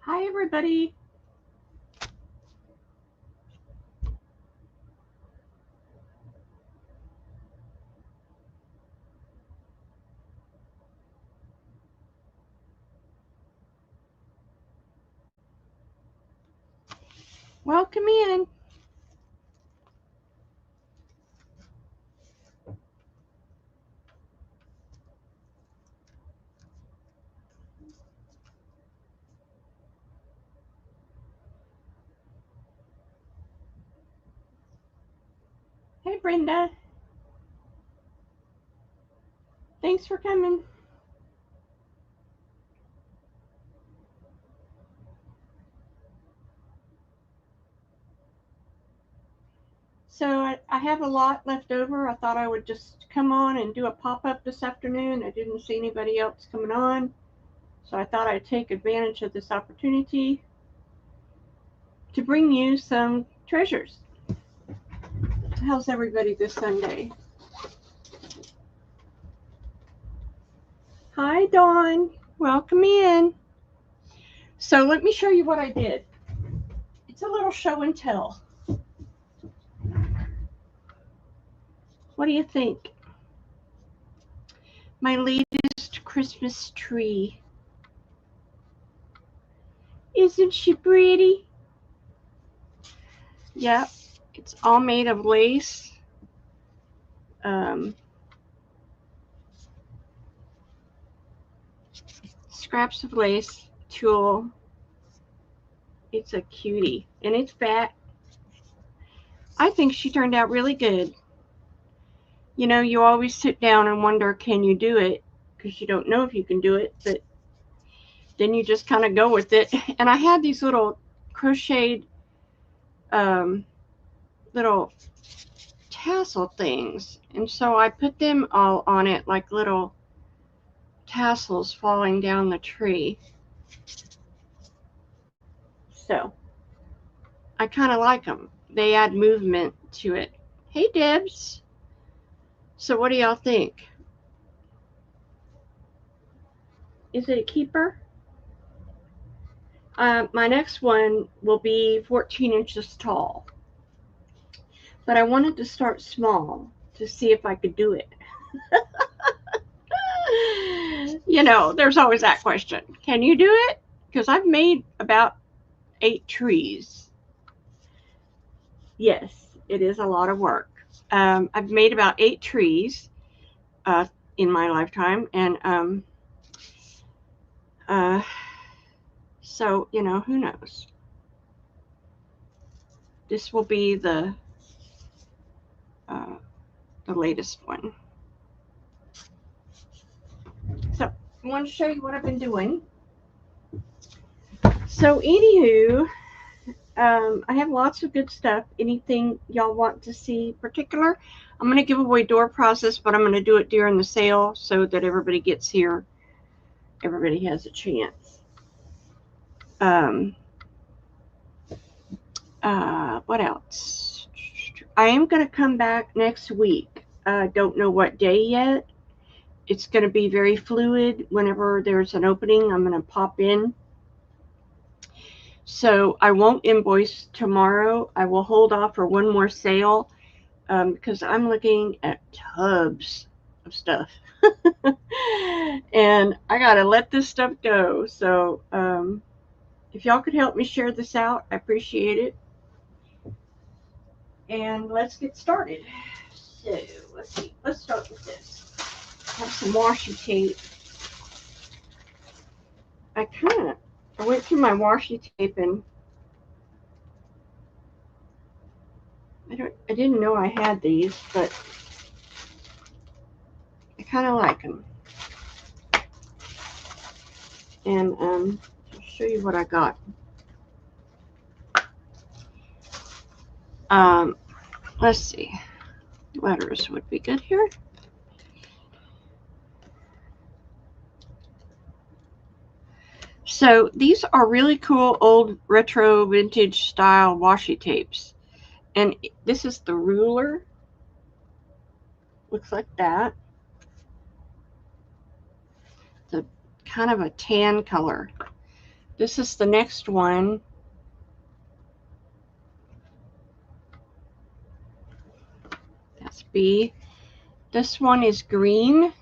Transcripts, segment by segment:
Hi, everybody. Welcome in. Hey, Brenda. Thanks for coming. So I have a lot left over. I thought I would just come on and do a pop-up this afternoon. I didn't see anybody else coming on, so I thought I'd take advantage of this opportunity to bring you some treasures. How's everybody this Sunday? Hi, Dawn. Welcome in. So let me show you what I did. It's a little show and tell. What do you think? My latest Christmas tree. Isn't she pretty? Yep, it's all made of lace. Scraps of lace, tulle. It's a cutie, and it's fat. I think she turned out really good. You know, you always sit down and wonder, can you do it? Because you don't know if you can do it, but then you just kind of go with it. And I had these little crocheted little tassel things, and so I put them all on it like little tassels falling down the tree. So I kind of like them. They add movement to it. Hey, Debs. So what do y'all think? Is it a keeper? My next one will be 14 inches tall. But I wanted to start small to see if I could do it. You know, there's always that question. Can you do it? Because I've made about 8 trees. Yes, it is a lot of work. I've made about 8 trees in my lifetime, and so, you know, who knows? This will be the latest one. So I want to show you what I've been doing. So anywho, I have lots of good stuff. Anything y'all want to see particular? I'm going to give away door prizes, but I'm going to do it during the sale so that everybody gets here. Everybody has a chance. What else? I am going to come back next week. Don't know what day yet. It's going to be very fluid. Whenever there's an opening, I'm going to pop in. So I won't invoice tomorrow. I will hold off for one more sale because I'm looking at tubs of stuff. And I got to let this stuff go. So if y'all could help me share this out, I appreciate it. And let's get started. So let's see. Let's start with this. I have some washi tape. I went through my washi tape and I didn't know I had these, but I kind of like them. And I'll show you what I got. Let's see. Letters would be good here. So these are really cool old retro vintage style washi tapes. And this is the ruler. Looks like that. The kind of a tan color. This is the next one. That's B. This one is green.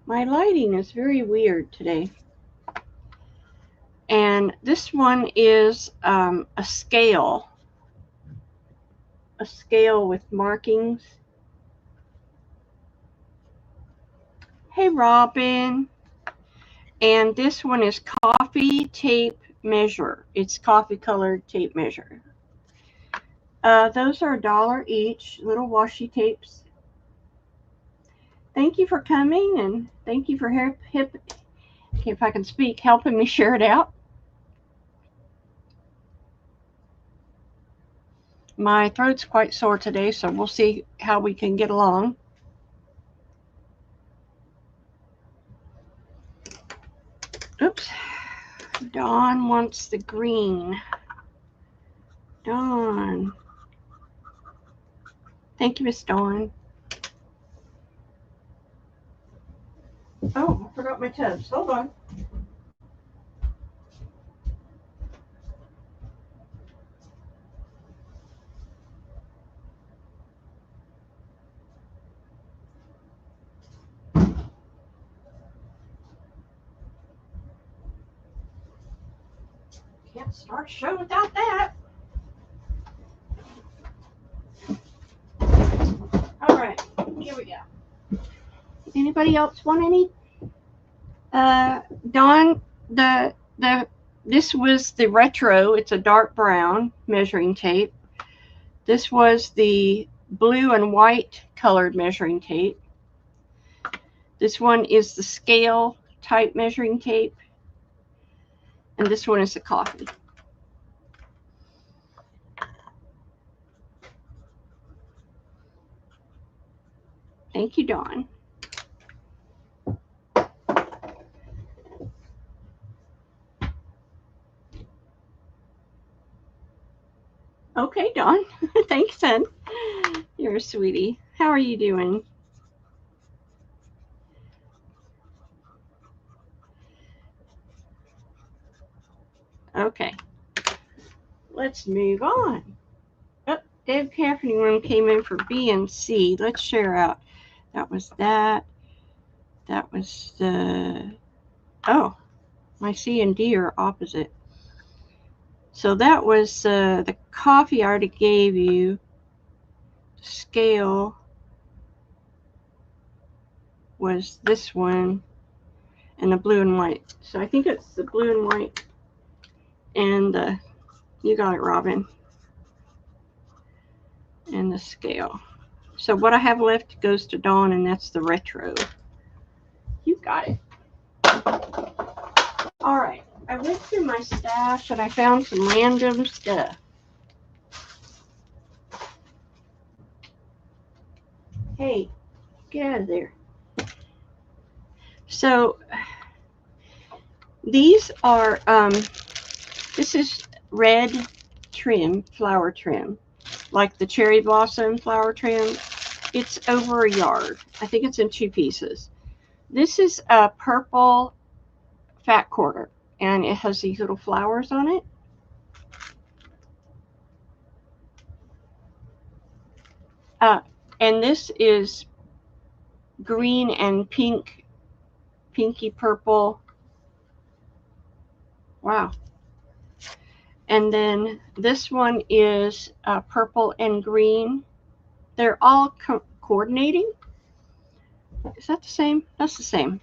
My lighting is very weird today. And this one is a scale with markings. Hey, Robin. And this one is coffee tape measure. It's coffee colored tape measure. Those are $1 each, little washi tapes. Thank you for coming, and thank you for if I can speak, helping me share it out. My throat's quite sore today, so we'll see how we can get along. Oops. Dawn wants the green. Dawn. Thank you, Miss Dawn. Oh, I forgot my tubs. Hold on. Can't start a show without that. All right, here we go. Anybody else want any? Dawn, this was the retro. It's a dark brown measuring tape. This was the blue and white colored measuring tape. This one is the scale type measuring tape. And this one is the coffee. Thank you, Dawn. Okay, Dawn. Thanks, son. You're a sweetie. How are you doing? Okay. Let's move on. Oh, Deb Crafting Room came in for B and C. Let's share out. That was that. That was the... Oh, my C and D are opposite. So that was the coffee I already gave you. Scale was this one. And the blue and white. So I think it's the blue and white. And you got it, Robin. And the scale. So what I have left goes to Dawn, and that's the retro. You got it. All right. I went through my stash and I found some random stuff. Hey, get out of there. So these are, this is red trim, flower trim, like the cherry blossom flower trim. It's over a yard. I think it's in 2 pieces. This is a purple fat quarter, and it has these little flowers on it. And this is green and pink, pinky purple. Wow. And then this one is purple and green. They're all coordinating. Is that the same? That's the same.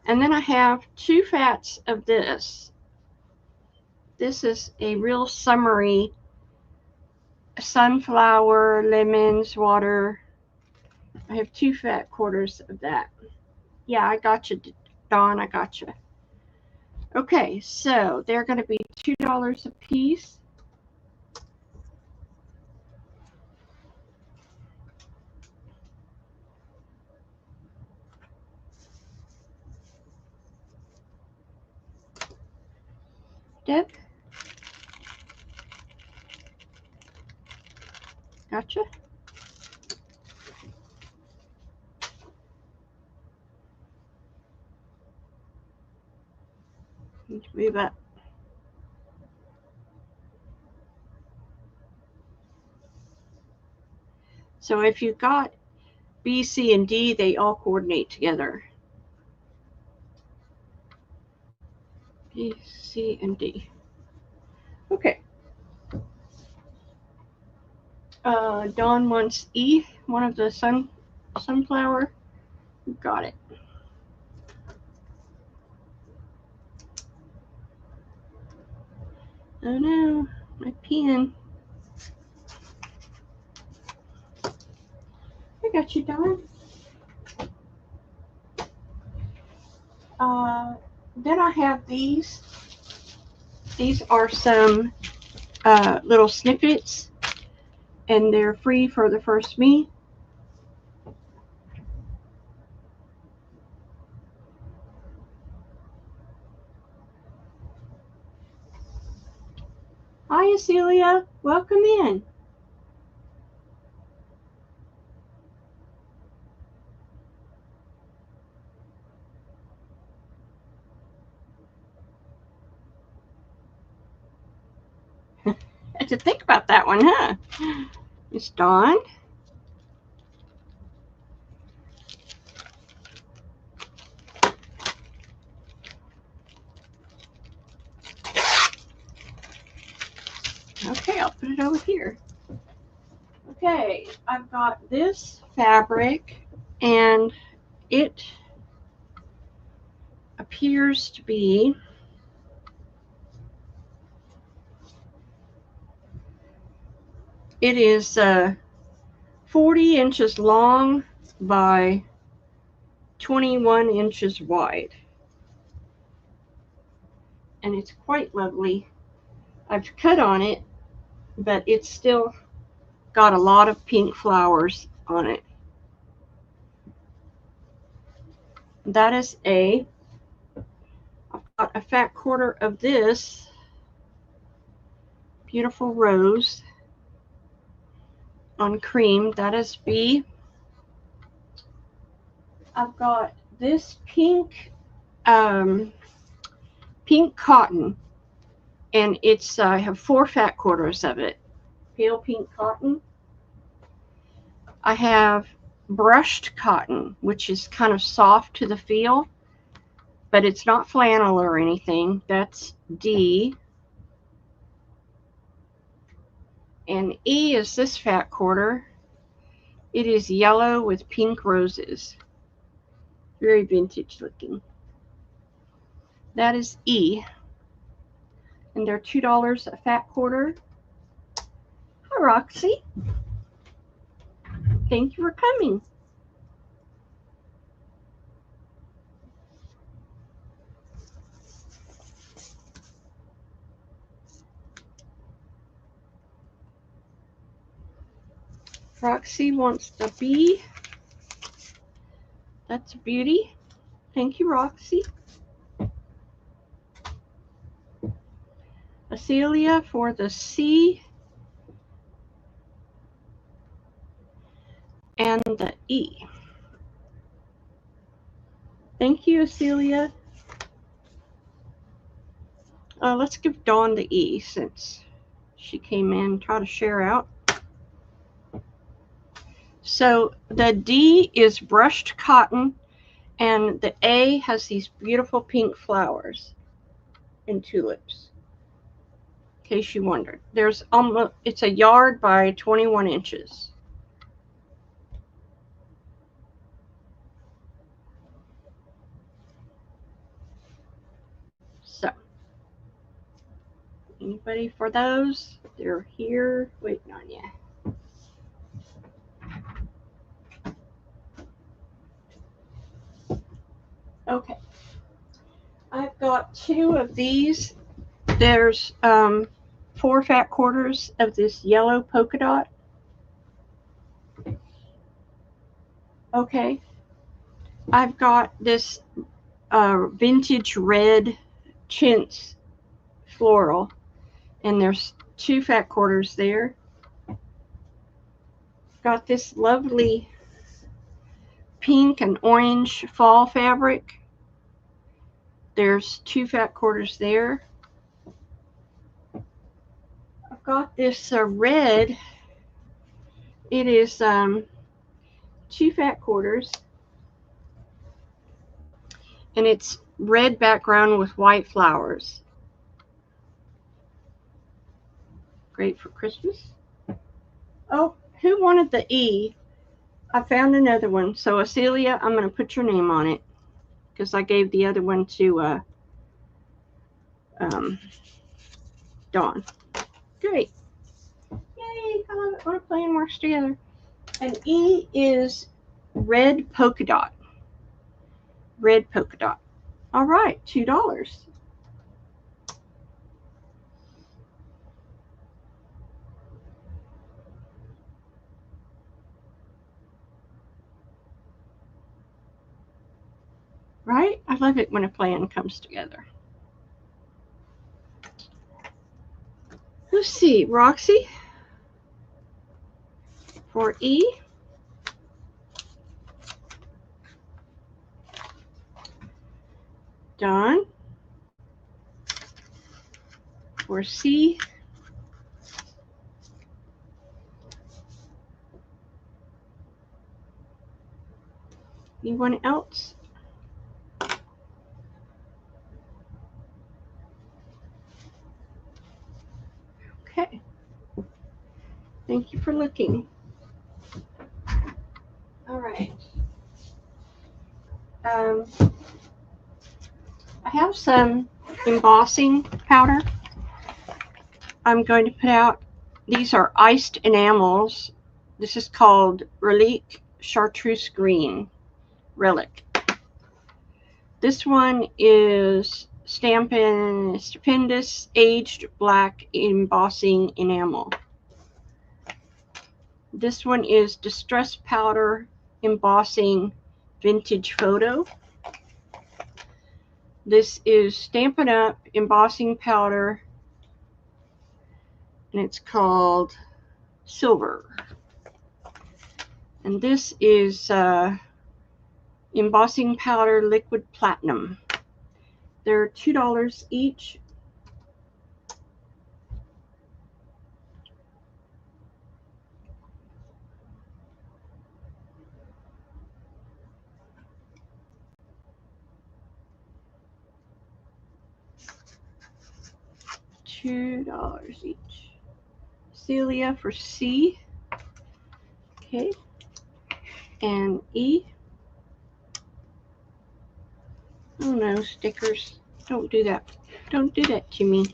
And then I have 2 fats of this. This is a real summery sunflower, lemons, water. I have 2 fat quarters of that. Yeah, I got you, Dawn. I got you. Okay, so they're going to be $2 a piece. Deb? Gotcha. Move up. So if you've got B, C, and D, they all coordinate together. B, C, and D. Okay. Dawn wants E, one of the sunflower. Got it. Oh no, my pen. I got you, Dawn. Then I have these. These are some little snippets, and they're free for the first me. Hi, Celia. Welcome in. Had to think about that one, huh? Miss Dawn. Okay, I'll put it over here. Okay, I've got this fabric, and it appears to be it is 40 inches long by 21 inches wide, and it's quite lovely. I've cut on it, but it's still got a lot of pink flowers on it. That is I've got a fat quarter of this beautiful rose on cream. That is B. I've got this pink pink cotton, and it's I have 4 fat quarters of it. Pale pink cotton. I have brushed cotton, which is kind of soft to the feel, but it's not flannel or anything. That's D. And E is this fat quarter. It is yellow with pink roses. Very vintage looking. That is E. And they're $2 a fat quarter. Hi, Roxy. Thank you for coming. Roxy wants the B. That's a beauty. Thank you, Roxy. Celia for the C and the E. Thank you, Celia. Let's give Dawn the E since she came in. Try to share out. So the D is brushed cotton, and the A has these beautiful pink flowers and tulips. In case you wondered, it's a yard by 21 inches. So, anybody for those? They're here waiting on you. Okay, I've got 2 of these. There's 4 fat quarters of this yellow polka dot. Okay, I've got this vintage red chintz floral, and there's 2 fat quarters there. Got this lovely pink and orange fall fabric. There's 2 fat quarters there. I've got this red. It is 2 fat quarters. And it's red background with white flowers. Great for Christmas. Oh, who wanted the E? I found another one. So, Acelia, I'm going to put your name on it because I gave the other one to Dawn. Great. Yay, I want to play and work together. And E is red polka dot. Red polka dot. All right, $2. Right? I love it when a plan comes together. Let's see, Roxy for E. Dawn for C. Anyone else? Okay. Thank you for looking. All right. I have some embossing powder. I'm going to put out. These are iced enamels. This is called Relique Chartreuse Green. Relic. This one is Stampin' Stupendous Aged Black Embossing Enamel. This one is Distress Powder Embossing Vintage Photo. This is Stampin' Up! Embossing Powder, and it's called Silver. And this is Embossing Powder Liquid Platinum. They're $2 each. $2 each. Celia for C. Okay. And E. Oh no, stickers. Don't do that. Don't do that to me.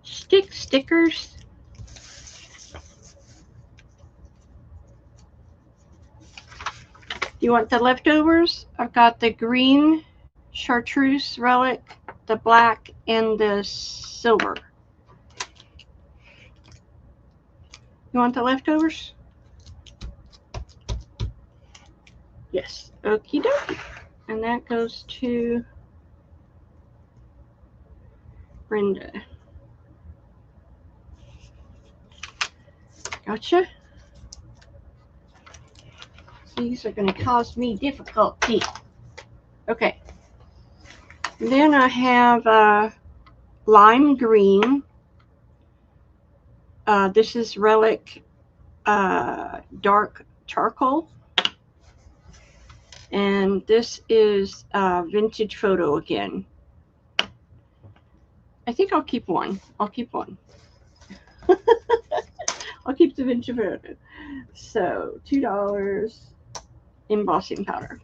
Stickers. You want the leftovers? I've got the green chartreuse relic, the black, and the silver. You want the leftovers? Yes. Okie dokie. And that goes to Brenda. Gotcha. These are going to cause me difficulty. Okay. Then I have lime green. This is Relic Dark Charcoal. And this is Vintage Photo again. I think I'll keep one. I'll keep one. I'll keep the Vintage Photo. So, $2 embossing powder.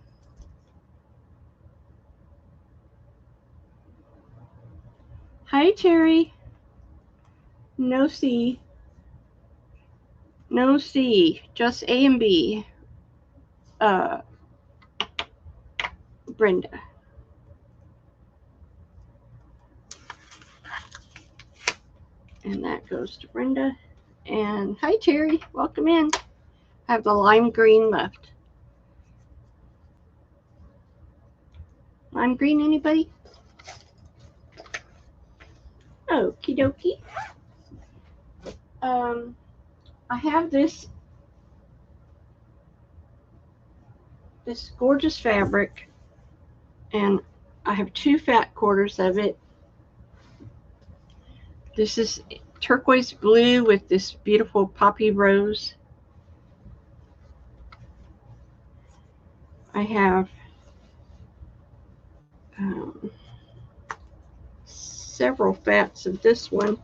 Hi, Terry. No C. No C. Just A and B. Brenda. And that goes to Brenda. And hi, Terry. Welcome in. I have the lime green left. Lime green, anybody? Okie dokie. I have this gorgeous fabric. And I have 2 fat quarters of it. This is turquoise blue with this beautiful poppy rose. I have several fats of this one.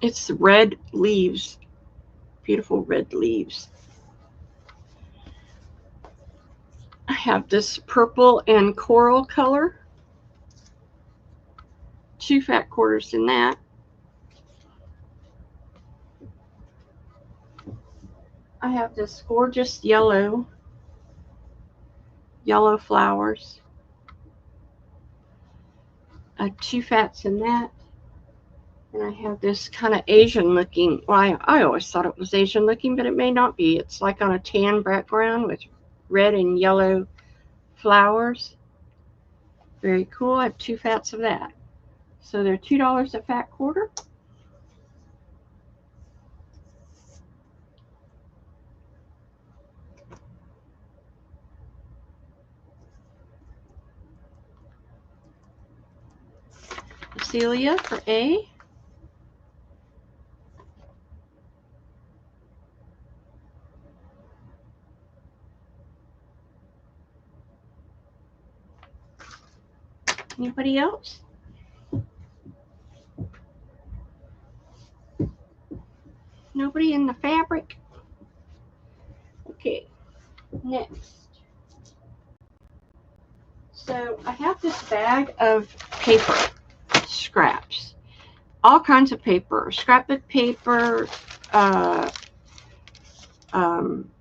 It's red leaves, beautiful red leaves. I have this purple and coral color, 2 fat quarters in that. I have this gorgeous yellow flowers, 2 fats in that. And I have this kind of Asian looking, well, I always thought it was Asian looking, but it may not be. It's like on a tan background with red and yellow flowers. Very cool. I have 2 fats of that. So they're $2 a fat quarter. Celia for A. Anybody else? Nobody in the fabric? Okay, next. So I have this bag of paper scraps. All kinds of paper. Scrapbook paper,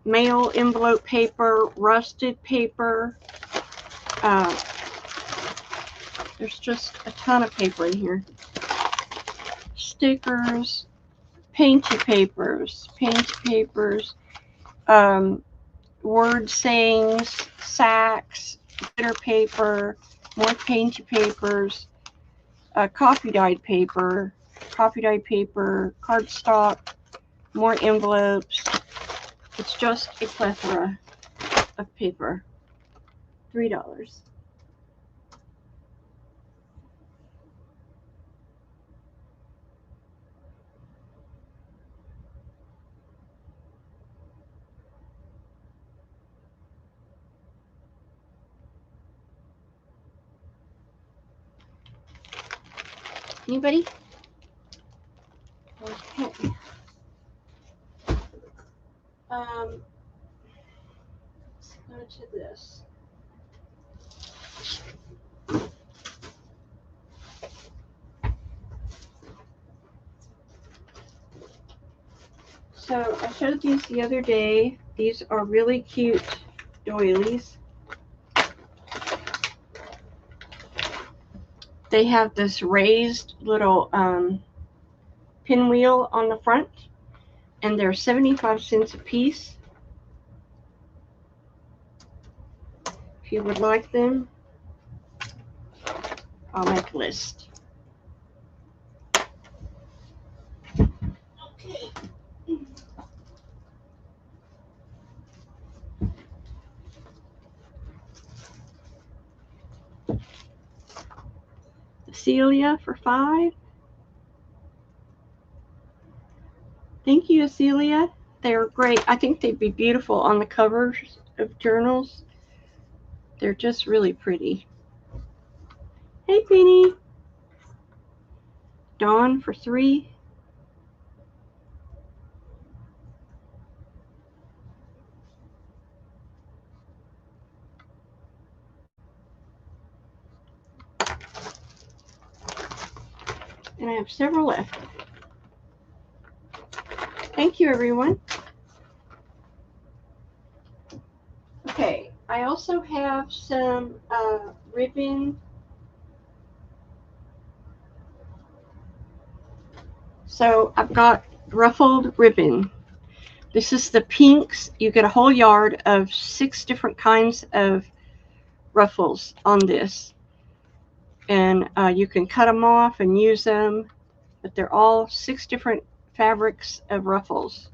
mail envelope paper, rusted paper. There's just a ton of paper in here. Stickers, painty papers, word sayings, sacks, glitter paper, more painty papers, coffee dyed paper, cardstock, more envelopes. It's just a plethora of paper. $3. Anybody? Okay. Let's go to this. So I showed these the other day. These are really cute doilies. They have this raised little pinwheel on the front, and they're 75 cents a piece. If you would like them, I'll make a list. Okay. Celia for $5. Thank you, Celia. They're great. I think they'd be beautiful on the covers of journals. They're just really pretty. Hey, Penny. Dawn for $3. And I have several left. Thank you, everyone. Okay, I also have some ribbon. So I've got ruffled ribbon. This is the pinks. You get a whole yard of 6 different kinds of ruffles on this. And you can cut them off and use them, but they're all 6 different fabrics of ruffles,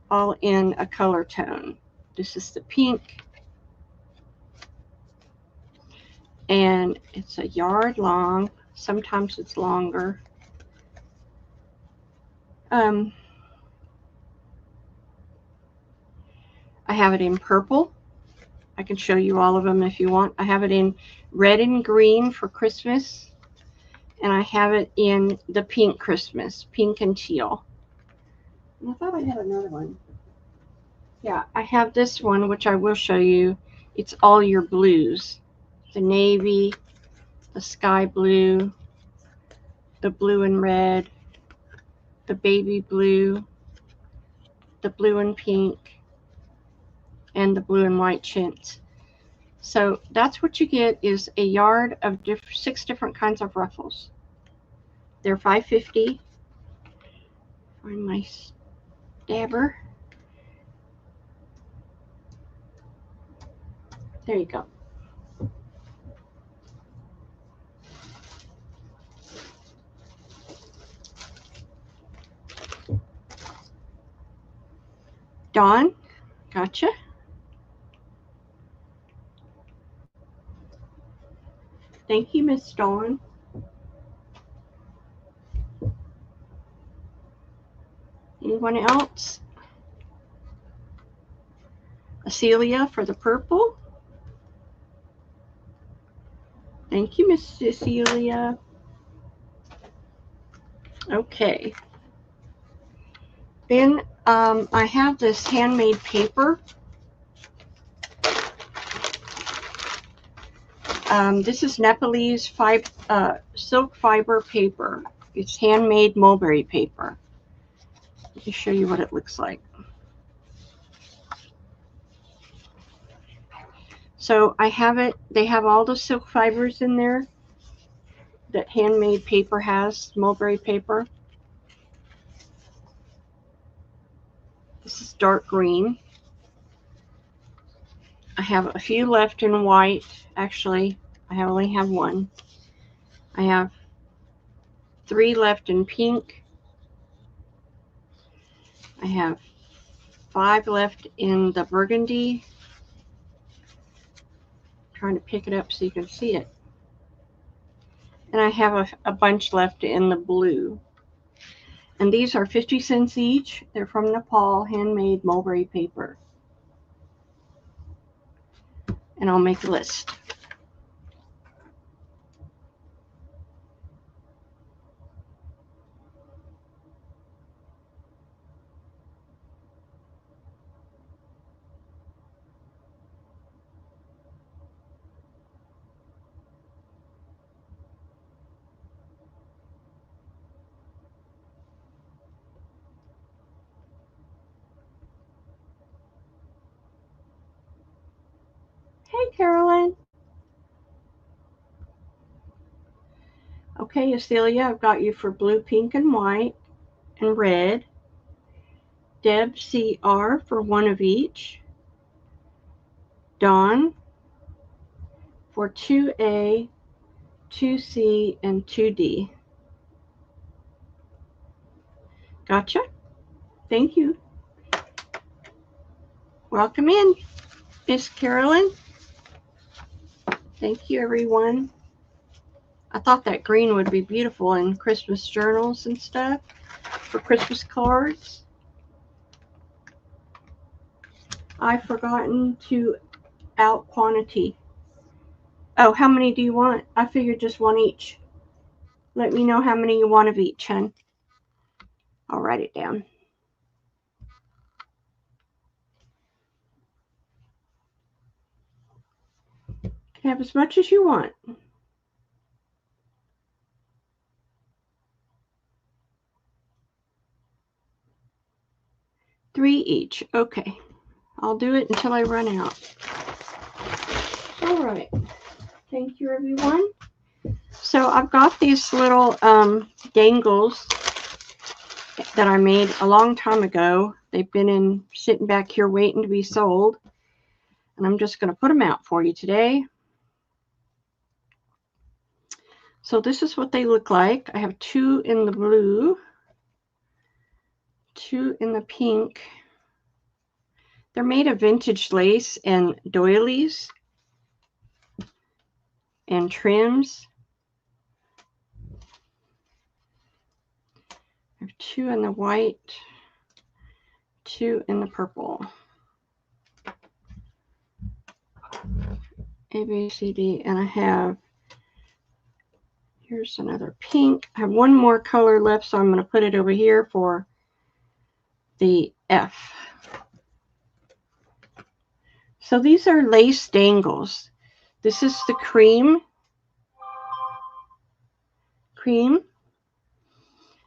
all in a color tone. This is the pink, and it's a yard long. Sometimes it's longer. I have it in purple. I can show you all of them if you want. I have it in red and green for Christmas, and I have it in the pink Christmas, pink and teal. And I thought I had another one. Yeah, I have this one, which I will show you. It's all your blues. The navy, the sky blue, the blue and red, the baby blue, the blue and pink, and the blue and white chintz. So that's what you get, is a yard of 6 different kinds of ruffles. They're $5.50. Find my stabber. There you go. Dawn, gotcha. Thank you, Miss Dawn. Anyone else? Celia for the purple. Thank you, Miss Cecilia. Okay. Then I have this handmade paper. This is Nepalese silk fiber paper. It's handmade mulberry paper. Let me show you what it looks like. So I have it, they have all the silk fibers in there that handmade paper has, mulberry paper. This is dark green. I have a few left in white. Actually, I only have one. I have 3 left in pink. I have 5 left in the burgundy. I'm trying to pick it up so you can see it. And I have a bunch left in the blue. And these are 50 cents each. They're from Nepal, handmade mulberry paper. And I'll make a list. Hey, Carolyn. Okay, Acelia, I've got you for blue, pink, and white, and red. Deb, CR for 1 of each. Dawn for 2A, 2C, and 2D. Gotcha. Thank you. Welcome in, Miss Carolyn. Thank you, everyone. I thought that green would be beautiful in Christmas journals and stuff for Christmas cards. I've forgotten to out quantity. Oh, how many do you want? I figured just 1 each. Let me know how many you want of each, hun. I'll write it down. You can have as much as you want. Three each. Okay. I'll do it until I run out. All right. Thank you, everyone. So I've got these little dangles that I made a long time ago. They've been sitting back here waiting to be sold. And I'm just going to put them out for you today. So this is what they look like. I have 2 in the blue, 2 in the pink. They're made of vintage lace and doilies. and trims. I have 2 in the white, 2 in the purple. A, B, C, D, and I have, here's another pink. I have 1 more color left, so I'm going to put it over here for the F. So these are lace dangles. This is the cream. I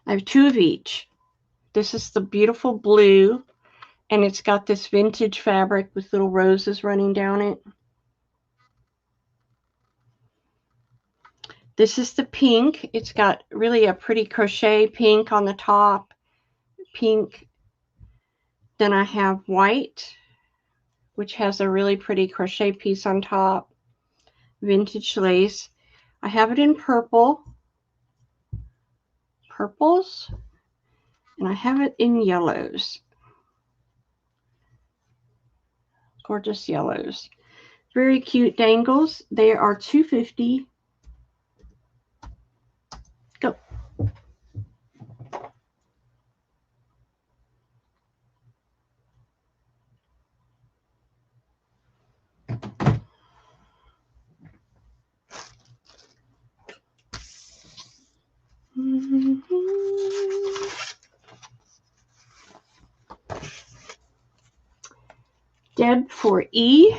have 2 of each. This is the beautiful blue, and it's got this vintage fabric with little roses running down it. This is the pink. It's got really a pretty crochet pink on the top. Pink. Then I have white, which has a really pretty crochet piece on top. Vintage lace. I have it in purples, and I have it in yellows. Gorgeous yellows. Very cute dangles. They are $2.50. Go. Deb for E.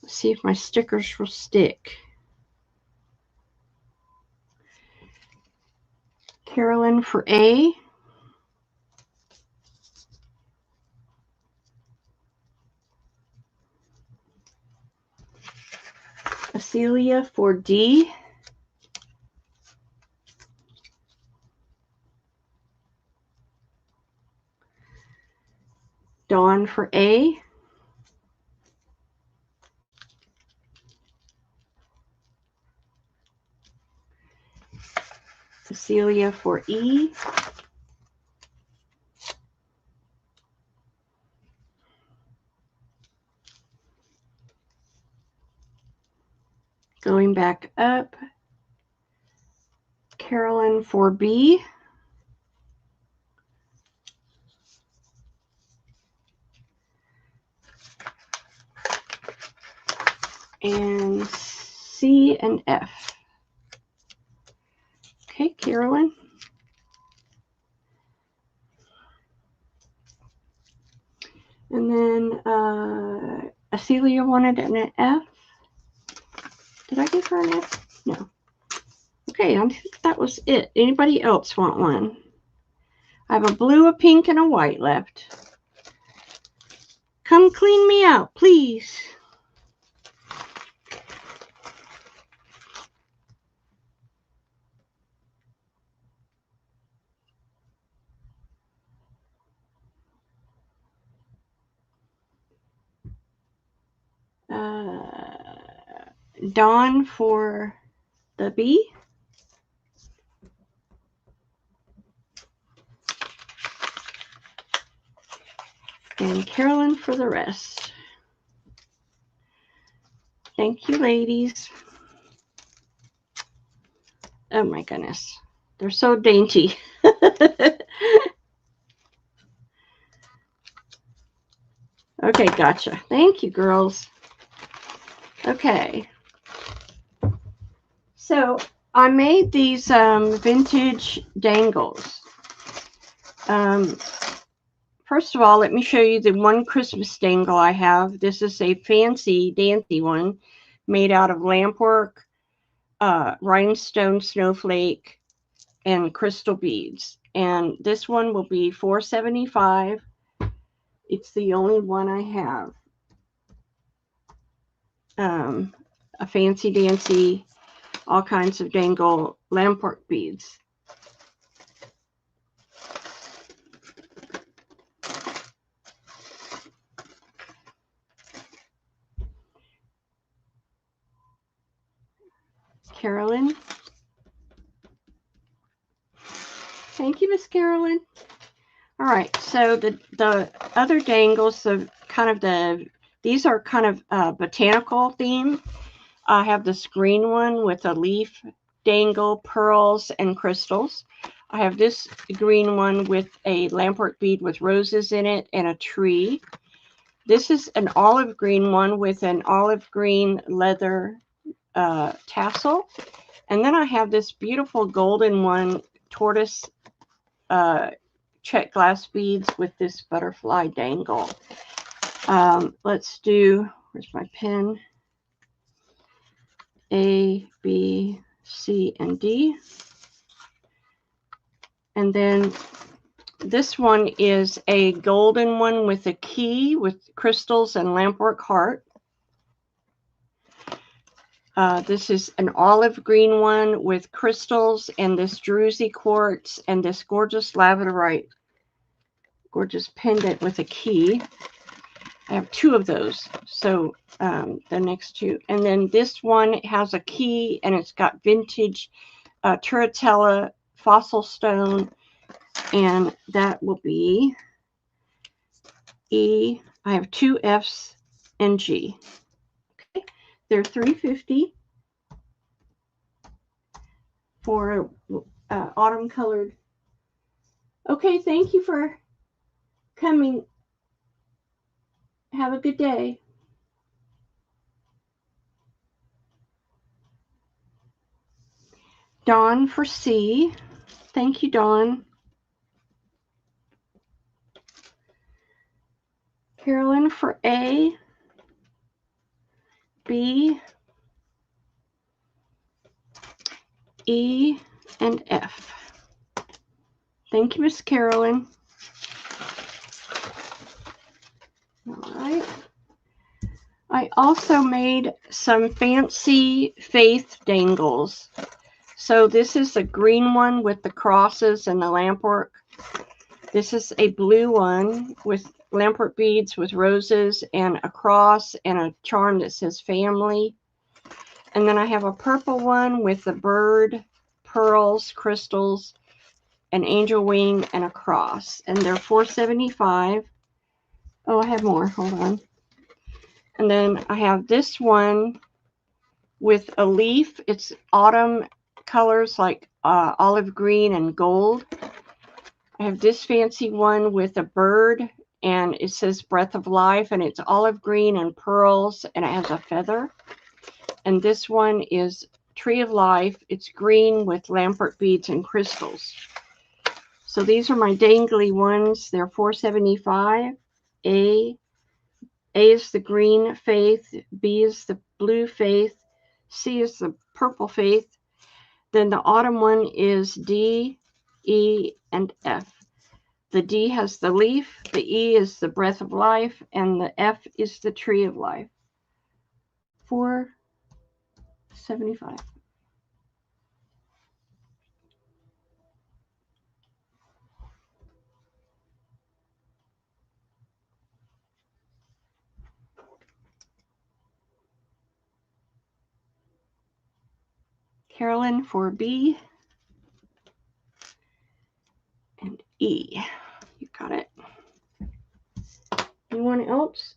Let's see if my stickers will stick. Carolyn for A. Celia for D. Dawn for A. Cecilia for E. Going back up, Carolyn for B. And C and F. Okay, Carolyn. And then Celia wanted an F. Did I give her an F? No. Okay, I think that was it. Anybody else want one? I have a blue, a pink, and a white left. Come clean me out, please. Dawn for the B. And Carolyn for the rest. Thank you, ladies. Oh my goodness. They're so dainty. Okay, gotcha. Thank you, girls. Okay. So I made these vintage dangles. First of all, let me show you the one Christmas dangle I have. This is a fancy, dancy one made out of lampwork, rhinestone snowflake, and crystal beads. And this one will be $4.75. It's the only one I have. A fancy dancy, all kinds of dangle lampwork beads. Carolyn. Thank you, Miss Carolyn. All right, so the other dangles, these are kind of botanical theme, I have this green one with a leaf, dangle, pearls, and crystals. I have this green one with a lampwork bead with roses in it and a tree. This is an olive green one with an olive green leather tassel. And then I have this beautiful golden one, tortoise check glass beads with this butterfly dangle. Let's do, where's my pen? A, B, C, and D. And then this one is a golden one with a key with crystals and lampwork heart. This is an olive green one with crystals and this druzy quartz and this gorgeous lavender gorgeous pendant with a key. I have two of those. So the next two. And then this one has a key and it's got vintage turritella fossil stone. And that will be E. I have two F's and G. Okay. They're $3.50 for autumn colored. Okay, thank you for coming. Have a good day. Dawn for C. Thank you, Dawn. Carolyn for A. B. E. And F. Thank you, Miss Carolyn. All right. I also made some fancy faith dangles. So this is a green one with the crosses and the lampwork. This is a blue one with lampwork beads with roses and a cross and a charm that says family. And then I have a purple one with a bird, pearls, crystals, an angel wing, and a cross. And they're $4.75. Oh, I have more. Hold on. And then I have this one with a leaf. It's autumn colors like olive green and gold. I have this fancy one with a bird and it says breath of life and it's olive green and pearls and it has a feather. And this one is tree of life. It's green with lampwork beads and crystals. So these are my dangly ones. They're $4.75. A is the green faith, B is the blue faith, C is the purple faith. Then the autumn one is D, E, and F. The D has the leaf, the E is the breath of life, and the F is the tree of life. $4.75. Carolyn for B and E. You got it. Anyone else?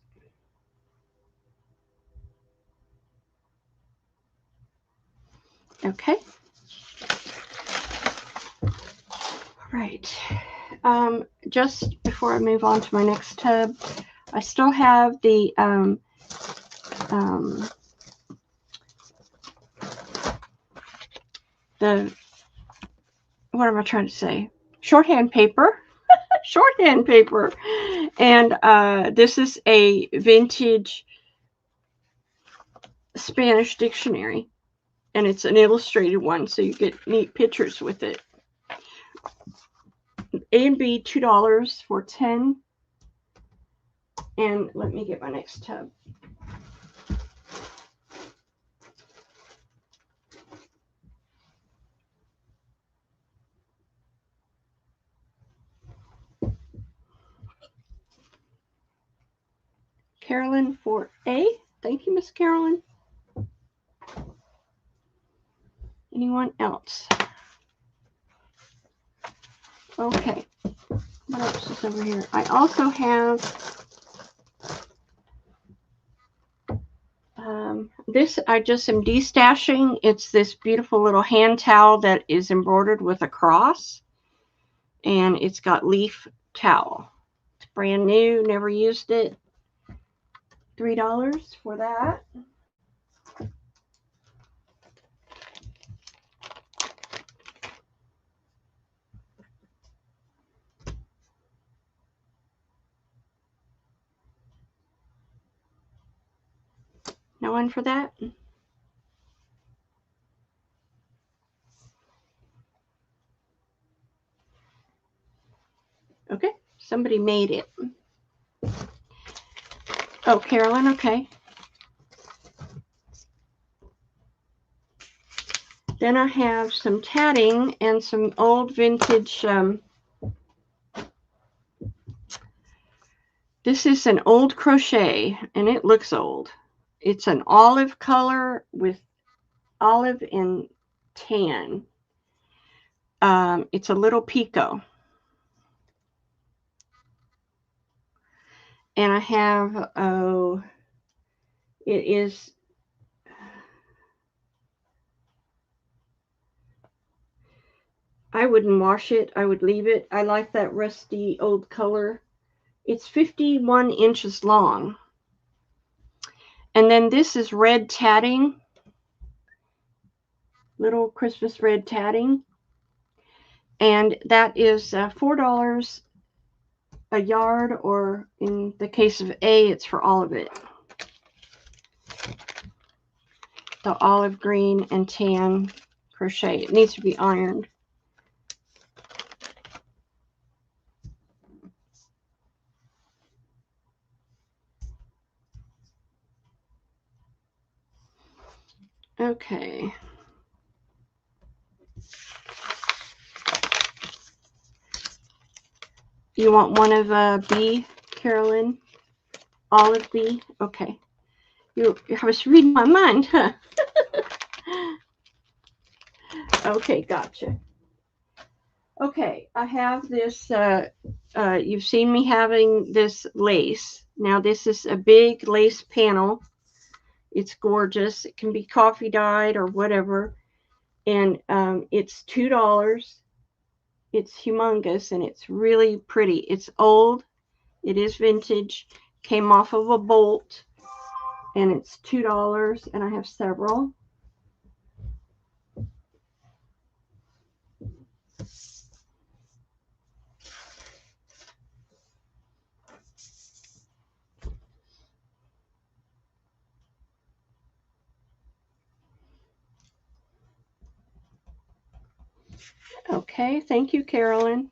Okay. All right. Just before I move on to my next tub, I still have the what am I trying to say? Shorthand paper. Shorthand paper. And this is a vintage Spanish dictionary. And it's an illustrated one, so you get neat pictures with it. A and B, $2 for 10. And let me get my next tub. Carolyn for A. Thank you, Miss Carolyn. Anyone else? Okay. What else is over here? I also have This I just am destashing. It's this beautiful little hand towel that is embroidered with a cross, and it's got leaf towel. It's brand new, never used it. $3 for that. No one for that? Okay, somebody made it. Oh, Carolyn, okay. Then I have some tatting and some old vintage. This is an old crochet, and it looks old. It's an olive color with olive and tan. It's a little picot. And I have, it is, I wouldn't wash it. I would leave it. I like that rusty old color. It's 51 inches long. And then this is red tatting. Little Christmas red tatting. And that is $4 a yard, or in the case of A, it's for all of it. The olive green and tan crochet. It needs to be ironed. Okay. You want one of B, Carolyn? Olive B? Okay. I was reading my mind, huh? Okay, gotcha. Okay, I have this, you've seen me having this lace. Now this is a big lace panel. It's gorgeous. It can be coffee dyed or whatever. And it's $2. It's humongous, and it's really pretty. It's old. It is vintage. Came off of a bolt, and it's $2, and I have several. Okay, thank you, Carolyn.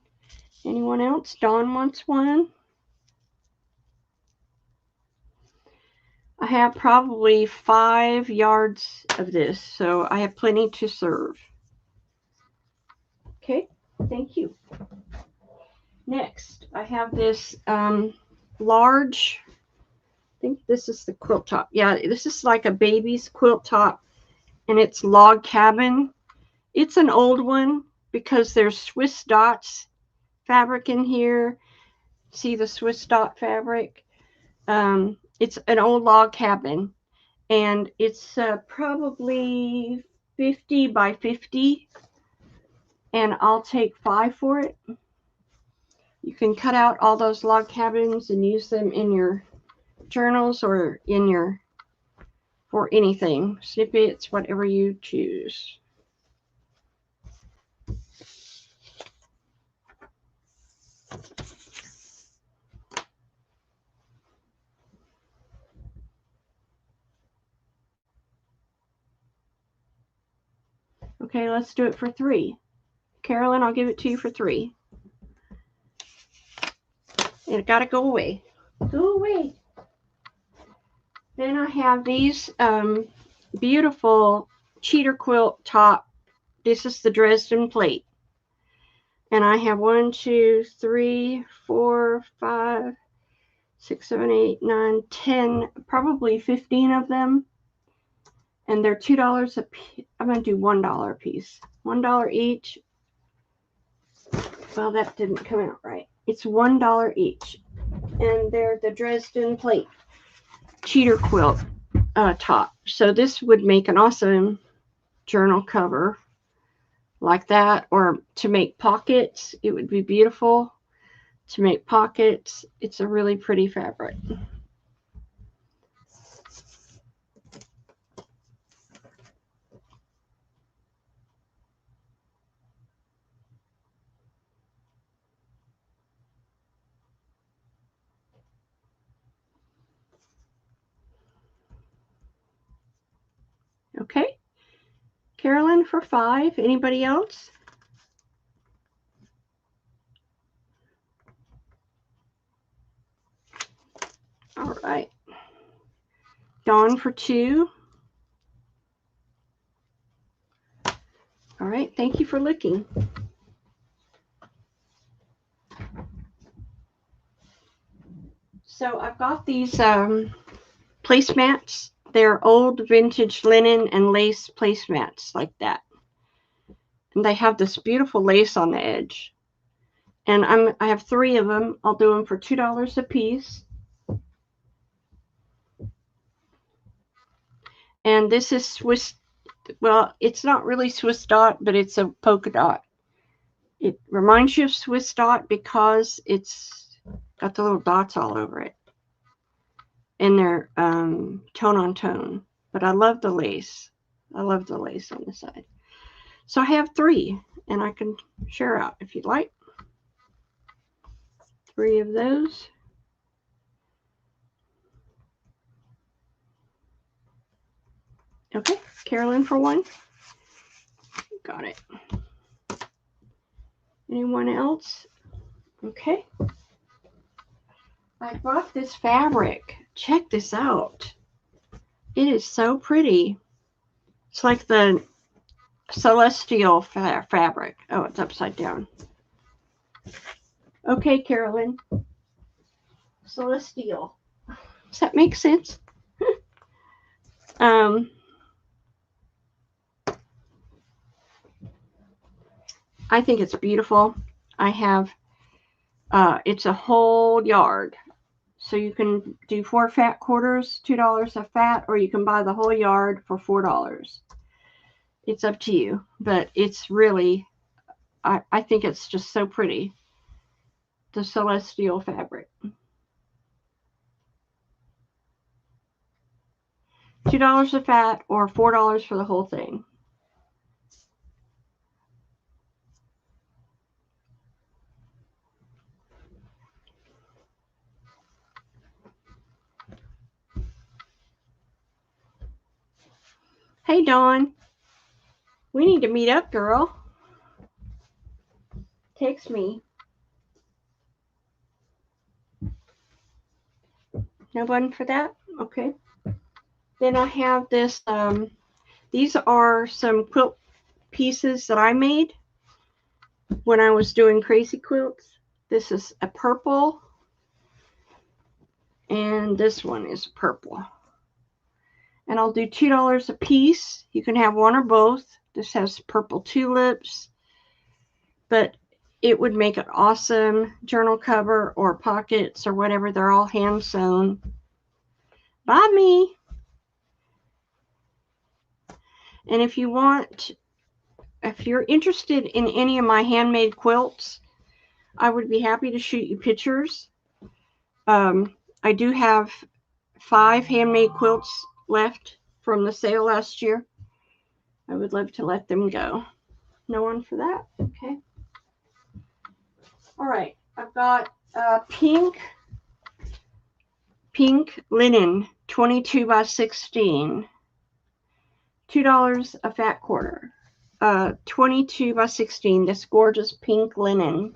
Anyone else? Dawn wants one. I have probably 5 yards of this, so I have plenty to serve. Okay, thank you. Next, I have this large, I think this is the quilt top. Yeah, this is like a baby's quilt top, and it's log cabin. It's an old one because there's Swiss dots fabric in here. See the Swiss dot fabric? It's an old log cabin, and it's probably 50 by 50, and I'll take 5 for it. You can cut out all those log cabins and use them in your journals or in your, for anything, snippets, whatever you choose. Okay, let's do it for 3. Carolyn, I'll give it to you for 3. It got to go away. Go away. Then I have these beautiful cheater quilt top. This is the Dresden plate. And I have 1, 2, 3, 4, 5, 6, 7, 8, 9, 10, probably 15 of them. And they're $2 a piece. I'm going to do $1 a piece. $1 each. Well, that didn't come out right. It's $1 each. And they're the Dresden plate cheater quilt. top. So this would make an awesome journal cover like that, or to make pockets. It would be beautiful to make pockets. It's a really pretty fabric. Okay, Carolyn for 5. Anybody else? All right. Dawn for 2. All right, thank you for looking. So I've got these placemats. They're old vintage linen and lace placemats like that. And they have this beautiful lace on the edge. And I have 3 of them. I'll do them for $2 a piece. And this is Swiss, well, it's not really Swiss dot, but it's a polka dot. It reminds you of Swiss dot because it's got the little dots all over it. And they're tone on tone. But I love the lace. I love the lace on the side. So I have 3, and I can share out if you'd like. 3 of those. Okay, Carolyn for 1. Got it. Anyone else? Okay. I bought this fabric. Check this out. It is so pretty. It's like the celestial fabric. Oh, it's upside down. Okay, Carolyn. Celestial. Does that make sense? I think it's beautiful. I have, it's a whole yard. So you can do 4 fat quarters, $2 a fat, or you can buy the whole yard for $4. It's up to you, but it's really, I think it's just so pretty. The celestial fabric. $2 a fat or $4 for the whole thing. Hey, Dawn. We need to meet up, girl. Text me. No button for that? Okay. Then I have this, these are some quilt pieces that I made when I was doing crazy quilts. This is a purple, and this one is purple. And I'll do $2 a piece. You can have one or both. This has purple tulips, but it would make an awesome journal cover or pockets or whatever. They're all hand sewn by me. And if you want, if you're interested in any of my handmade quilts, I would be happy to shoot you pictures. I do have 5 handmade quilts left from the sale last year. I would love to let them go. No one for that? Okay. All right. I've got pink linen, 22 by 16. $2 a fat quarter. 22 by 16, this gorgeous pink linen.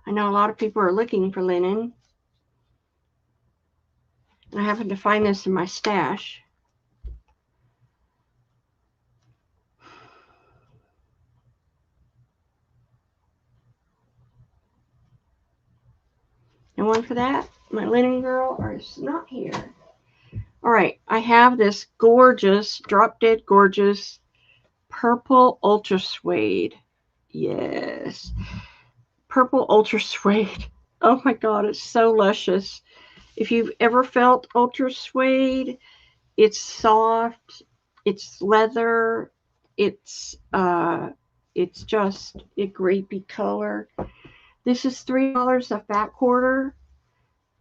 I know a lot of people are looking for linen. I happened to find this in my stash. No one for that? My linen girl is not here. All right, I have this gorgeous, drop dead gorgeous purple ultra suede. Yes. purple ultra suede. Oh my God, it's so luscious. If you've ever felt ultra suede, it's soft, it's leather, it's just a great color. This is $3 a fat quarter.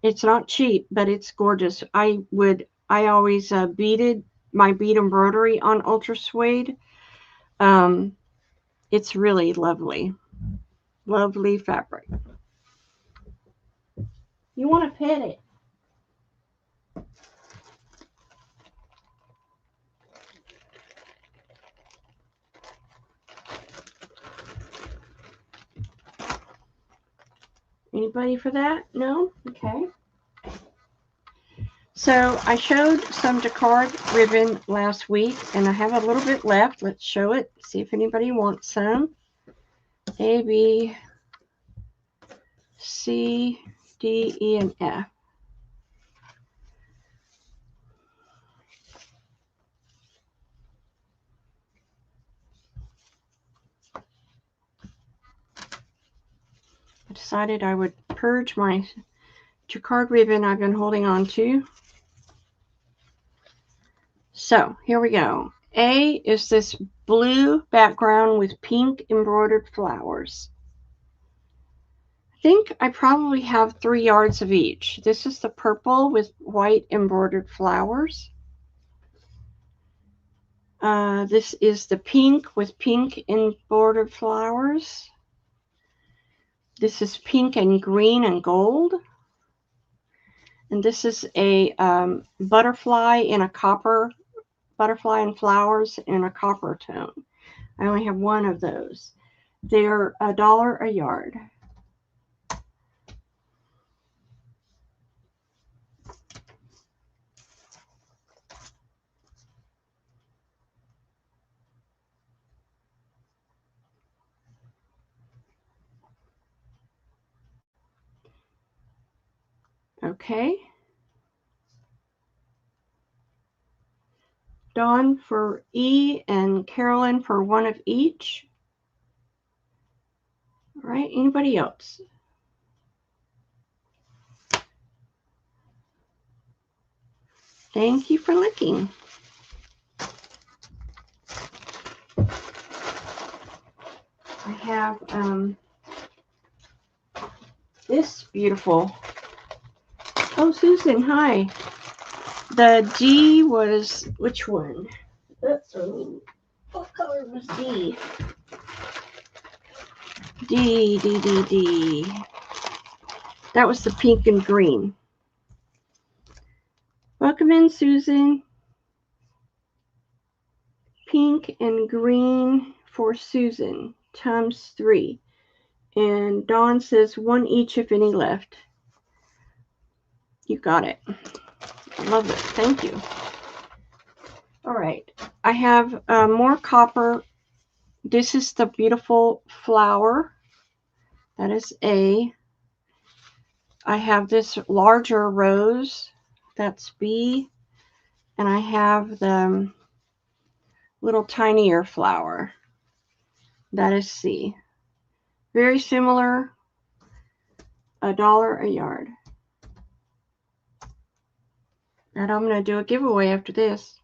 It's not cheap, but it's gorgeous. I always beaded my bead embroidery on ultra suede. It's really lovely. Lovely fabric. You want to pet it. Anybody for that? No? Okay. So I showed some jacquard ribbon last week, and I have a little bit left. Let's show it. See if anybody wants some. A, B, C, D, E, and F. I decided I would purge my jacquard ribbon I've been holding on to. So here we go. A is this blue background with pink embroidered flowers. I think I probably have 3 yards of each. This is the purple with white embroidered flowers. This is the pink with pink embroidered flowers. This is pink and green and gold. And this is a butterfly in a copper, butterfly and flowers in a copper tone. I only have one of those. They're $1 a yard. Okay. Dawn for E and Carolyn for one of each. All right, anybody else? Thank you for looking. I have this beautiful. Oh, Susan, hi. The D was, which one? Uh-oh. What color was D? D. That was the pink and green. Welcome in, Susan. Pink and green for Susan, times 3. And Dawn says 1 each if any left. You got it. I love it. Thank you. All right. I have more copper. This is the beautiful flower. That is A. I have this larger rose. That's B. And I have the little tinier flower. That is C. Very similar. $1 a yard. And I'm going to do a giveaway after this.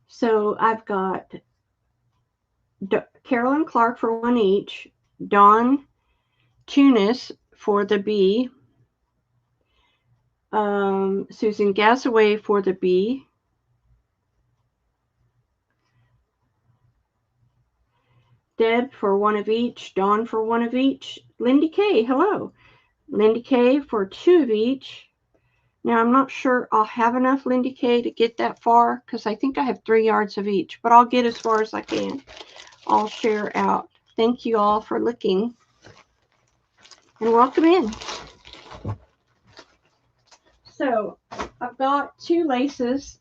So I've got Carolyn Clark for 1 each, Dawn Tunis for the B, Susan Gasaway for the B, Deb for 1 of each, Dawn for 1 of each, Lindy K, hello, Lindy K for 2 of each. Now I'm not sure I'll have enough Lindy K to get that far because I think I have 3 yards of each, but I'll get as far as I can. I'll share out. Thank you all for looking and welcome in. So I've got 2 laces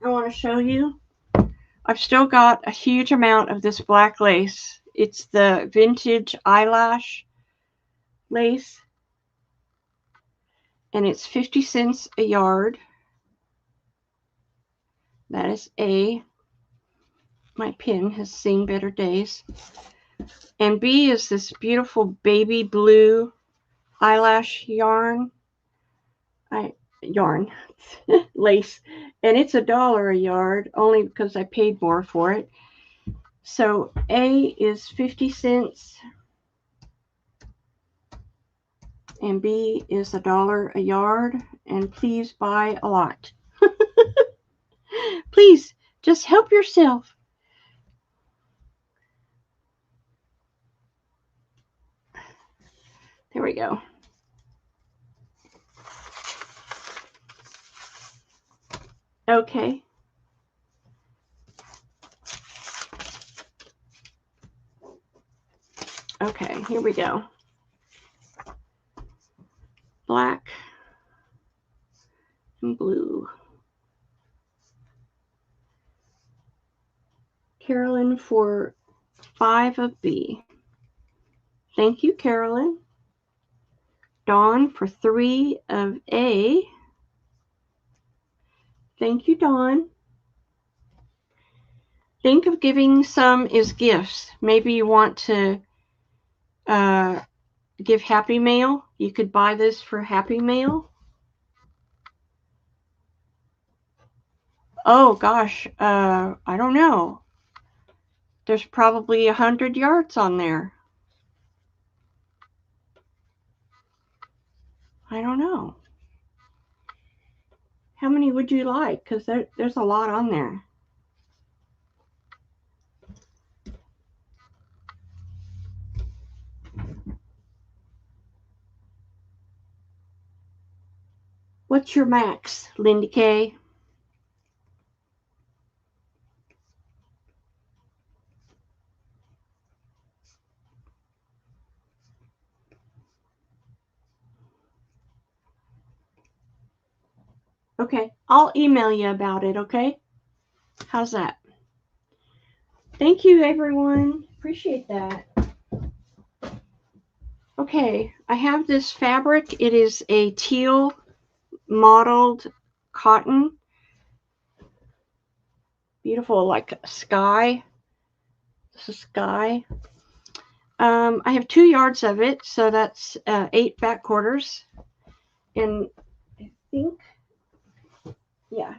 I want to show you. I've still got a huge amount of this black lace. It's the vintage eyelash lace, and it's 50 cents a yard. That is A. My pen has seen better days. And B is this beautiful baby blue eyelash yarn. Lace. And it's $1 a yard, only because I paid more for it. So A is 50 cents. And B is $1 a yard. And please buy a lot. Please, just help yourself. There we go. Okay. Okay, here we go. Black and blue. Carolyn for 5 of B. Thank you, Carolyn. Dawn for 3 of A. Thank you, Dawn. Think of giving some as gifts. Maybe you want to give Happy Mail. You could buy this for Happy Mail. Oh gosh, I don't know. There's probably 100 yards on there. I don't know. How many would you like? Because there's a lot on there. What's your max, Lindy K? Okay, I'll email you about it, okay? How's that? Thank you, everyone. Appreciate that. Okay, I have this fabric. It is a teal mottled cotton. Beautiful, like sky. This is sky. I have 2 yards of it, so that's 8 back quarters. And I think, yeah.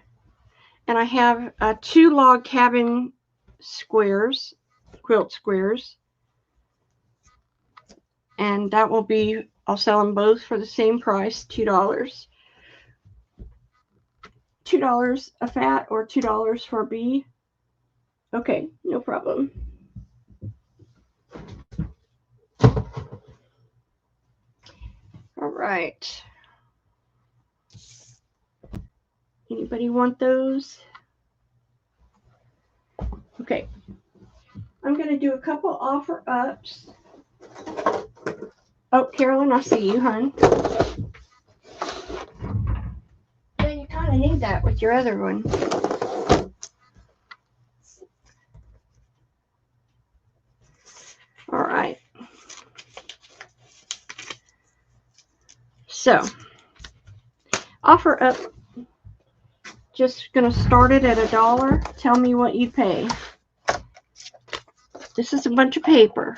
And I have 2 log cabin squares, quilt squares. And that will be, I'll sell them both for the same price, $2. $2 a fat or $2 for a B. Okay, no problem. All right. Anybody want those? Okay. I'm going to do a couple offer ups. Oh, Carolyn, I see you, hon. Yeah, you kind of need that with your other one. All right. So, offer up. Just going to start it at $1. Tell me what you pay. This is a bunch of paper.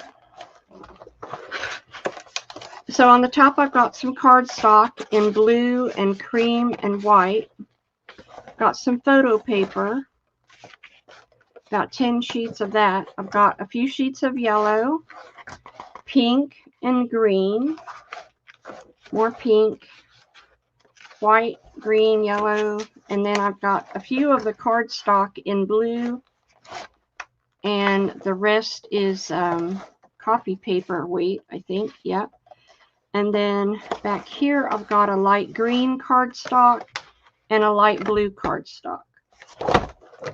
So on the top, I've got some cardstock in blue and cream and white. Got some photo paper. About 10 sheets of that. I've got a few sheets of yellow, pink and green, more pink, white, green, yellow, and then I've got a few of the cardstock in blue, and the rest is copy paper weight, I think. Yep. And then back here, I've got a light green cardstock and a light blue cardstock.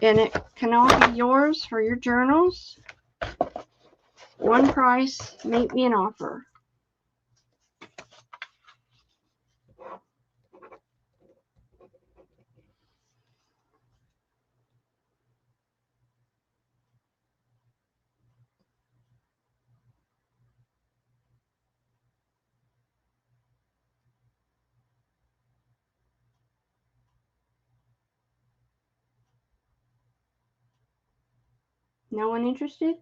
And it can all be yours for your journals. One price, make me an offer. No one interested?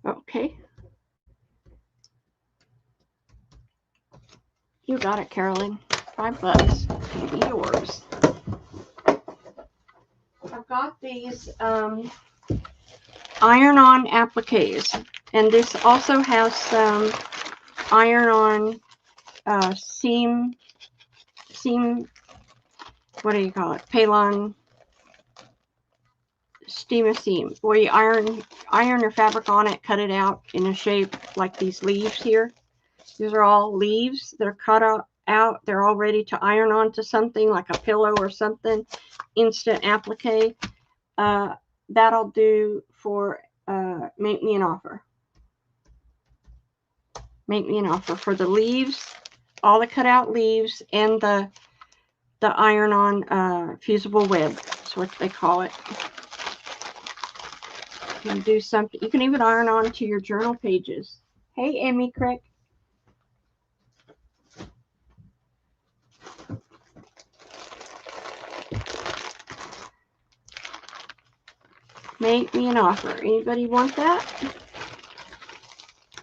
Okay. You got it, Carolyn. $5. It'll be yours. I've got these iron-on appliques, and this also has some iron-on seam. What do you call it? Palon steam seam, where you iron your fabric on it, cut it out in a shape like these leaves here. These are all leaves. They're cut out. They're all ready to iron onto something like a pillow or something. Instant applique. That'll do for make me an offer. Make me an offer for the leaves, all the cut out leaves, and the iron-on fusible web. That's what they call it. You can do something. You can even iron on to your journal pages. Hey, Emmy Crick. Make me an offer. Anybody want that?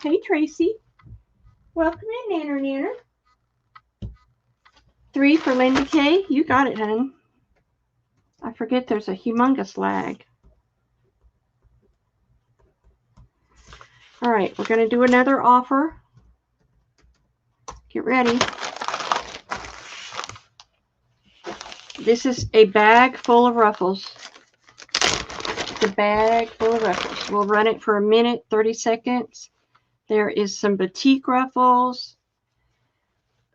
Hey, Tracy. Welcome in, Nanner Nanner. 3 for Linda K. You got it, hon. I forget there's a humongous lag. All right, we're going to do another offer. Get ready. This is a bag full of ruffles. It's a bag full of ruffles. We'll run it for a minute, 30 seconds. There is some batik ruffles.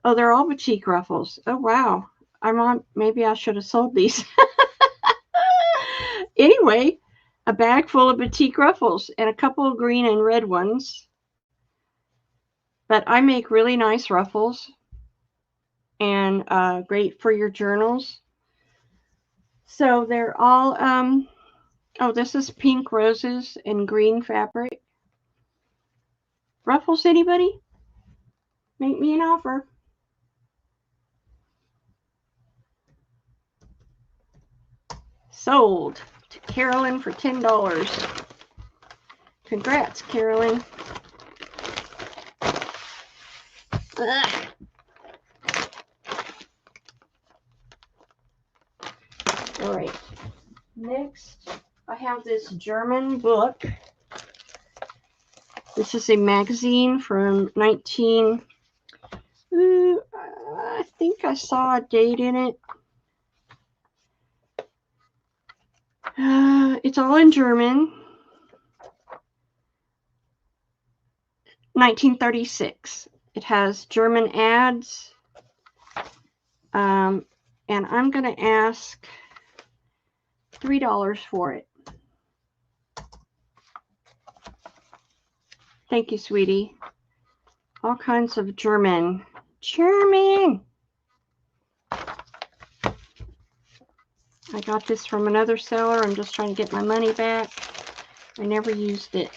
Oh, they're all batik ruffles. Oh, wow. Maybe I should have sold these. Anyway, a bag full of batik ruffles and a couple of green and red ones. But I make really nice ruffles and great for your journals. So they're all, oh, this is pink roses and green fabric. Ruffles, anybody? Make me an offer. Sold to Carolyn for $10. Congrats, Carolyn. Ugh. All right. Next, I have this German book. This is a magazine from I think I saw a date in it. It's all in German. 1936. It has German ads. And I'm going to ask $3 for it. Thank you, sweetie. All kinds of German. I got this from another seller. I'm just trying to get my money back. I never used it.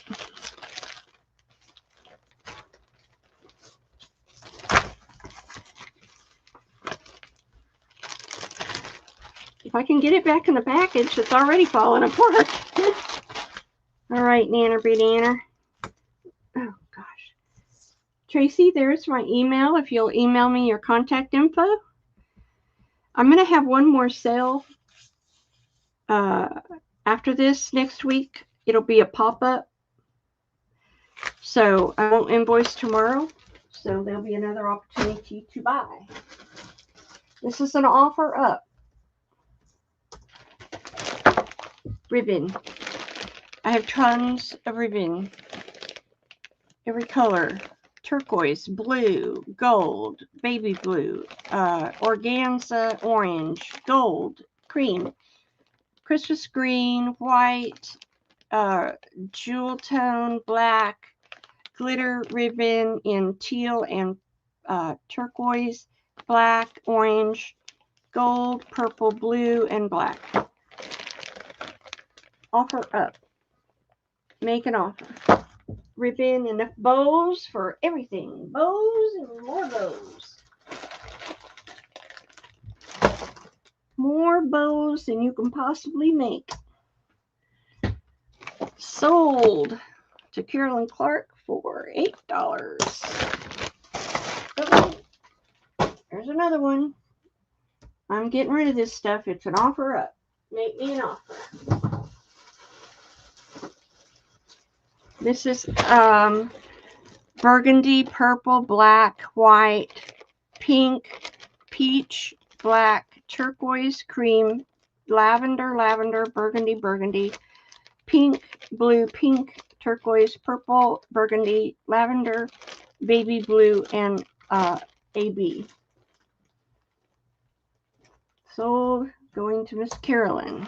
If I can get it back in the package, it's already falling apart. All right, Nanner be Nanner. Oh, gosh. Tracy, there's my email. If you'll email me your contact info. I'm going to have one more sale after this next week. It'll be a pop-up. So I won't invoice tomorrow. So there'll be another opportunity to buy. This is an offer up. Ribbon. I have tons of ribbon. Every color. Turquoise, blue, gold, baby blue, organza, orange, gold, cream, Christmas green, white, jewel tone, black, glitter ribbon in teal and turquoise, black, orange, gold, purple, blue, and black. Offer up. Make an offer. Ribbon, enough bows for everything. Bows and more bows. More bows than you can possibly make. Sold to Carolyn Clark for $8. Oh, there's another one. I'm getting rid of this stuff. It's an offer up. Make me an offer. This is burgundy, purple, black, white, pink, peach, black, turquoise, cream, lavender, lavender, burgundy, burgundy, pink, blue, pink, turquoise, purple, burgundy, lavender, baby blue, and AB. Sold, going to Miss Carolyn.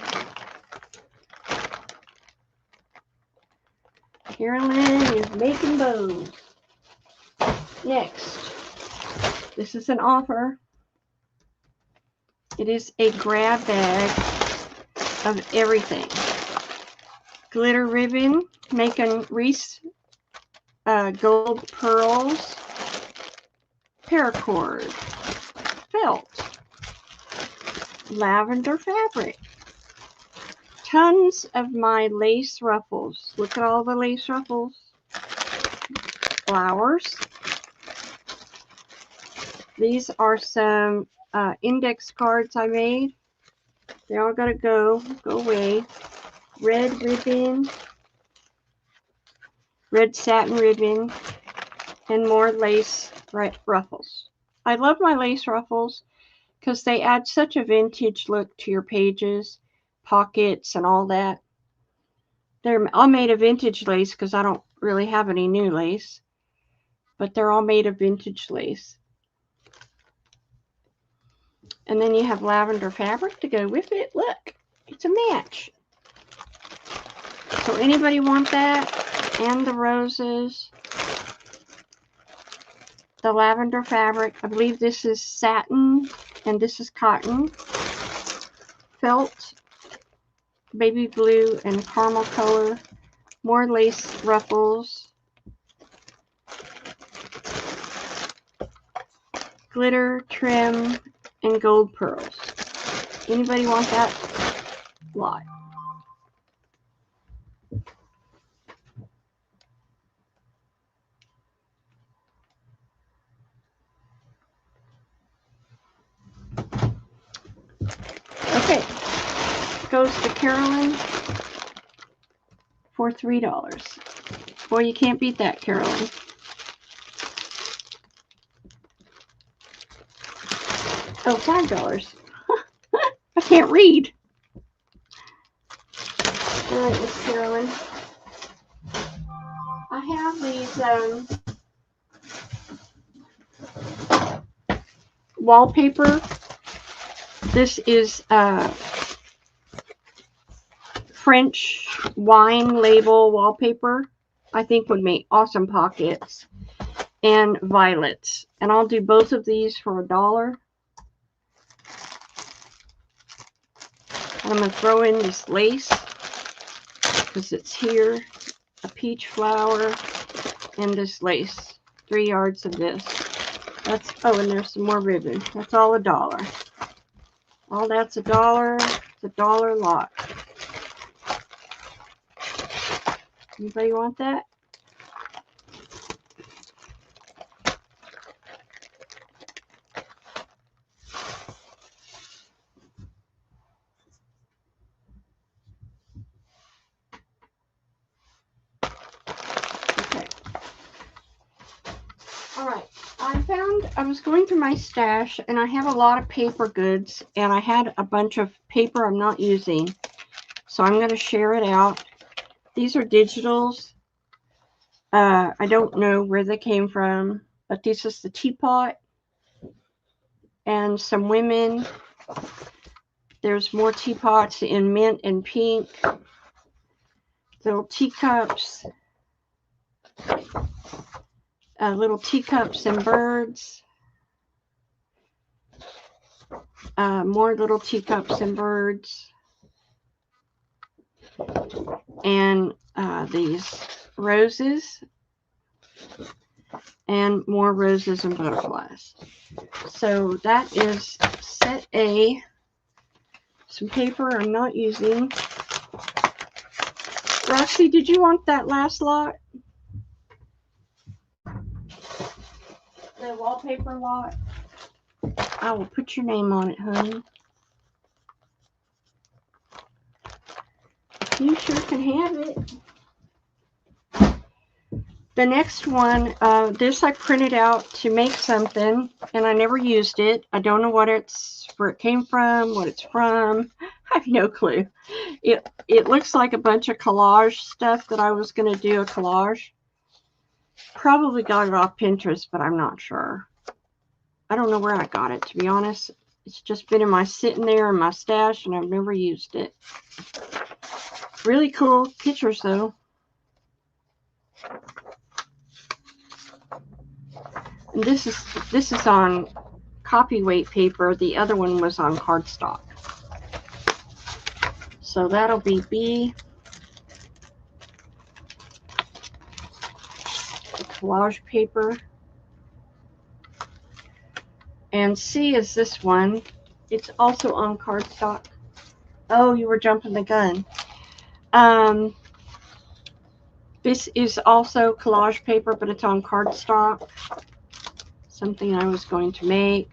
Carolyn is making bows. Next, this is an offer. It is a grab bag of everything. Glitter ribbon, making Reese gold pearls, paracord, felt, lavender fabric, tons of my lace ruffles. Look at all the lace ruffles. Flowers. These are some index cards I made. They all gotta go away. Red ribbon, red satin ribbon, and more lace ruffles. I love my lace ruffles because they add such a vintage look to your pages, pockets, and all that. They're all made of vintage lace because I don't really have any new lace, but they're all made of vintage lace. And then you have lavender fabric to go with it. Look, it's a match. So anybody want that? And the roses. The lavender fabric. I believe this is satin and this is cotton. Felt, baby blue, and caramel color. More lace ruffles. Glitter, trim, and gold pearls. Anybody want that lot? Okay, goes to Carolyn for $3. Boy, you can't beat that, Carolyn. Oh, $5. I can't read. All right, Miss Carolyn. I have these wallpaper. This is French wine label wallpaper. I think would make awesome pockets. And violets. And I'll do both of these for $1. And I'm going to throw in this lace because it's here. A peach flower and this lace. 3 yards of this. That's, oh, and there's some more ribbon. That's all $1. All that's $1. It's $1 lot. Anybody want that? Okay. All right. I was going through my stash and I have a lot of paper goods and I had a bunch of paper I'm not using. So I'm going to share it out. These are digitals. I don't know where they came from, but this is the teapot and some women. There's more teapots in mint and pink. Little teacups. Little teacups and birds. More little teacups and birds. And these roses. And more roses and butterflies. So that is set A. Some paper I'm not using. Roxy, did you want that last lot? The wallpaper lot? I will put your name on it, honey. You sure can have it. The next one, this I printed out to make something, and I never used it. I don't know where it came from, what it's from. I have no clue. It looks like a bunch of collage stuff that I was going to do a collage. Probably got it off Pinterest, but I'm not sure. I don't know where I got it, to be honest. It's just been in my sitting there in my stash, and I've never used it. Really cool pictures, though. And this is on copyweight paper. The other one was on cardstock. So that'll be B. The collage paper. And C is this one. It's also on cardstock. Oh, you were jumping the gun. This is also collage paper, but it's on cardstock. Something I was going to make.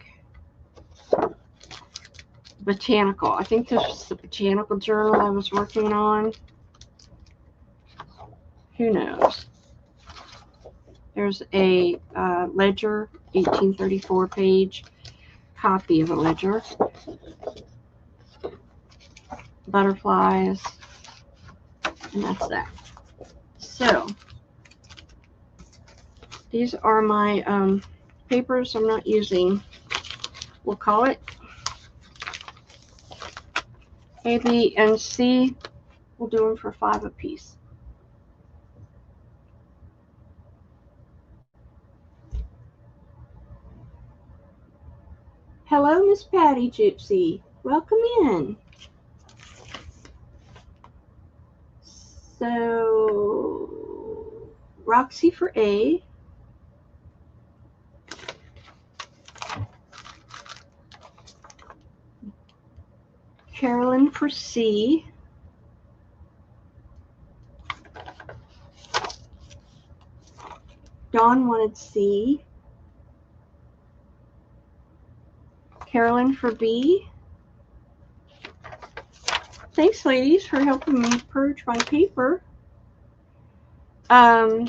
Botanical. I think this was the botanical journal I was working on. Who knows? There's a ledger, 1834 page copy of a ledger. Butterflies. And that's that. So, these are my papers I'm not using. We'll call it A, B, and C. We'll do them for $5 a piece. Hello, Miss Patty Gypsy. Welcome in. So, Roxy for A. Carolyn for C. Dawn wanted C. Carolyn for B. Thanks, ladies, for helping me purge my paper. I'm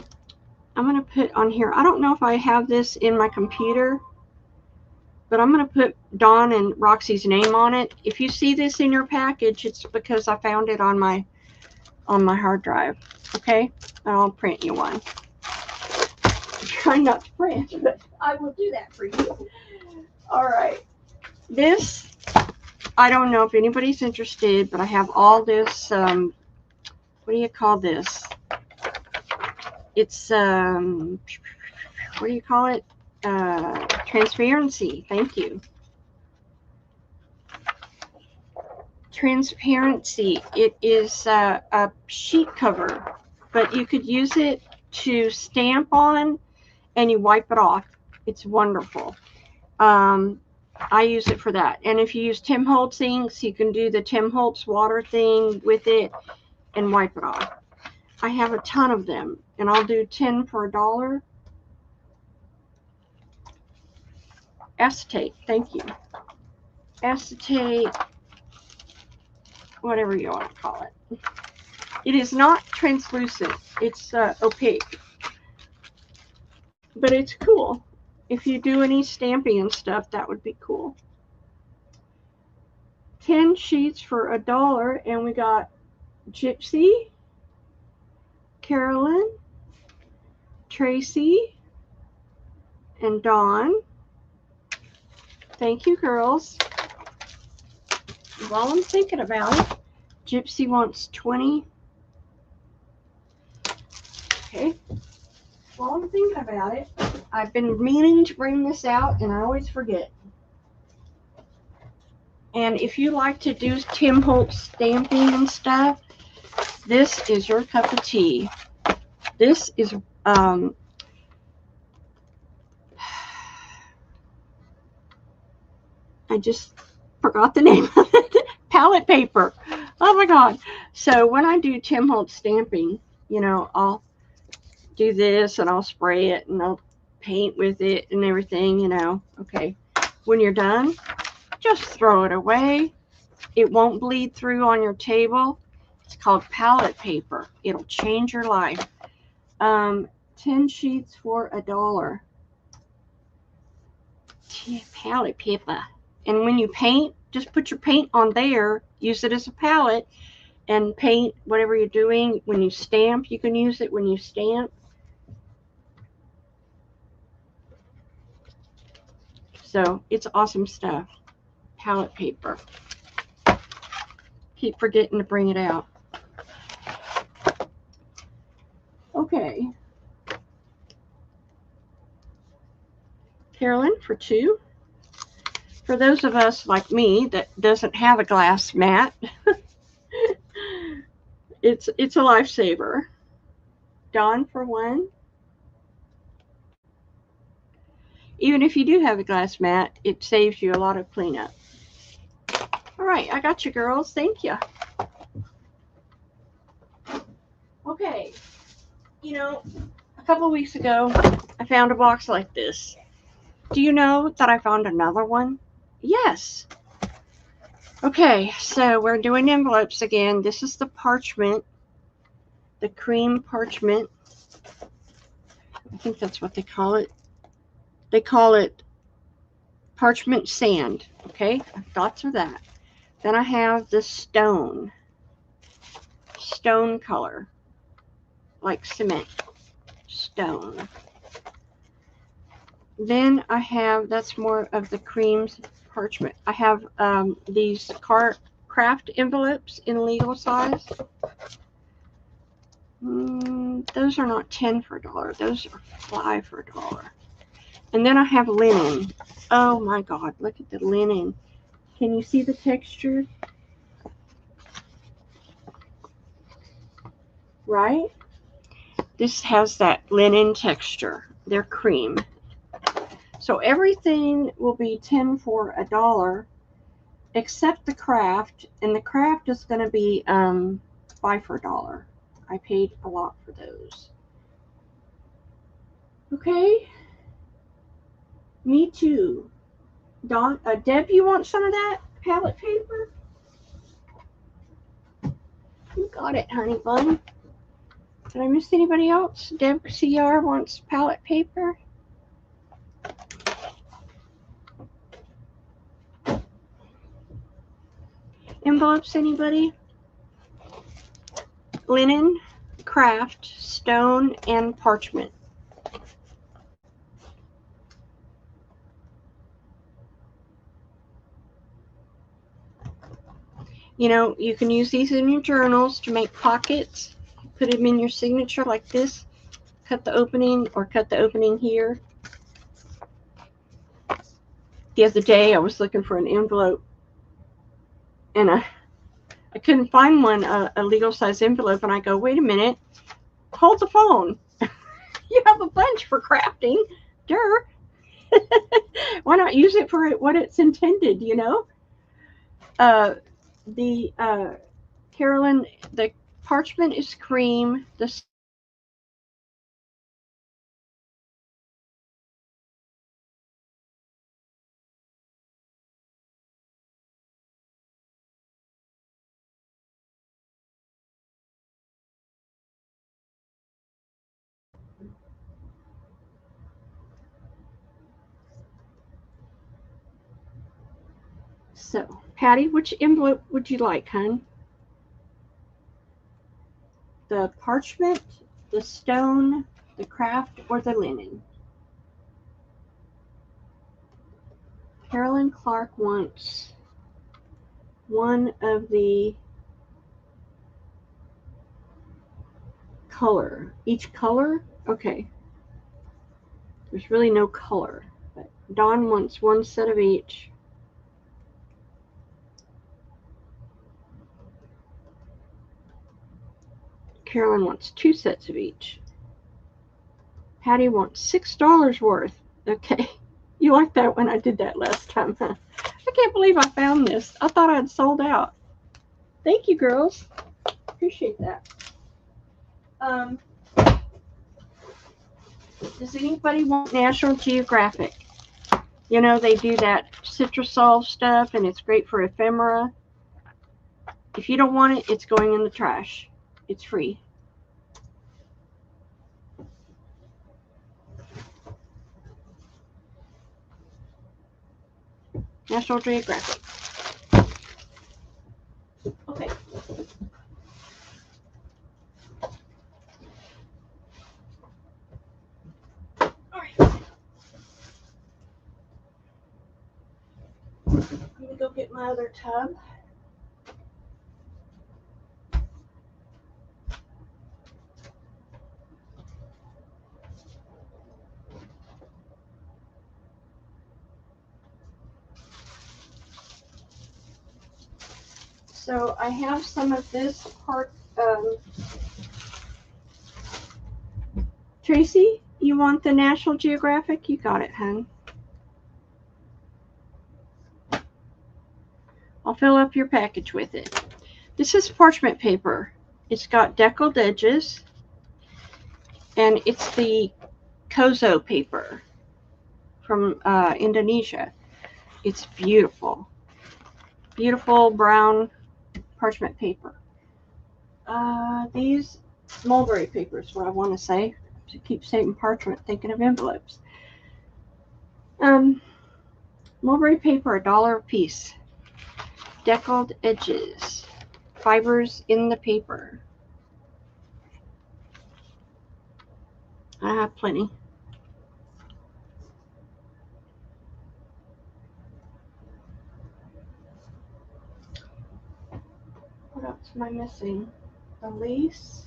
going to put on here, I don't know if I have this in my computer, but I'm going to put Dawn and Roxy's name on it. If you see this in your package, it's because I found it on my hard drive. Okay? And I'll print you one. I'm trying not to print, but I will do that for you. All right. This, I don't know if anybody's interested, but I have all this, what do you call this? It's, what do you call it? Transparency. Thank you. Transparency. It is a sheet cover, but you could use it to stamp on and you wipe it off. It's wonderful. I use it for that. And if you use Tim Holtz inks, you can do the Tim Holtz water thing with it and wipe it off. I have a ton of them, and I'll do 10 for $1. Acetate, thank you. Acetate, whatever you want to call it. It is not translucent. It's opaque. But it's cool. If you do any stamping and stuff, that would be cool. 10 sheets for $1, and we got Gypsy, Carolyn, Tracy, and Dawn. Thank you, girls. While I'm thinking about it, Gypsy wants 20. Okay. While I'm thinking about it, I've been meaning to bring this out, and I always forget. And if you like to do Tim Holtz stamping and stuff, this is your cup of tea. This is I just forgot the name of it. Palette paper. Oh my God. So when I do Tim Holtz stamping, you know, I'll do this and I'll spray it and I'll paint with it and everything, you know. Okay. When you're done, just throw it away. It won't bleed through on your table. It's called palette paper. It'll change your life. 10 sheets for $1. Palette paper. And when you paint, just put your paint on there. Use it as a palette and paint whatever you're doing. When you stamp, you can use it when you stamp. So it's awesome stuff. Palette paper. Keep forgetting to bring it out. Okay. Carolyn for $2. For those of us like me that doesn't have a glass mat, it's a lifesaver. Dawn for $1. Even if you do have a glass mat, it saves you a lot of cleanup. All right, I got you, girls. Thank you. Okay, you know, a couple of weeks ago, I found a box like this. Do you know that I found another one? Yes. Okay, so we're doing envelopes again. This is the parchment, the cream parchment. I think that's what they call it. They call it parchment sand. Okay, I have thoughts of that. Then I have the stone color, like cement, stone. Then I have, that's more of the creams parchment. I have these craft envelopes in legal size. Those are not 10 for $1. Those are 5 for $1. And then I have linen. Oh my God, look at the linen. Can you see the texture? Right? This has that linen texture. They're cream. So everything will be 10 for $1 except the craft. And the craft is going to be 5 for $1. I paid a lot for those. Okay. Me too. Deb, you want some of that palette paper? You got it, honey bun. Did I miss anybody else? Deb CR wants palette paper. Envelopes, anybody? Linen, craft, stone, and parchment. You know, you can use these in your journals to make pockets. Put them in your signature like this. Cut the opening or cut the opening here. The other day I was looking for an envelope and I couldn't find one, a legal size envelope, and I go, wait a minute, hold the phone. You have a bunch for crafting. Durr. Why not use it for what it's intended, you know? Carolyn, the parchment is cream. So, Patty, which envelope would you like, hon? The parchment, the stone, the craft, or the linen? Carolyn Clark wants one of the color. Each color? Okay. There's really no color. But Dawn wants one set of each. Carolyn wants 2 sets of each. Patty wants $6 worth. Okay. You like that when I did that last time, huh? I can't believe I found this. I thought I'd sold out. Thank you, girls. Appreciate that. Does anybody want National Geographic? You know, they do that citrusol stuff, and it's great for ephemera. If you don't want it, it's going in the trash. It's free. National Geographic. Okay. All right. I'm gonna go get my other tub. So I have some of this part. Tracy, you want the National Geographic? You got it, hun. I'll fill up your package with it. This is parchment paper. It's got deckled edges, and it's the Kozo paper from Indonesia. It's beautiful. Beautiful brown parchment paper. These mulberry papers, what I want to say. I keep saying parchment, thinking of envelopes. Mulberry paper, $1 a piece. Deckled edges. Fibers in the paper. I have plenty. What else am I missing? The lace.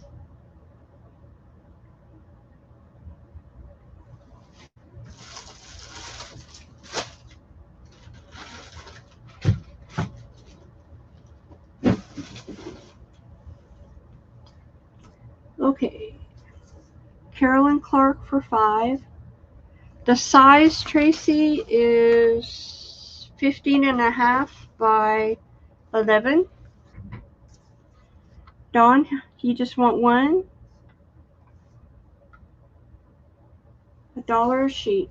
Okay. Carolyn Clark for $5. The size, Tracy, is 15.5 by 11. Dawn, you just want one? $1 a sheet.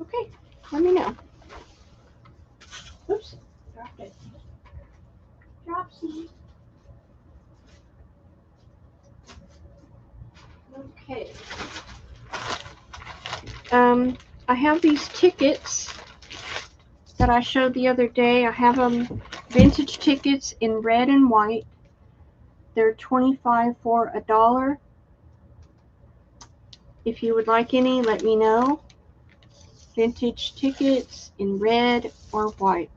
Okay, let me know. Oops, dropped it. Dropsy. Okay. I have these tickets that I showed the other day. I have them vintage tickets in red and white. They're 25 for $1. If you would like any, let me know. Vintage tickets in red or white.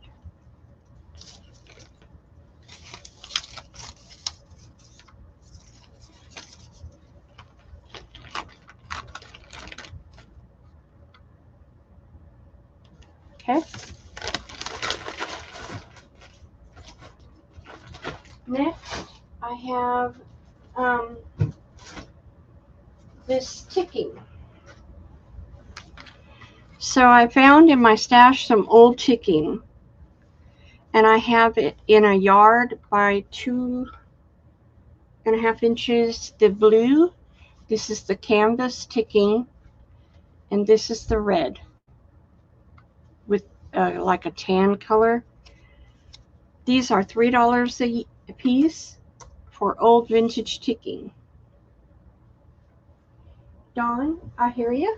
Okay. Next, I have this ticking. So I found in my stash some old ticking, and I have it in a yard by 2.5 inches. The blue, this is the canvas ticking, and this is the red with like a tan color. These are $3 a piece for old vintage ticking. Dawn, I hear you.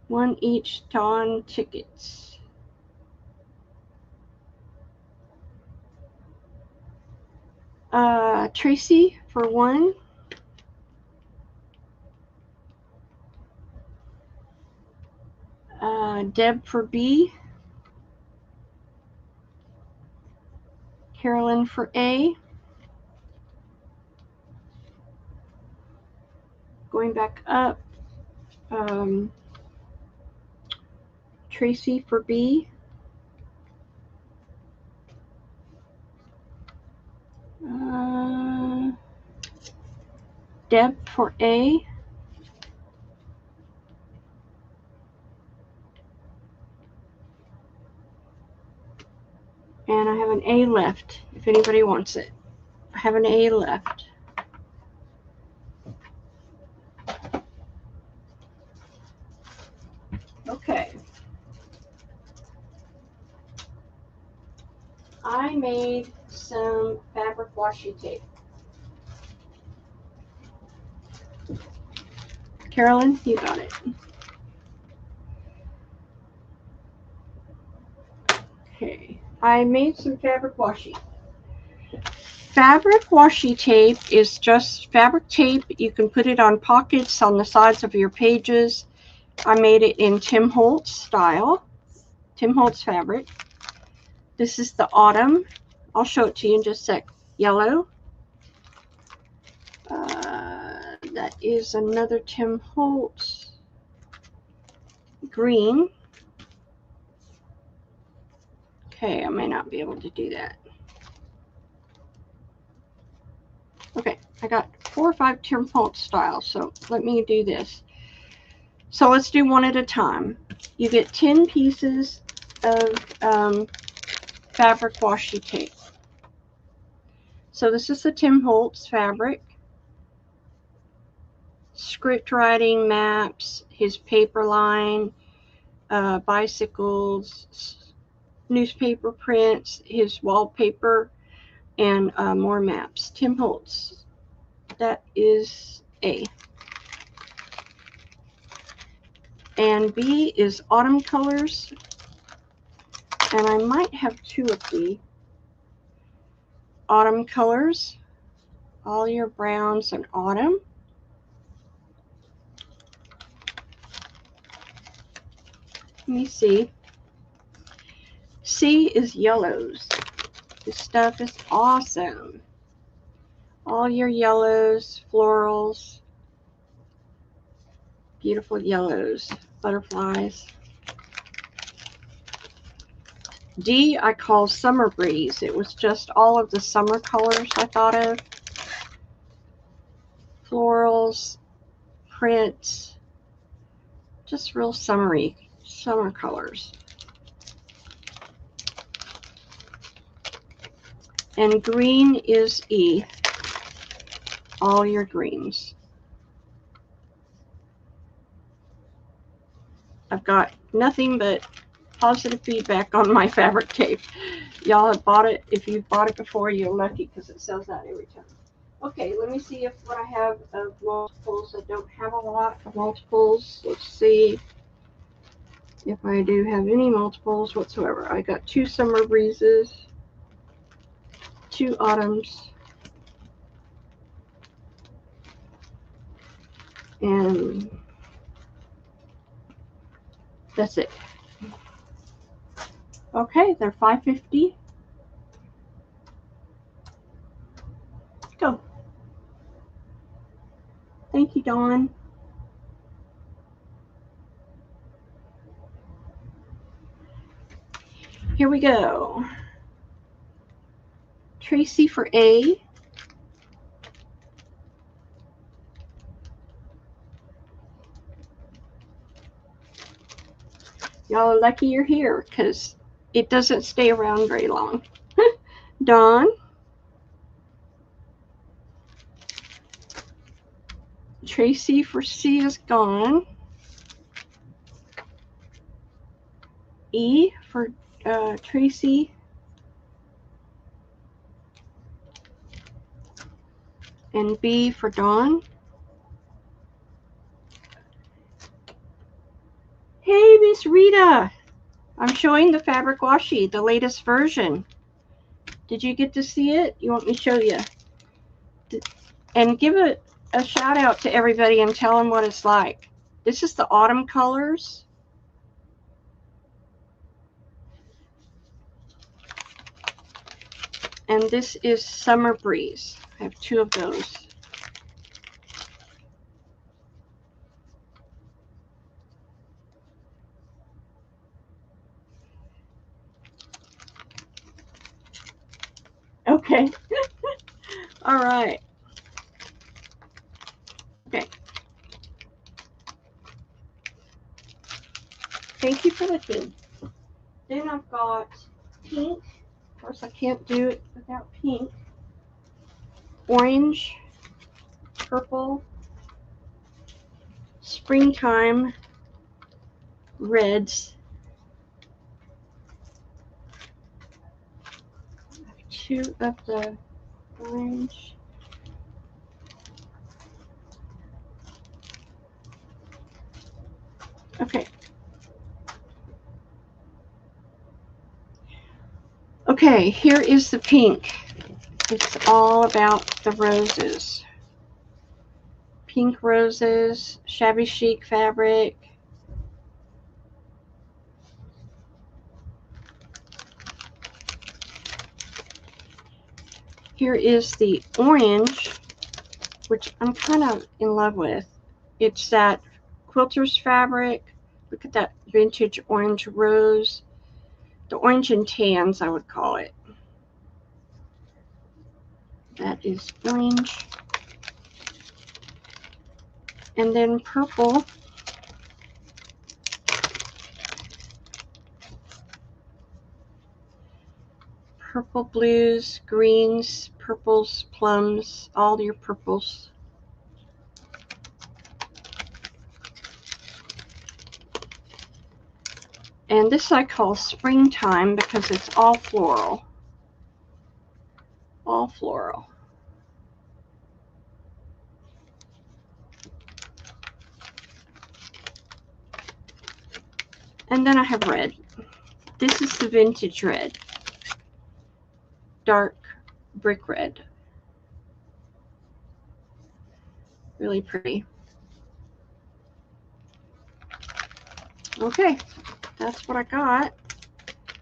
One each, Dawn tickets. Tracy for one. Deb for B. Carolyn for A. Going back up. Tracy for B. Deb for A. And I have an A left, if anybody wants it. I have an A left. Okay. I made some fabric washi tape. Carolyn, you got it. Okay. I made some fabric washi. Fabric washi tape is just fabric tape. You can put it on pockets on the sides of your pages. I made it in Tim Holtz style, Tim Holtz fabric. This is the autumn. I'll show it to you in just a sec. Yellow. That is another Tim Holtz. Green. Okay, I may not be able to do that. Okay, I got 4 or 5 Tim Holtz styles, so let me do this. So let's do one at a time. You get 10 pieces of fabric washi tape. So this is the Tim Holtz fabric. Script writing, maps, his paper line, bicycles, newspaper prints, his wallpaper, and more maps. Tim Holtz. That is A. And B is autumn colors. And I might have 2 of the autumn colors. All your browns and autumn. Let me see. C is yellows. This stuff is awesome. All your yellows, florals, beautiful yellows, butterflies. D I call summer breeze. It was just all of the summer colors I thought of. Florals, prints, just real summery summer colors. And green is E. All your greens. I've got nothing but positive feedback on my fabric tape. Y'all have bought it. If you've bought it before, you're lucky because it sells out every time. Okay, let me see if what I have of multiples. I don't have a lot of multiples. Let's see if I do have any multiples whatsoever. I got 2 summer breezes, 2 autumns, and that's it. Okay, they're $5.50. Go. Thank you, Dawn. Here we go. Tracy for A. Y'all are lucky you're here because it doesn't stay around very long. Dawn. Tracy for C is gone. E for Tracy. And B for Dawn. Hey, Miss Rita. I'm showing the fabric washi, the latest version. Did you get to see it? You want me to show you? And give a shout out to everybody and tell them what it's like. This is the autumn colors. And this is Summer Breeze. I have 2 of those. Okay. All right. Thank you for looking. Then I've got pink. Of course, I can't do it without pink. Orange, purple, springtime, reds. Two of the orange. Okay. Okay, here is the pink. It's all about the roses. Pink roses, shabby chic fabric. Here is the orange, which I'm kind of in love with. It's that quilter's fabric. Look at that vintage orange rose. The orange and tans, I would call it. That is orange. And then purple. Purple, blues, greens, purples, plums, all your purples. And this I call springtime because it's all floral. All floral. And then I have red. This is the vintage red. Dark brick red. Really pretty. Okay, that's what I got.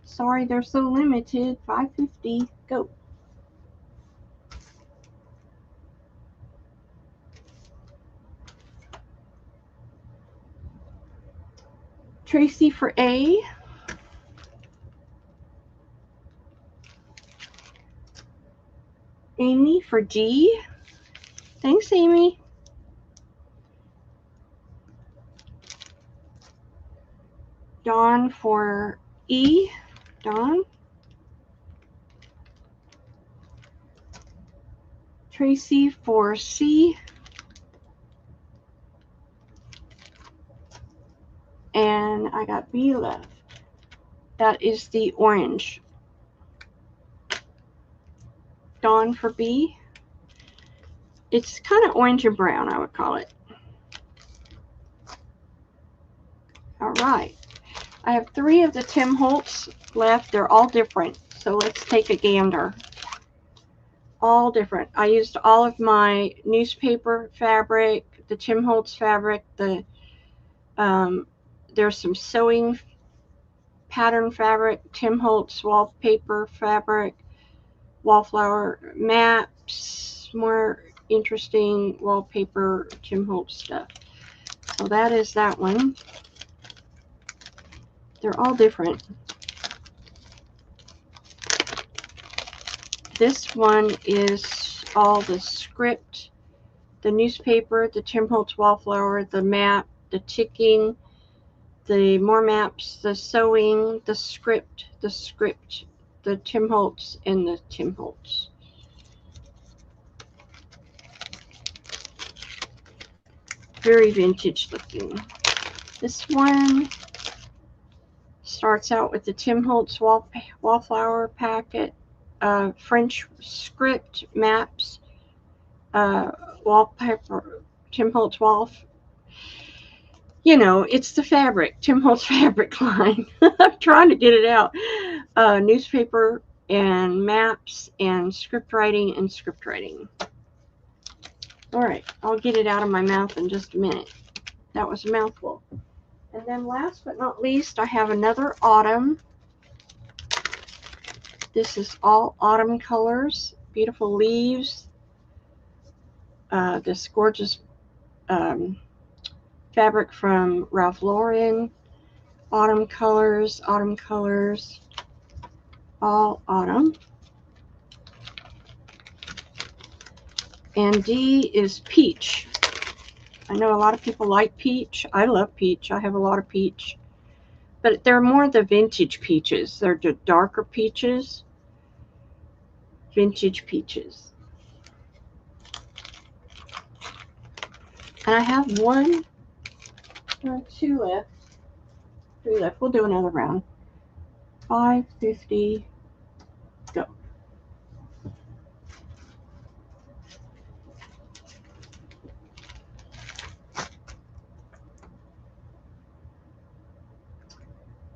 Sorry they're so limited. $5.50. Go. Tracy for A. Amy for G. Thanks, Amy. Dawn for E. Dawn. Tracy for C. And I got B left. That is the orange. Dawn for B. It's kind of orange and brown, I would call it. All right. I have 3 of the Tim Holtz left. They're all different. So let's take a gander. All different. I used all of my newspaper fabric, the Tim Holtz fabric, there's some sewing pattern fabric, Tim Holtz wallpaper fabric, wallflower maps, more interesting wallpaper Tim Holtz stuff. So that is that one. They're all different. This one is all the script, the newspaper, the Tim Holtz wallflower, the map, the ticking, the more maps, the sewing, the script, the Tim Holtz, and the Tim Holtz. Very vintage looking. This one starts out with the Tim Holtz wallflower packet, French script maps, wallpaper, Tim Holtz you know, it's the fabric, Tim Holtz fabric line. I'm trying to get it out. Newspaper and maps and script writing and script writing. All right, I'll get it out of my mouth in just a minute. That was a mouthful. And then last but not least, I have another autumn. This is all autumn colors, beautiful leaves. This gorgeous fabric from Ralph Lauren. Autumn colors, all autumn. And D is peach. I know a lot of people like peach. I love peach. I have a lot of peach. but they're more the vintage peaches. They're the darker peaches. Vintage peaches. And I have one or two left. 3 left. We'll do another round. 550. Go.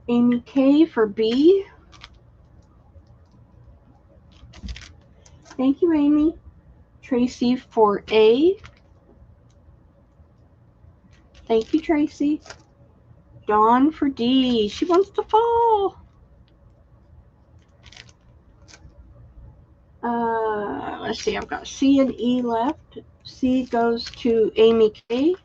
Amy K for B. Thank you, Amy. Tracy for A. Thank you, Tracy. Dawn for D. She wants to fall. Let's see, I've got C and E left. C goes to Amy K.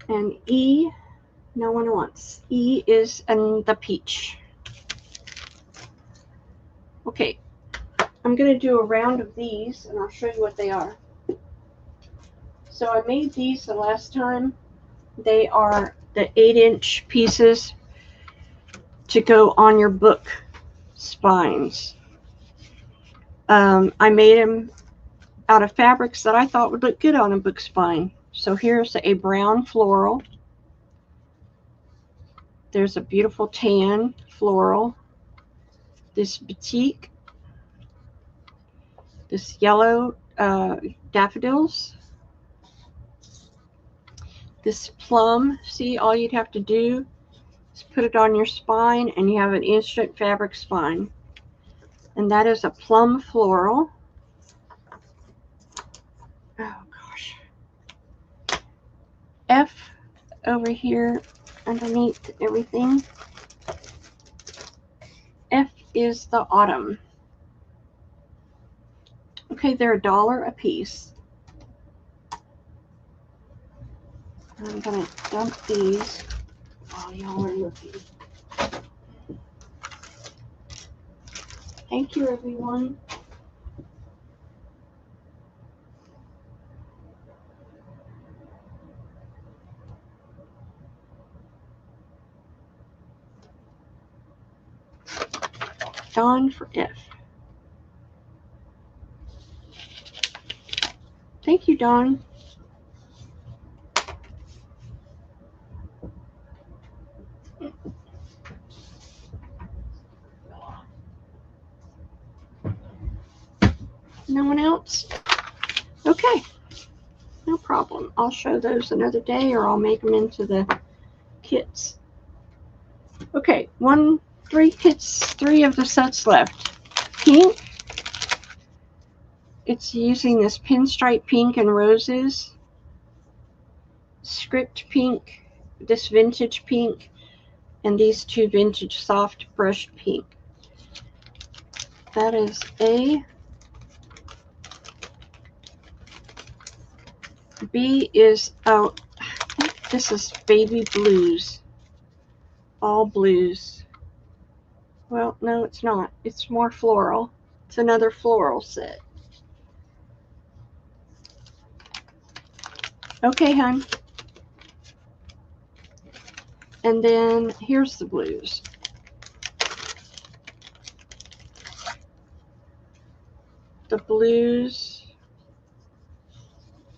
And E, no one wants. E is in the peach. Okay, I'm going to do a round of these, and I'll show you what they are. So I made these the last time. They are the 8-inch pieces to go on your book spines. I made them out of fabrics that I thought would look good on a book spine. So here's a brown floral. There's a beautiful tan floral. This batik. This yellow daffodils. This plum. See, all you'd have to do is put it on your spine and you have an instant fabric spine. And that is a plum floral. Oh gosh. F over here underneath everything. F is the autumn. Okay, they're $1 a piece. I'm gonna dump these while y'all are looking. Thank you, everyone. Dawn for F. Thank you, Dawn. No one else? Okay, no problem. I'll show those another day, or I'll make them into the kits. Okay, 3 kits, 3 of the sets left. Pink. It's using this pinstripe pink and roses. Script pink, this vintage pink, and these 2 vintage soft brushed pink. That is A. B is, oh, I think this is baby blues. All blues. Well, no, it's not. It's more floral. It's another floral set. Okay, hon. And then here's the blues. The blues.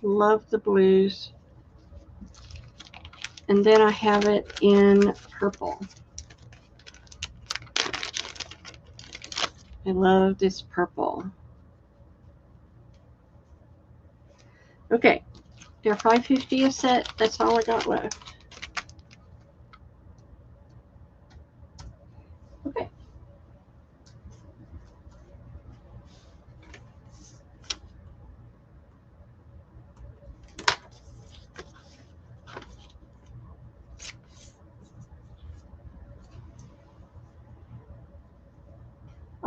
Love the blues. And then I have it in purple. I love this purple. Okay, they're $5.50 a set. That's all I got left. Okay.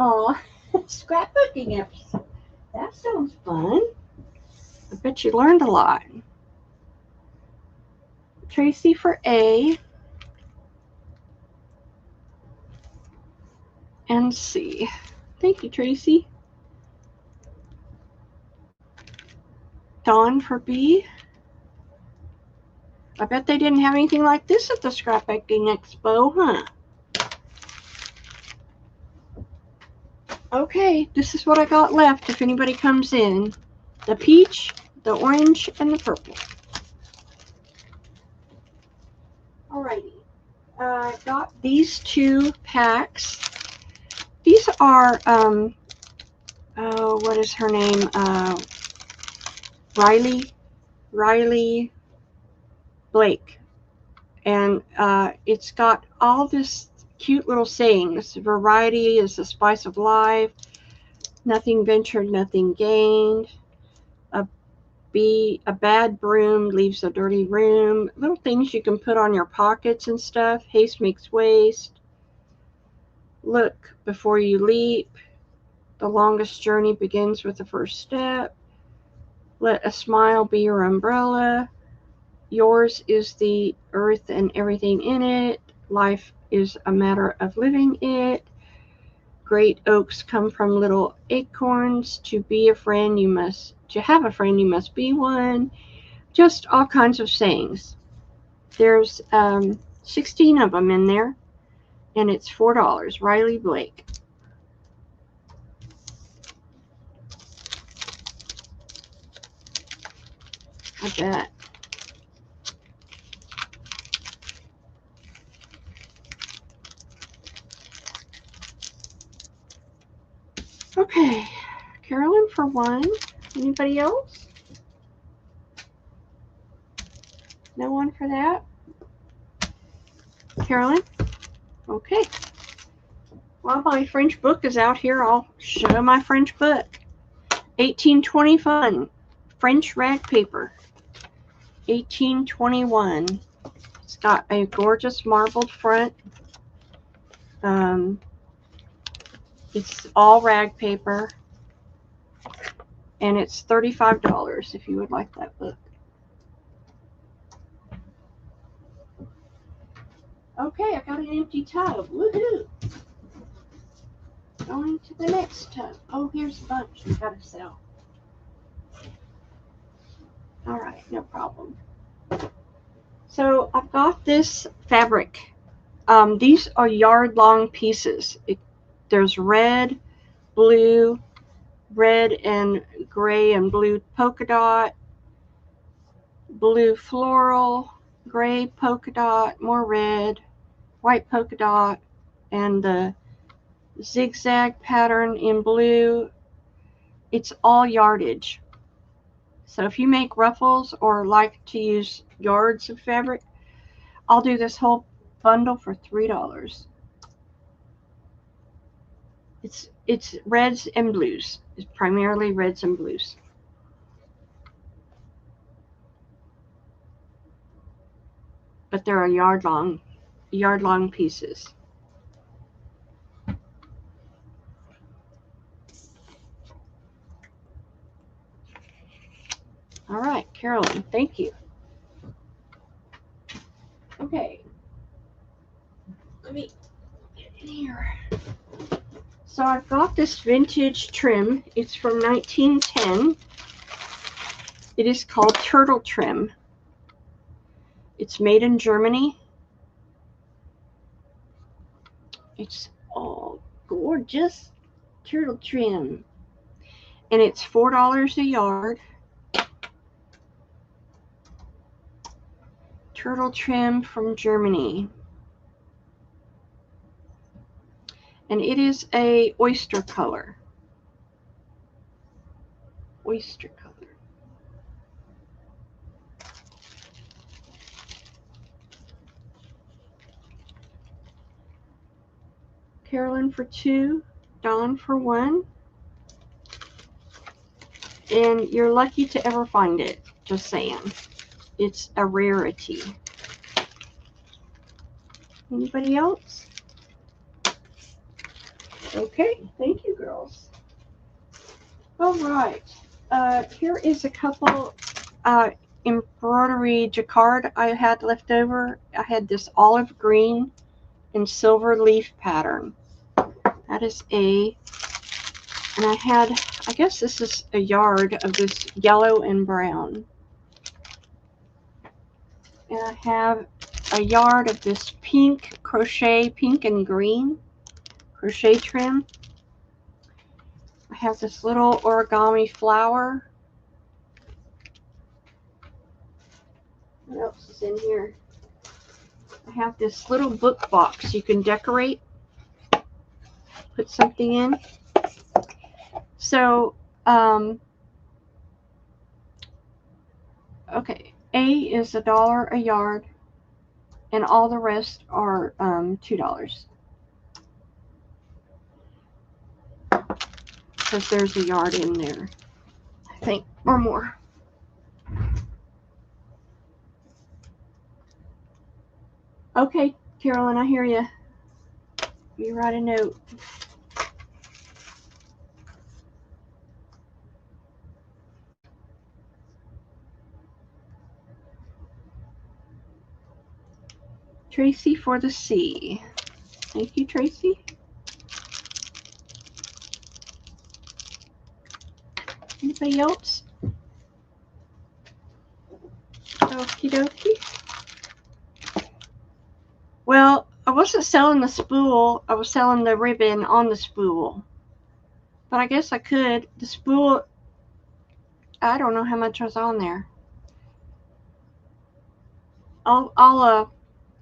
Oh, scrapbooking episode. That sounds fun. I bet you learned a lot. Tracy for A. And C. Thank you, Tracy. Dawn for B. I bet they didn't have anything like this at the Scrapbooking Expo, huh? Okay, this is what I got left if anybody comes in. The peach, the orange, and the purple. Alrighty. I got these 2 packs. These are, oh, what is her name? Riley Blake. And it's got all this cute little sayings. Variety is the spice of life. Nothing ventured, nothing gained. A bad broom leaves a dirty room. Little things you can put on your pockets and stuff. Haste makes waste. Look before you leap. The longest journey begins with the first step. Let a smile be your umbrella. Yours is the earth and everything in it. Life is a matter of living it. Great oaks come from little acorns. To have a friend, you must be one. Just all kinds of sayings. There's 16 of them in there, and it's $4. Riley Blake. I bet. Okay, Carolyn for 1. Anybody else? No one for that? Carolyn? Okay. While my French book is out here, I'll show my French book. 1820 Fun. French rag paper. 1821. It's got a gorgeous marbled front. It's all rag paper. And it's $35 if you would like that book. Okay, I got an empty tub. Woohoo! Going to the next tub. Oh, here's a bunch we gotta sell. All right, no problem. So I've got this fabric. These are yard-long pieces. There's red, blue, red and gray and blue polka dot, blue floral, gray polka dot, more red, white polka dot, and the zigzag pattern in blue. It's all yardage. So if you make ruffles or like to use yards of fabric, I'll do this whole bundle for $3. It's reds and blues. It's primarily reds and blues. But there are yard long pieces. All right, Carolyn, thank you. Okay, let me get in here. So I've got this vintage trim. It's from 1910. It is called Turtle Trim. It's made in Germany. It's all gorgeous turtle trim. And it's $4 a yard. Turtle trim from Germany. And it is a oyster color. Oyster color. Carolyn for 2, Dawn for 1. And you're lucky to ever find it, just saying. It's a rarity. Anybody else? Okay, thank you, girls. All right, here is a couple embroidery jacquard I had left over. I had this olive green and silver leaf pattern. That is and I had, I guess this is a yard of this yellow and brown. And I have a yard of this pink crochet, pink and green crochet trim. I have this little origami flower. What else is in here? I have this little book box you can decorate, put something in. So, okay, A is $1 a yard, and all the rest are $2. Because there's a yard in there, I think, or more. Okay, Carolyn, I hear you. You write a note. Tracy for the sea. Thank you, Tracy. Anybody else? Okie dokie. Well, I wasn't selling the spool. I was selling the ribbon on the spool. But I guess I could. The spool, I don't know how much was on there. I'll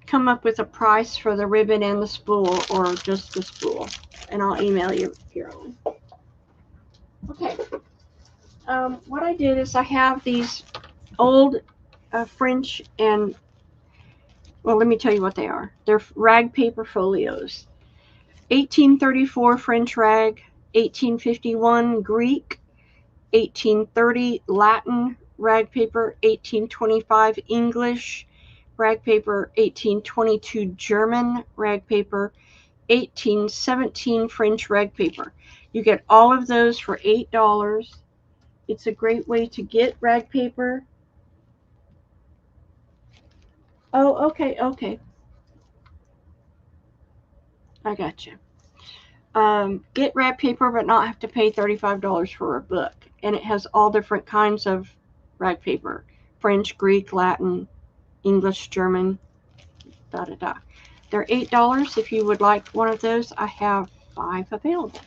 come up with a price for the ribbon and the spool, or just the spool, and I'll email you, Carolyn. Okay. What I did is I have these old French and, well, let me tell you what they are. They're rag paper folios. 1834 French rag, 1851 Greek, 1830 Latin rag paper, 1825 English rag paper, 1822 German rag paper, 1817 French rag paper. You get all of those for $8. It's a great way to get rag paper. Oh, okay. I got you. Get rag paper, but not have to pay $35 for a book. And it has all different kinds of rag paper. French, Greek, Latin, English, German, da-da-da. They're $8 if you would like one of those. I have 5 available.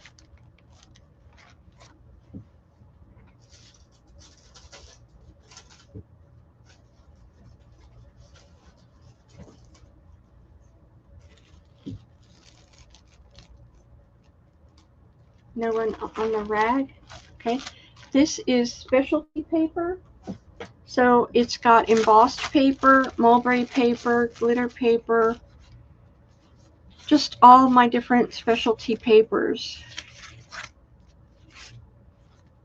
No one on the rag. Okay. This is specialty paper. So it's got embossed paper, mulberry paper, glitter paper, just all my different specialty papers.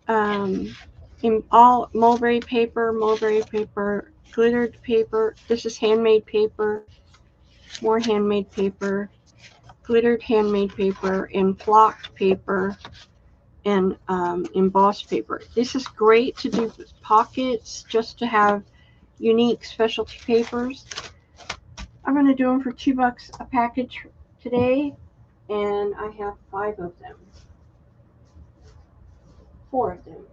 In all mulberry paper, glittered paper. This is handmade paper, more handmade paper, glittered handmade paper, and flocked paper, and embossed paper. This is great to do with pockets, just to have unique specialty papers. I'm going to do them for $2 a package today, and I have 5 of them. 4 of them.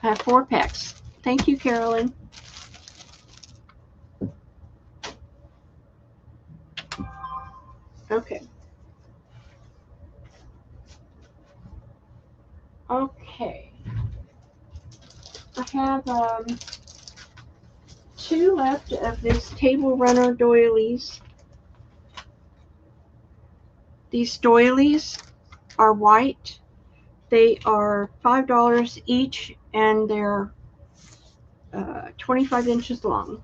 I have 4 packs. Thank you, Carolyn. Okay. Okay. I have 2 left of this table runner doilies. These doilies are white. They are $5 each, and they're 25 inches long.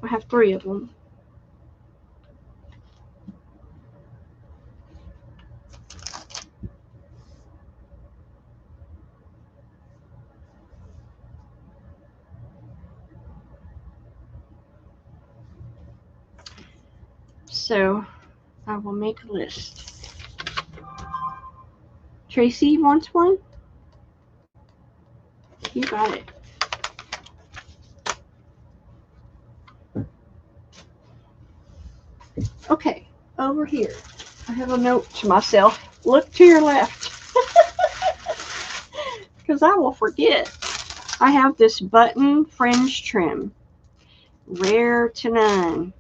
I have 3 of them. So I will make a list. Tracy wants one? You got it. Okay, over here, I have a note to myself. Look to your left. Because I will forget. I have this button fringe trim. Rare to none.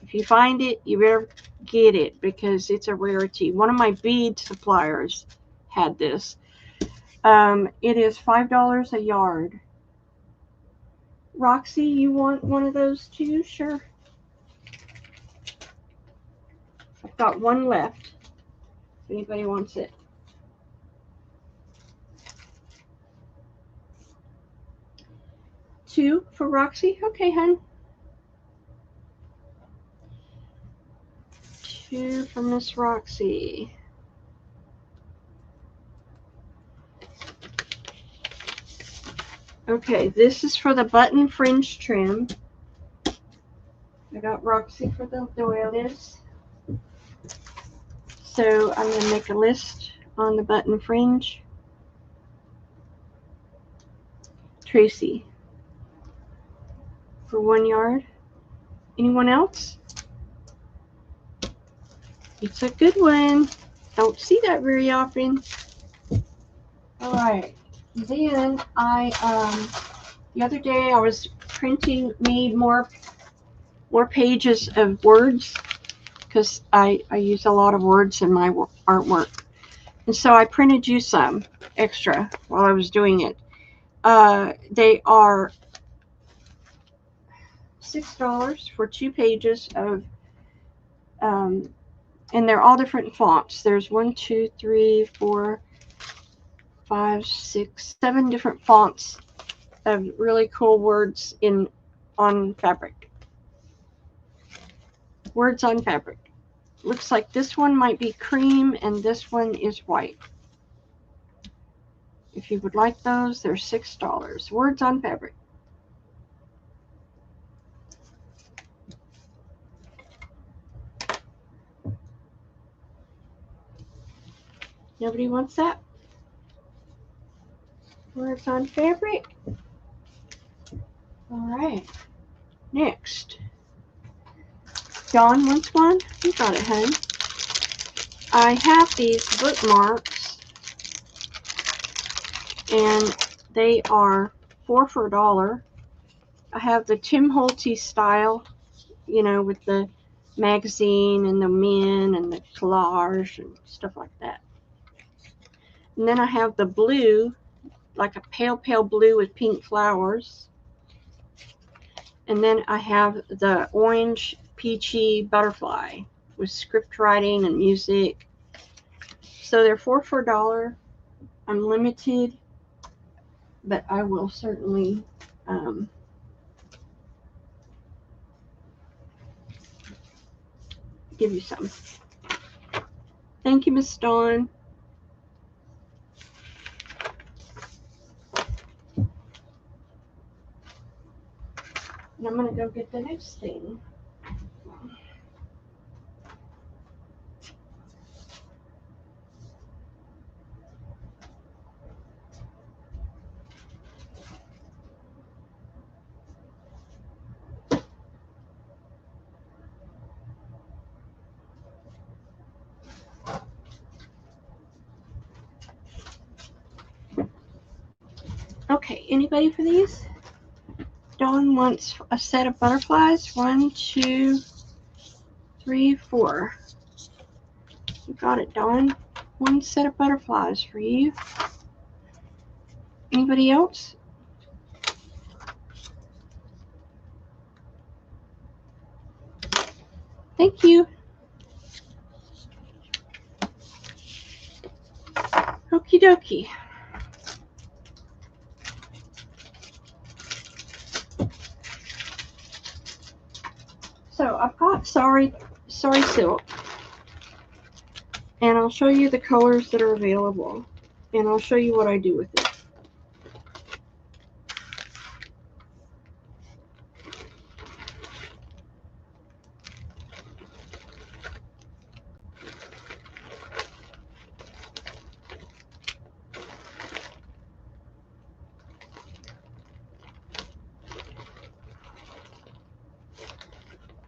If you find it, you better get it because it's a rarity. One of my bead suppliers had this. It is $5 a yard. Roxy, you want one of those too? Sure. I've got one left. If anybody wants it. Two for Roxy? Okay, hun. Two for Miss Roxy. Okay, this is for the button fringe trim. I got Roxy for the doilies. So I'm going to make a list on the button fringe. Tracy for 1 yard. Anyone else? It's a good one. Don't see that very often. All right. Then the other day I was made more pages of words because I use a lot of words in my artwork. And so I printed you some extra while I was doing it. They are $6 for 2 pages of, and they're all different fonts. There's 1, 2, 3, 4, 5, 6, 7 different fonts of really cool words on fabric. Words on fabric. Looks like this one might be cream and this one is white. If you would like those, they're $6. Words on fabric. Nobody wants that? Words on fabric. All right. Next. Dawn wants one. You got it, hun. I have these bookmarks, and they are 4 for $1. I have the Tim Holtz style, you know, with the magazine and the men and the collage and stuff like that. And then I have the blue, like a pale blue with pink flowers. And then I have the orange peachy butterfly with script writing and music. So they're 4 for $1. I'm limited, but I will certainly give you some. Thank you, Miss Dawn. And I'm going to go get the next thing. Okay, anybody for these? Dawn wants a set of butterflies. 1, 2, 3, 4. You got it, Dawn. 1 set of butterflies for you. Anybody else? Thank you. Okie dokie. So I've got sorry silk, and I'll show you the colors that are available, and I'll show you what I do with it.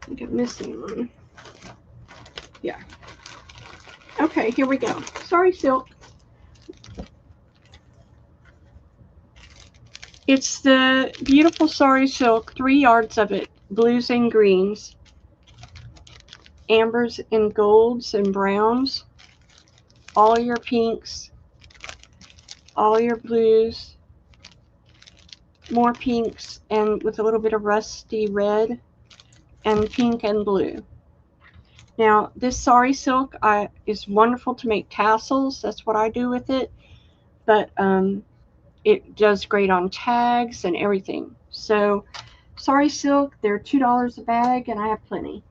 I think I'm missing one. Yeah. Okay, here we go. Sorry, silk. It's the beautiful Sorry silk, 3 yards of it, blues and greens, ambers and golds and browns, all your pinks, all your blues, more pinks, and with a little bit of rusty red, and pink and blue. Now, this Sorry silk is wonderful to make tassels. That's what I do with it. But it does great on tags and everything. So, Sorry silk, they're $2 a bag, and I have plenty.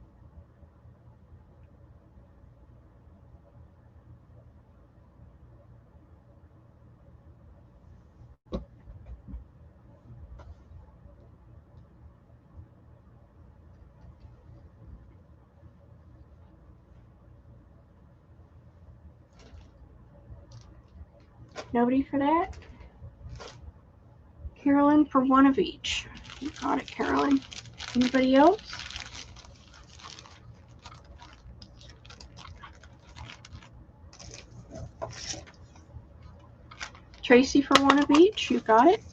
Nobody for that? Carolyn, for 1 of each. You got it, Carolyn. Anybody else? Tracy, for 1 of each. You got it.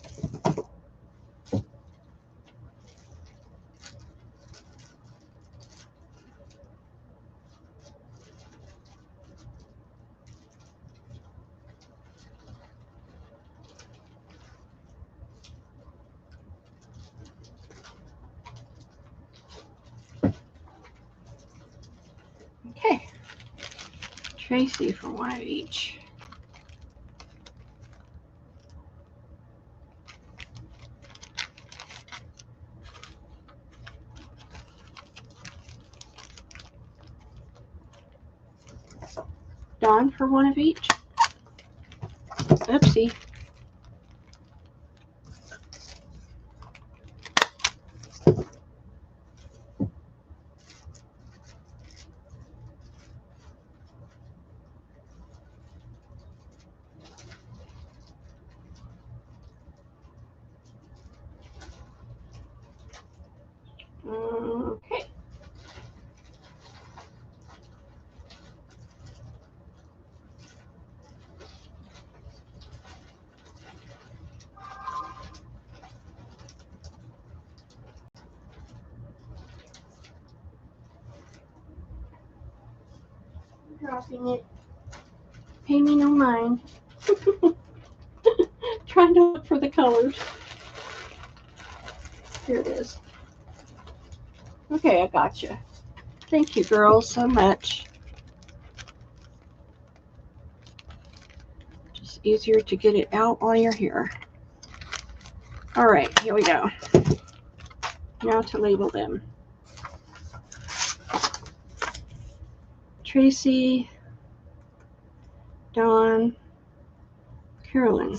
Okay. Tracy, for 1 of each. Dawn, for 1 of each. Oopsie. Okay. Dropping it. Pay me no mind. Trying to look for the colors. Here it is. Okay, I got you. Thank you, girls, so much. Just easier to get it out while you're here. All right, here we go. Now to label them. Tracy, Dawn, Carolyn.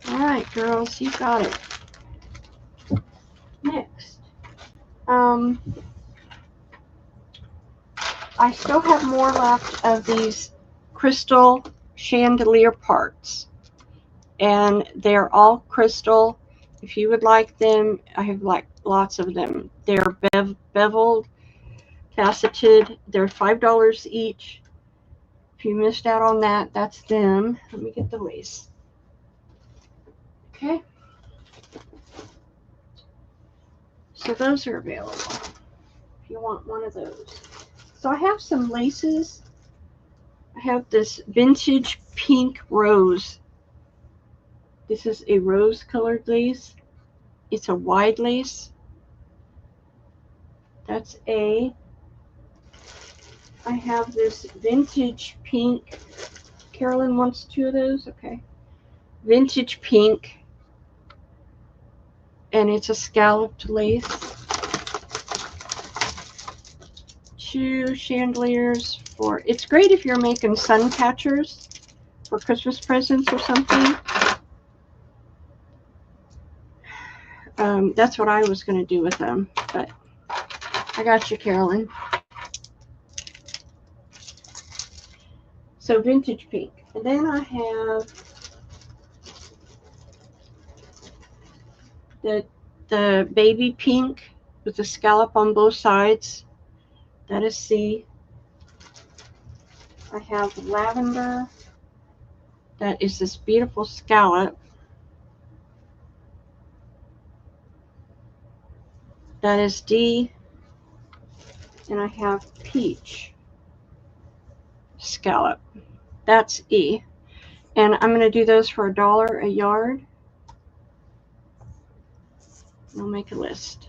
All right, girls, you got it. Next, I still have more left of these crystal chandelier parts, and they're all crystal. If you would like them, I have like lots of them. They're beveled, faceted. They're $5 each. If you missed out on that, that's them. Let me get the lace. Okay. So those are available if you want one of those. So I have some laces. I have this vintage pink rose. This is a rose colored lace. It's a wide lace. That's A. I have this vintage pink. Carolyn wants 2 of those. Okay. Vintage pink. And it's a scalloped lace. 2 chandeliers for, it's great if you're making sun catchers for Christmas presents or something. That's what I was going to do with them, but I got you, Carolyn. So vintage pink. And then I have the baby pink with the scallop on both sides. That is C. I have lavender. That is this beautiful scallop. That is D. And I have peach scallop. That's E. And I'm going to do those for $1 a yard. I'll make a list.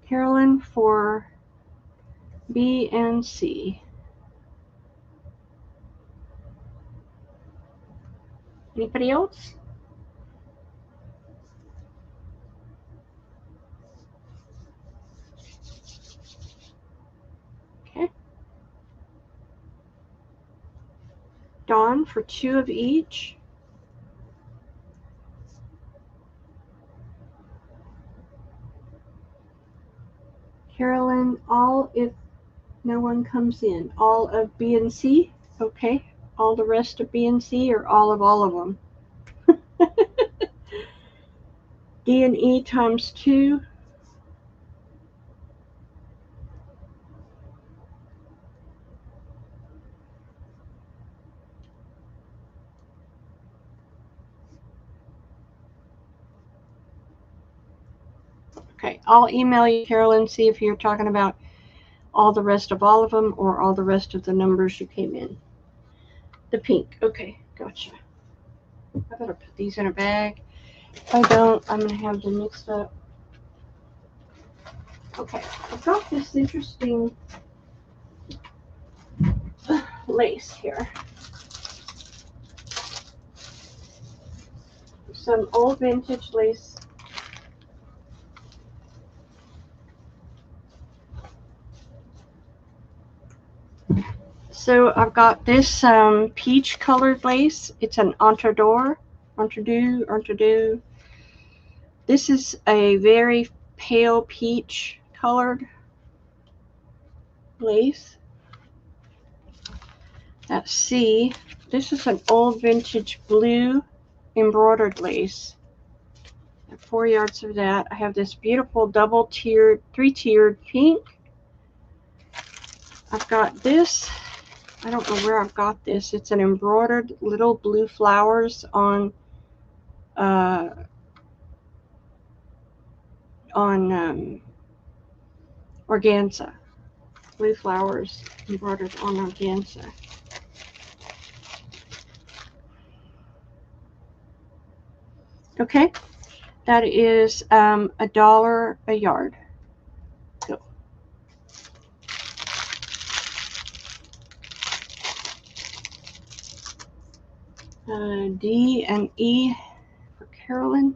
Carolyn for B and C. Anybody else? Okay. Dawn for 2 of each. Carolyn, all if no one comes in. All of B and C? Okay. All the rest of B and C, or all of them? D and E times 2. Okay, I'll email you, Carolyn, see if you're talking about all the rest of all of them or all the rest of the numbers you came in. The pink. Okay, gotcha. I better put these in a bag. If I don't, I'm going to have them mixed up. Okay, I've got this interesting lace here. Some old vintage lace. So I've got this peach colored lace. It's an entredeux. This is a very pale peach colored lace. That's C. This is an old vintage blue embroidered lace. 4 yards of that. I have this beautiful double-tiered, 3-tiered pink. I've got this. I don't know where I've got this. It's an embroidered little blue flowers on organza. Blue flowers embroidered on organza. Okay, that is $1 a yard. Go. D and E for Carolyn.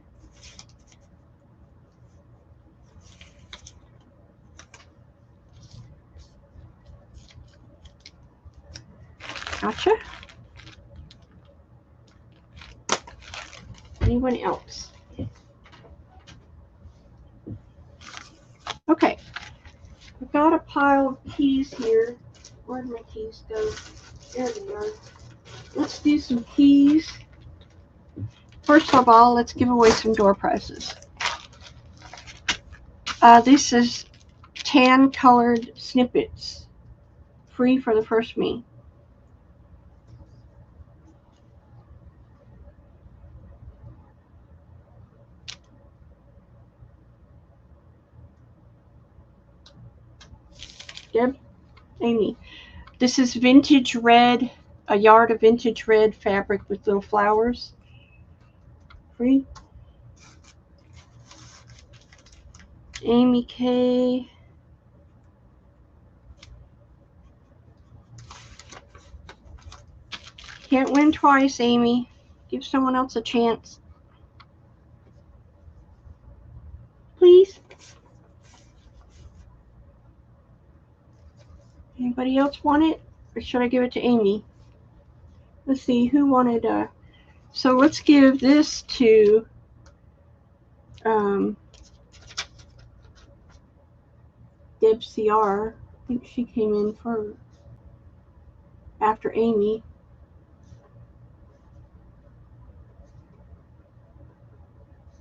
Gotcha. Anyone else? Okay. I've got a pile of keys here. Where'd my keys go? There they are. Let's do some keys. First of all, let's give away some door prizes. This is tan colored snippets. Free for the first me. Deb, Amy. This is vintage red, a yard of vintage red fabric with little flowers. Free. Amy K. Can't win twice, Amy. Give someone else a chance. Please. Anybody else want it? Or should I give it to Amy? Let's see, who wanted So let's give this to Deb CR. I think she came in for after Amy.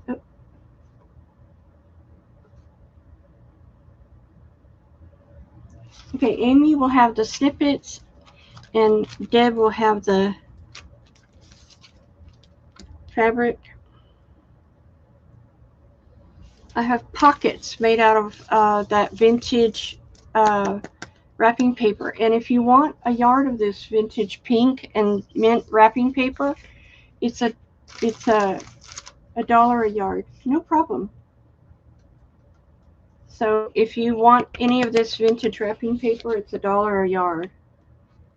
Oh. Okay, Amy will have the snippets and Deb will have the fabric. I have pockets made out of that vintage wrapping paper, and if you want a yard of this vintage pink and mint wrapping paper, it's $1 a yard, no problem. So if you want any of this vintage wrapping paper, it's $1 a yard.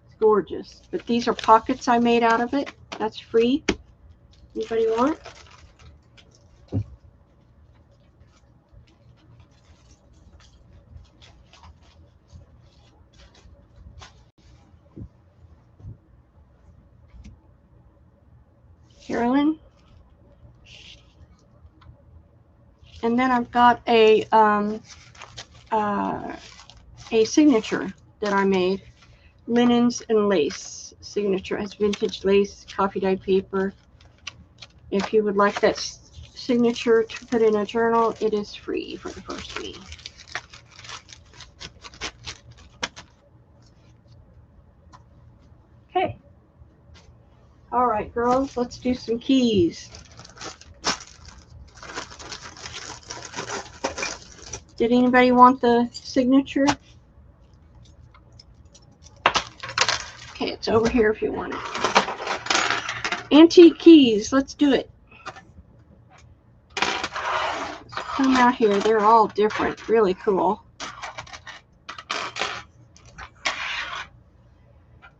It's gorgeous. But these are pockets I made out of it. That's free. Anybody want? Carolyn? And then I've got a signature that I made. Linens and lace. Signature has vintage lace, coffee dyed paper. If you would like that signature to put in a journal, it is free for the first week. Okay. All right, girls, let's do some keys. Did anybody want the signature? Okay, it's over here if you want it. Antique keys, let's do it. Let's put them out here. They're all different, really cool.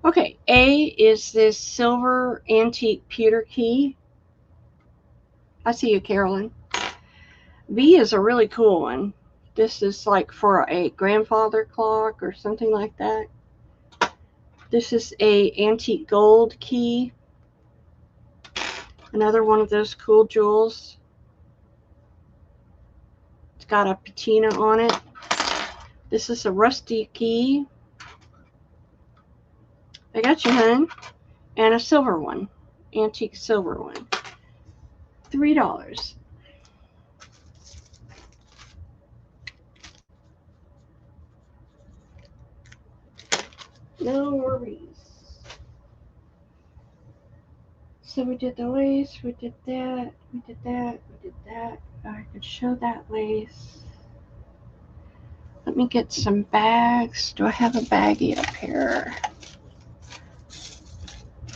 Okay, A is this silver antique pewter key. I see you, Carolyn. B is a really cool one. This is like for a grandfather clock or something like that. This is a antique gold key. Another one of those cool jewels. It's got a patina on it. This is a rusty key. I got you, hun. And a silver one. Antique silver one. $3. No worries. So we did the lace, we did that, we did that, we did that. I could show that lace. Let me get some bags. Do I have a baggie up here?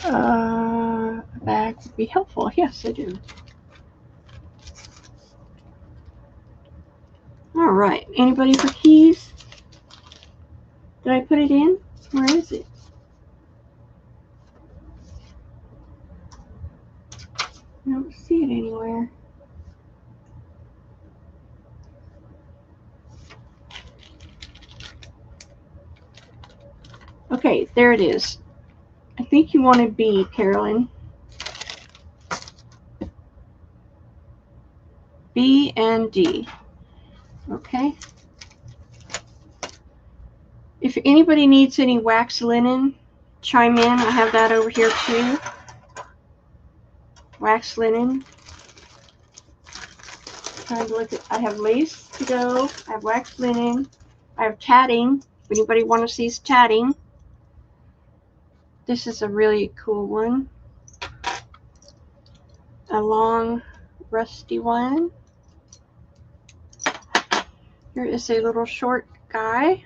A bag would be helpful. Yes, I do. All right. Anybody for keys? Did I put it in? Where is it? I don't see it anywhere. Okay, there it is. I think you wanted B, Carolyn. B and D. Okay. If anybody needs any wax linen, chime in. I have that over here too. Wax linen. Trying to look at, I have lace to go. I have wax linen. I have tatting. If anybody want to see tatting. This is a really cool one. A long, rusty one. Here is a little short guy.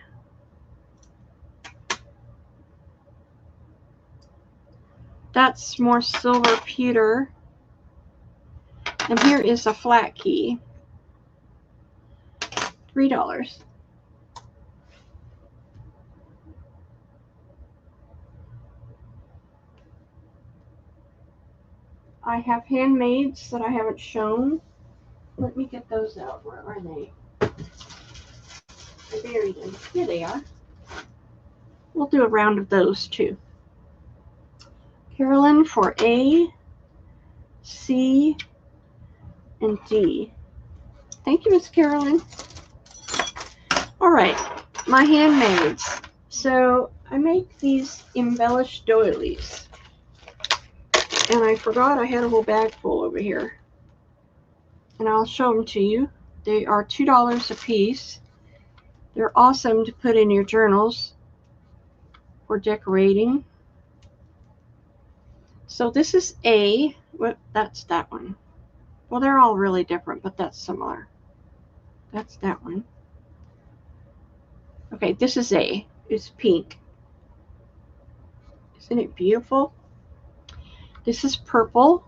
That's more silver pewter. And here is a flat key. $3. I have handmaids that I haven't shown. Let me get those out. Where are they? I buried them. Here they are. We'll do a round of those too. Carolyn for A. C, and D. Thank you, Miss Carolyn. All right, my handmaids. So I make these embellished doilies. And I forgot I had a whole bag full over here. And I'll show them to you. They are $2 a piece. They're awesome to put in your journals for decorating. So this is A. Well, that's that one. Well, they're all really different, but that's similar. That's that one. Okay, this is A. It's pink. Isn't it beautiful? This is purple.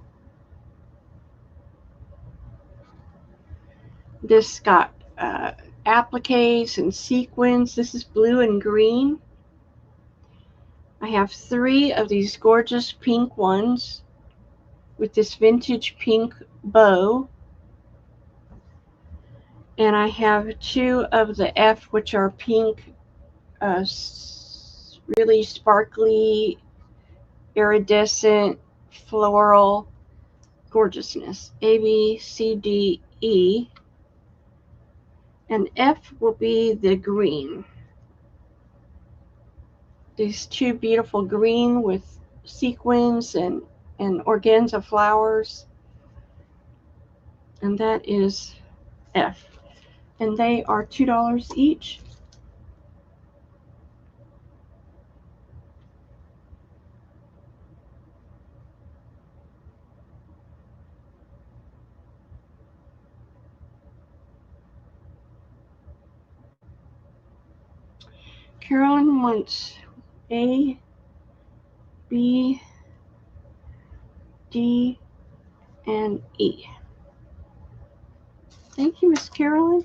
This got appliques and sequins. This is blue and green. I have 3 of these gorgeous pink ones with this vintage pink bow. And I have 2 of the F, which are pink, really sparkly, iridescent, floral gorgeousness. A, B, C, D, E. And F will be the green. These 2 beautiful green with sequins and organza flowers. And that is F. And they are $2 each. Carolyn wants A, B, D, and E. Thank you, Miss Carolyn.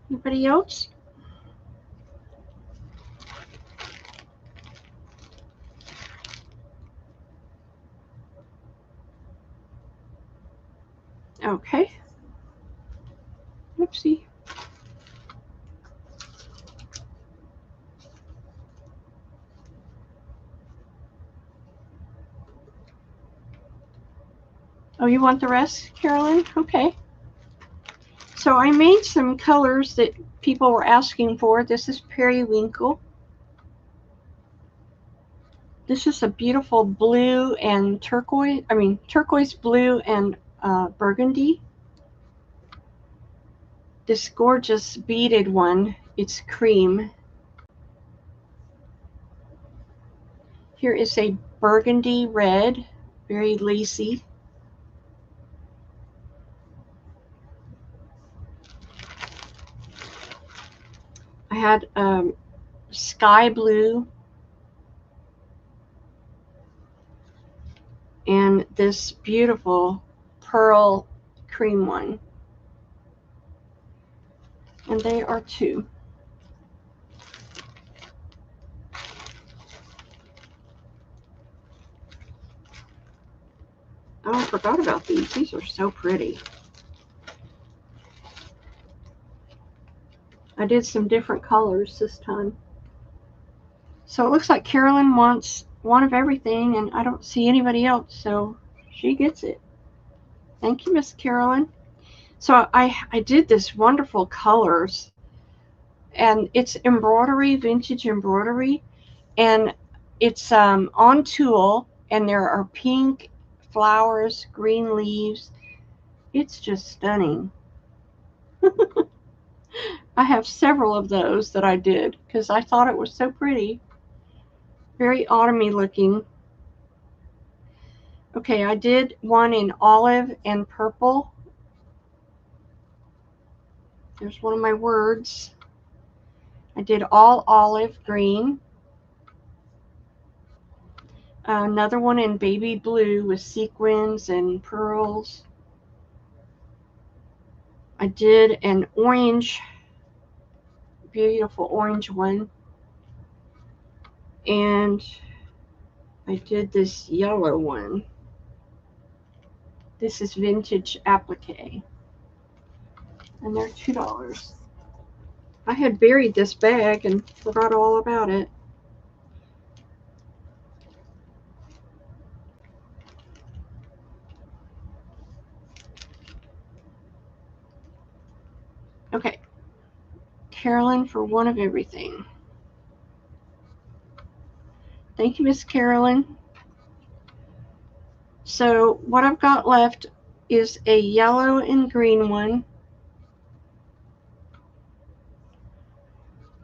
Anybody else? Okay. Oopsie. Oh, you want the rest, Carolyn? Okay. So I made some colors that people were asking for. This is periwinkle. This is a beautiful blue and turquoise blue and burgundy. This gorgeous beaded one, it's cream. Here is a burgundy red, very lacy. I had sky blue and this beautiful pearl cream one. And they are $2. Oh, I forgot about these. These are so pretty. I did some different colors this time. So it looks like Carolyn wants one of everything, and I don't see anybody else, so she gets it. Thank you, Miss Carolyn. So I did this wonderful colors, and it's embroidery, vintage embroidery, and it's on tulle, and there are pink flowers, green leaves. It's just stunning. I have several of those that I did because I thought it was so pretty. Very autumny looking. Okay, I did one in olive and purple. There's one of my words. I did all olive green. Another one in baby blue with sequins and pearls. I did an orange, beautiful orange one. And I did this yellow one. This is vintage applique. And they're $2. I had buried this bag and forgot all about it. Okay. Carolyn for one of everything. Thank you, Miss Carolyn. So what I've got left is a yellow and green one,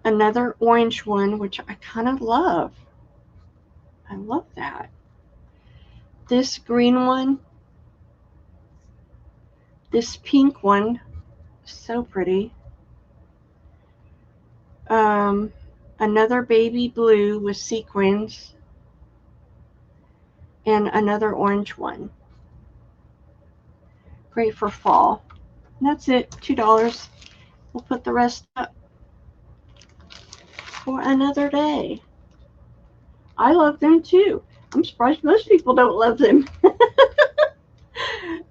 another orange one, which I kind of love. I love that. This green one, this pink one, so pretty. Another baby blue with sequins, and another orange one. Great for fall. And that's it, $2. We'll put the rest up for another day. I love them too. I'm surprised most people don't love them.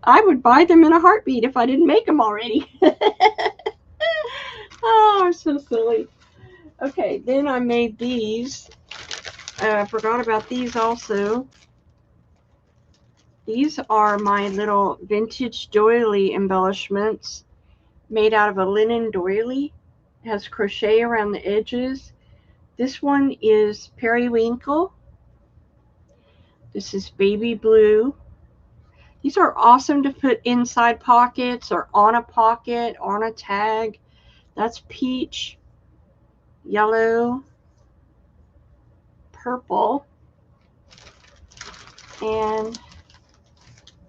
I would buy them in a heartbeat if I didn't make them already. Oh, I'm so silly. Okay, then I made these. I forgot about these also. These are my little vintage doily embellishments made out of a linen doily. It has crochet around the edges. This one is periwinkle. This is baby blue. These are awesome to put inside pockets or on a pocket, on a tag. That's peach, yellow, purple, and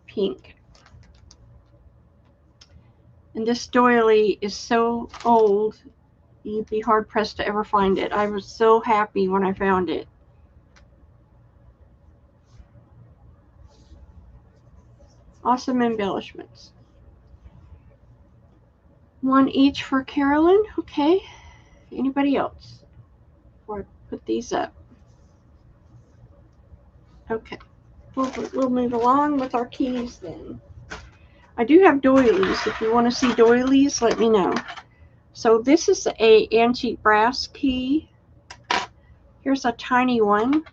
pink. And this doily is so old, you'd be hard pressed to ever find it. I was so happy when I found it. Awesome embellishments. One each for Carolyn. Okay. Anybody else? Before I put these up. Okay. We'll move along with our keys then. I do have doilies. If you want to see doilies, let me know. So this is a antique brass key. Here's a tiny one.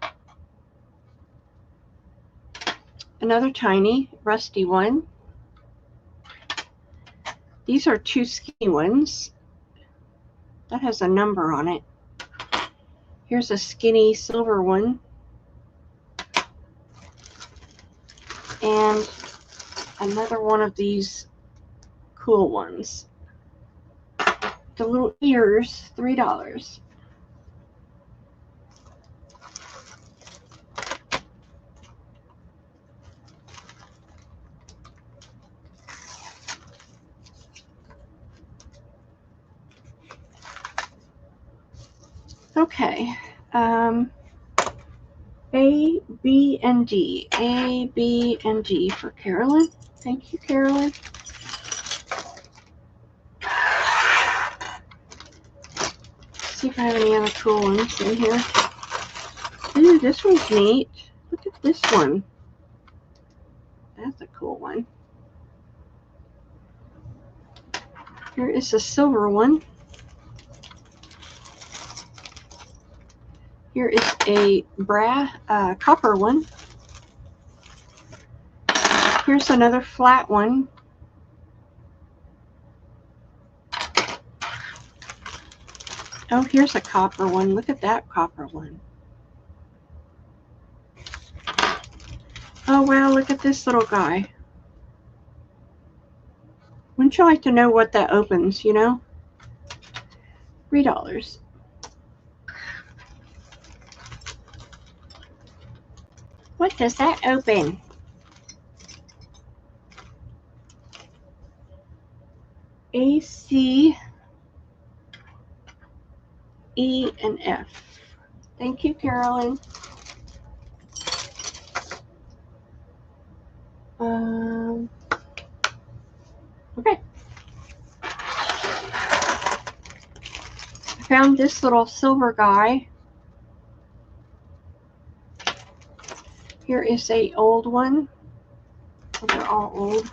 Another tiny, rusty one. These are two skinny ones. That has a number on it. Here's a skinny silver one. And another one of these cool ones. The little ears, $3. Okay. A, B, and D. A, B, and D for Carolyn. Thank you, Carolyn. See if I have any other cool ones in here. Ooh, this one's neat. Look at this one. That's a cool one. Here is a silver one. Here is a copper one. Here's another flat one. Oh, here's a copper one. Look at that copper one. Oh, wow, look at this little guy. Wouldn't you like to know what that opens, you know? $3. What does that open? A, C, E, and F. Thank you, Carolyn. Okay. I found this little silver guy. Here is a old one. Oh, they're all old.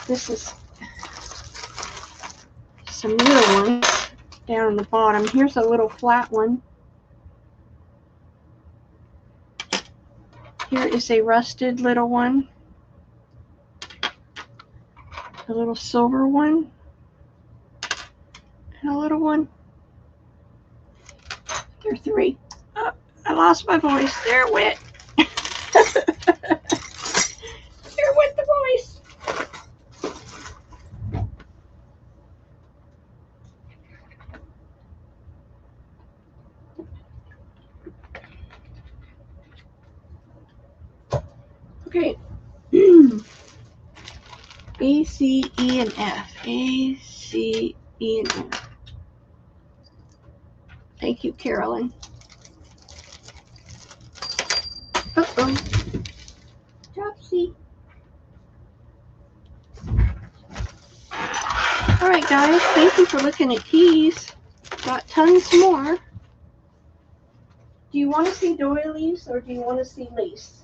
This is some little ones down in the bottom. Here's a little flat one. Here is a rusted little one. A little silver one. a little one. There are 3. Oh, I lost my voice. There it went. There went the voice. Okay. A, C, E, and F. A, C, E, and F. Thank you, Carolyn. Uh-oh. Topsy. All right, guys. Thank you for looking at these. Got tons more. Do you want to see doilies or do you want to see lace?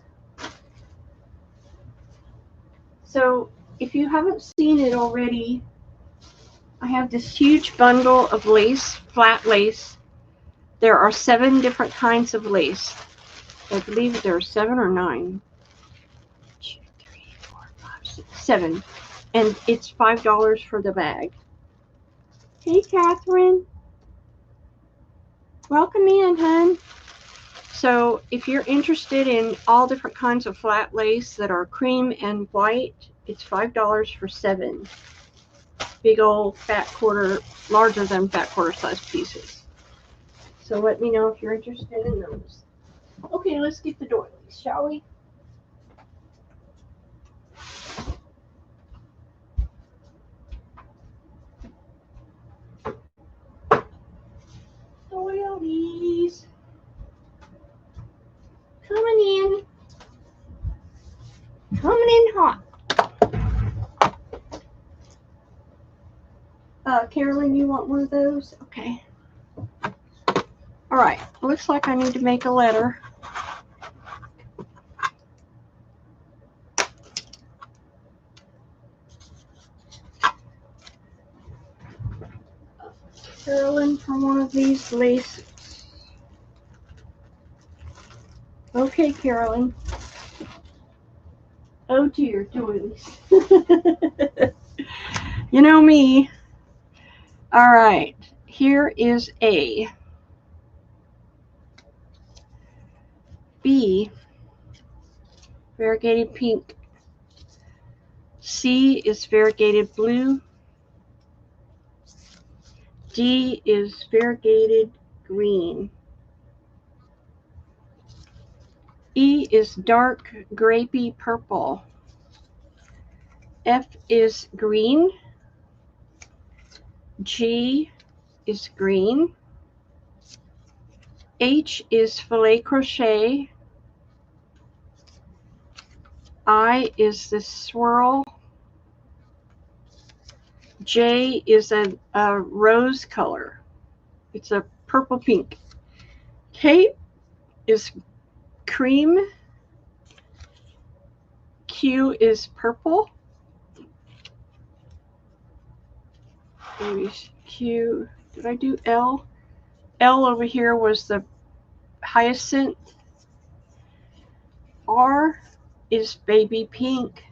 So if you haven't seen it already, I have this huge bundle of lace, flat lace. There are 7 different kinds of lace. I believe there are 7 or 9. 2, 3, 4, 5, 6, 7. And it's $5 for the bag. Hey, Catherine. Welcome in, hon. So if you're interested in all different kinds of flat lace that are cream and white, it's $5 for 7 big old fat quarter, larger than fat quarter size pieces. So let me know if you're interested in those. Okay, let's get the doilies, shall we? Doilies. Coming in. Coming in hot. Carolyn, you want one of those? Okay. All right. Looks like I need to make a letter. Carolyn for one of these laces. Okay, Carolyn. Oh dear, doilies. You know me. All right. Here is A. B, variegated pink. C is variegated blue. D is variegated green. E is dark grapey purple. F is green. G is green. H is filet crochet. I is the swirl. J is a rose color. It's a purple pink. K is cream. Q is purple. Maybe Q. Did I do L? L over here was the hyacinth. R is baby pink.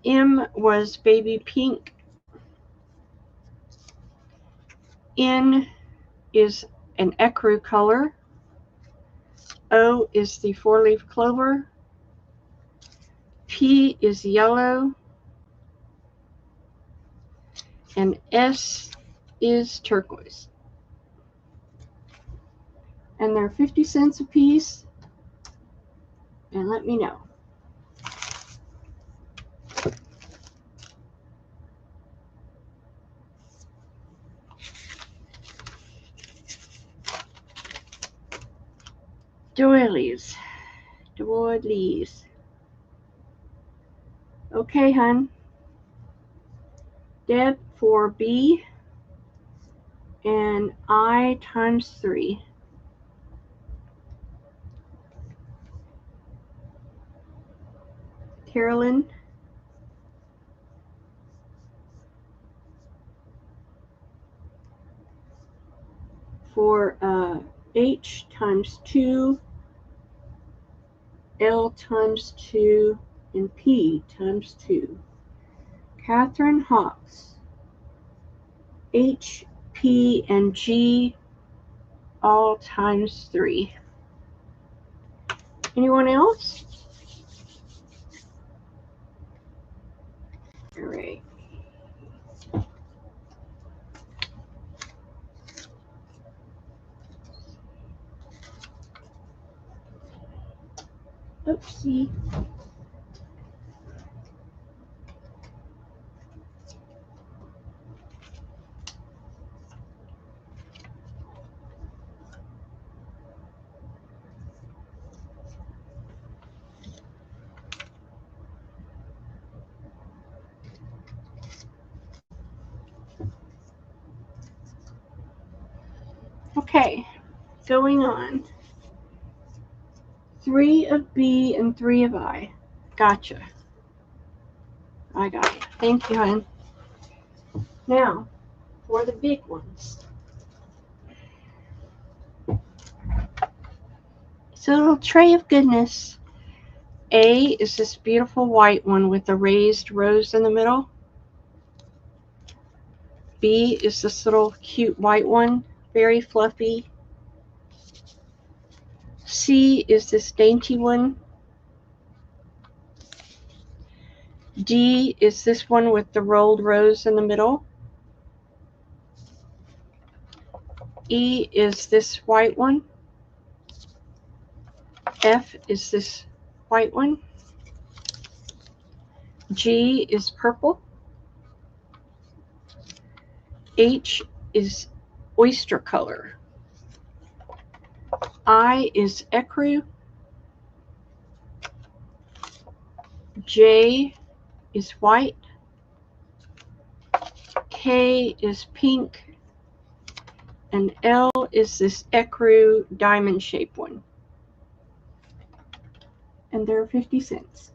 M was baby pink. N is an ecru color. O is the 4-leaf clover. P is yellow. And S is turquoise. And they're 50 cents a piece. And let me know. Doilies. Doilies. Okay, hon. Deb for B and I times 3. Carolyn for H times 2, L times 2, and P times 2. Catherine Hawks, H, P, and G, all times 3. Anyone else? All right. Oopsie. Okay, going on. 3 of B and 3 of I. Gotcha. I got it. Thank you, hon. Now, for the big ones. It's a little tray of goodness. A is this beautiful white one with a raised rose in the middle. B is this little cute white one, very fluffy. C is this dainty one. D is this one with the rolled rose in the middle. E is this white one. F is this white one. G is purple. H is oyster color. I is ecru. J is white. K is pink. And L is this ecru diamond shaped one. And they're 50 cents.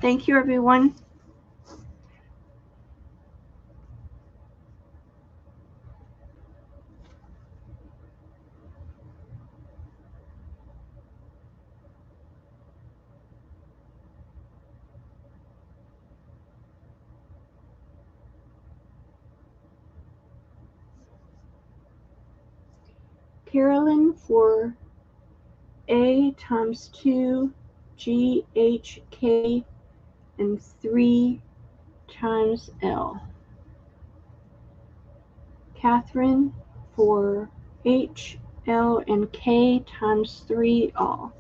Thank you, everyone. Carolyn for A times 2, G, H, K, and 3 times L. Catherine for H, L, and K times 3 all.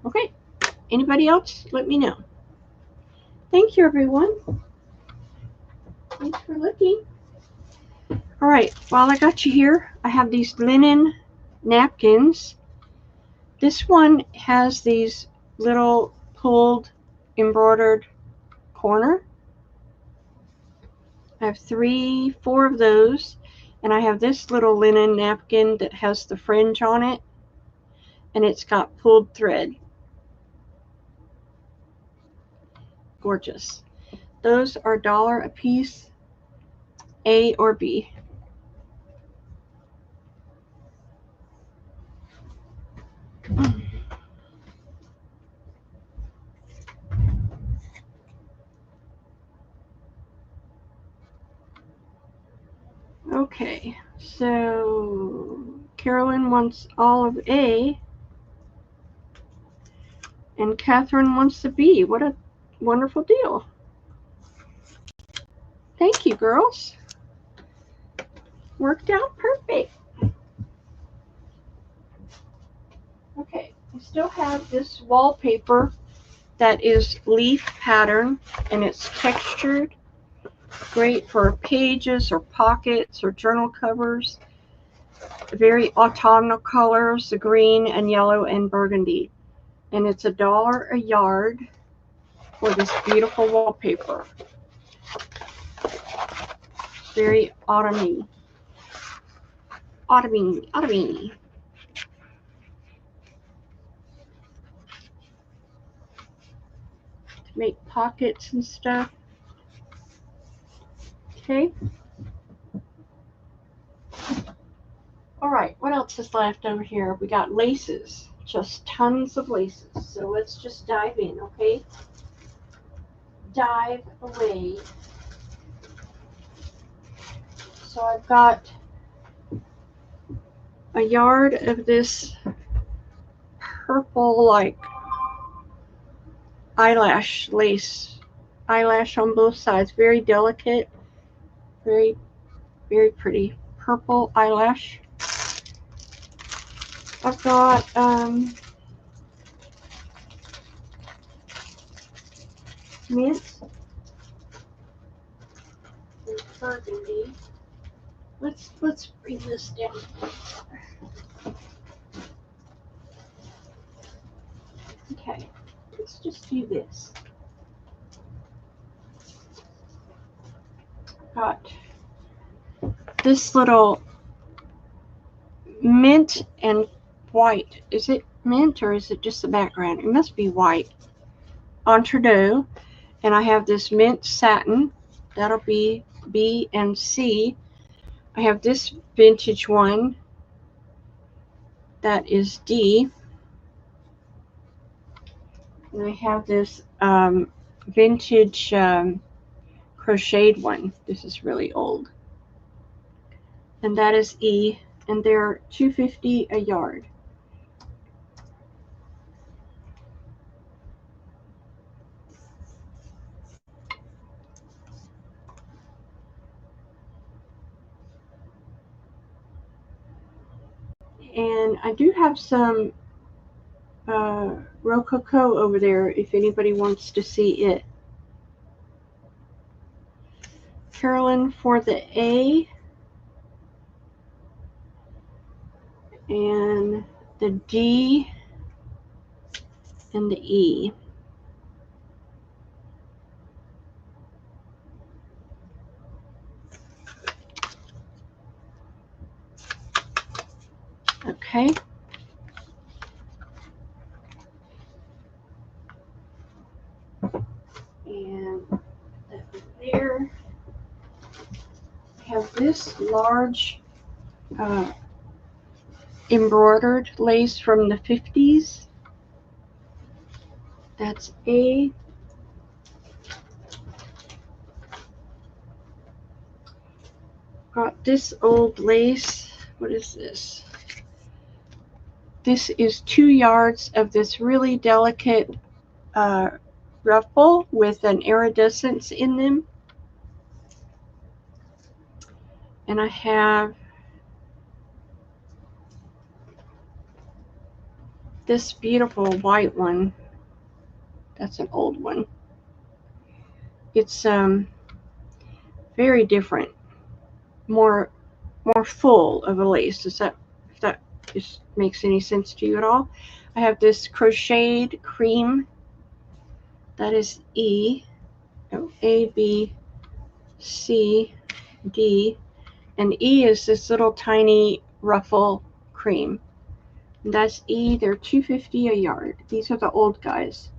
Okay, anybody else? Let me know. Thank you, everyone. Thanks for looking. All right, while I got you here, I have these linen napkins. This one has these little pulled embroidered corner. I have 3, 4 of those, and I have this little linen napkin that has the fringe on it, and it's got pulled thread. Gorgeous. Those are $1 a piece, A or B. Okay, so Carolyn wants all of A, and Catherine wants the B. What a wonderful deal. Thank you, girls. Worked out perfect. Okay, I still have this wallpaper that is leaf pattern, and it's textured. Great for pages or pockets or journal covers. Very autumnal colors, the green and yellow and burgundy. And it's $1 a yard for this beautiful wallpaper. Very autumny. Autumny. make pockets and stuff. Okay. All right, what else is left over here? We got laces, just tons of laces. So let's just dive in, okay? Dive away. So I've got a yard of this purple, like, eyelash lace. Eyelash on both sides, very delicate, very, very pretty. Purple eyelash. I've got mint and burgundy. Let's bring this down. Okay, let's just do this. Got this little mint and white. Is it mint or is it just the background? It must be white. Entree. And I have this mint satin. That'll be B and C. I have this vintage one. That is D. And I have this vintage crocheted one. This is really old. And that is E. And they're $2.50 a yard. And I do have some Rococo over there if anybody wants to see it. Carolyn for the A. And the D and the E. Okay. And there. I have this large embroidered lace from the 50s. That's A. Got this old lace. What is this? This is 2 yards of this really delicate ruffle with an iridescence in them. And I have this beautiful white one. That's an old one. It's very different, more full of a lace. If that just makes any sense to you at all? I have this crocheted cream. That is E. Oh, A, B, C, D, and E is this little tiny ruffle cream. And that's E. They're $2.50 a yard. These are the old guys.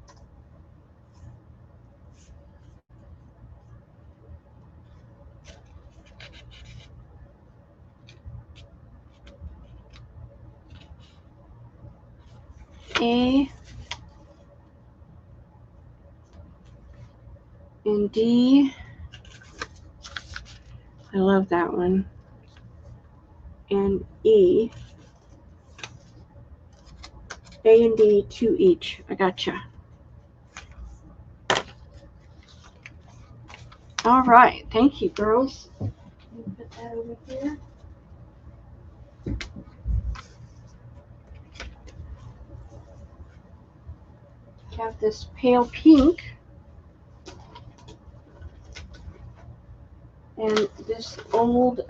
A and D. I love that one. And E. A and D, 2 each. I gotcha. All right. Thank you, girls. Put that over here. Have this pale pink and this old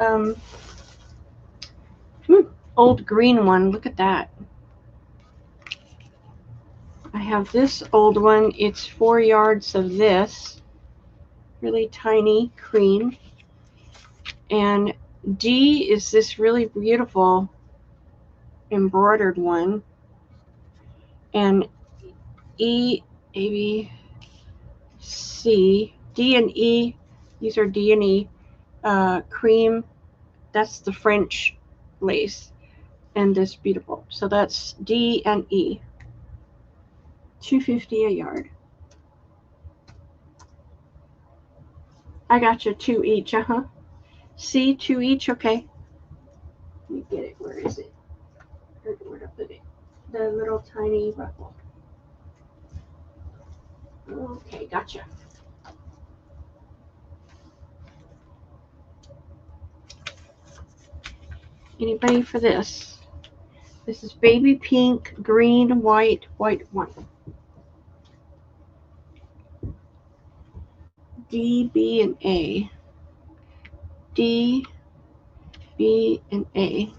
old green one. Look at that. I have this old one. It's 4 yards of this really tiny cream, and D is this really beautiful embroidered one, and E, maybe C, D and E. These are D and E. Cream, that's the French lace. And this beautiful. So that's D and E. $2.50 a yard. I got you 2 each, C, 2 each, okay. Let me get it. Where is it? Where to put it? The little tiny ruffle. Okay, gotcha. Anybody for this? This is baby pink, green, white, white one. D, B, and A. D, B, and A.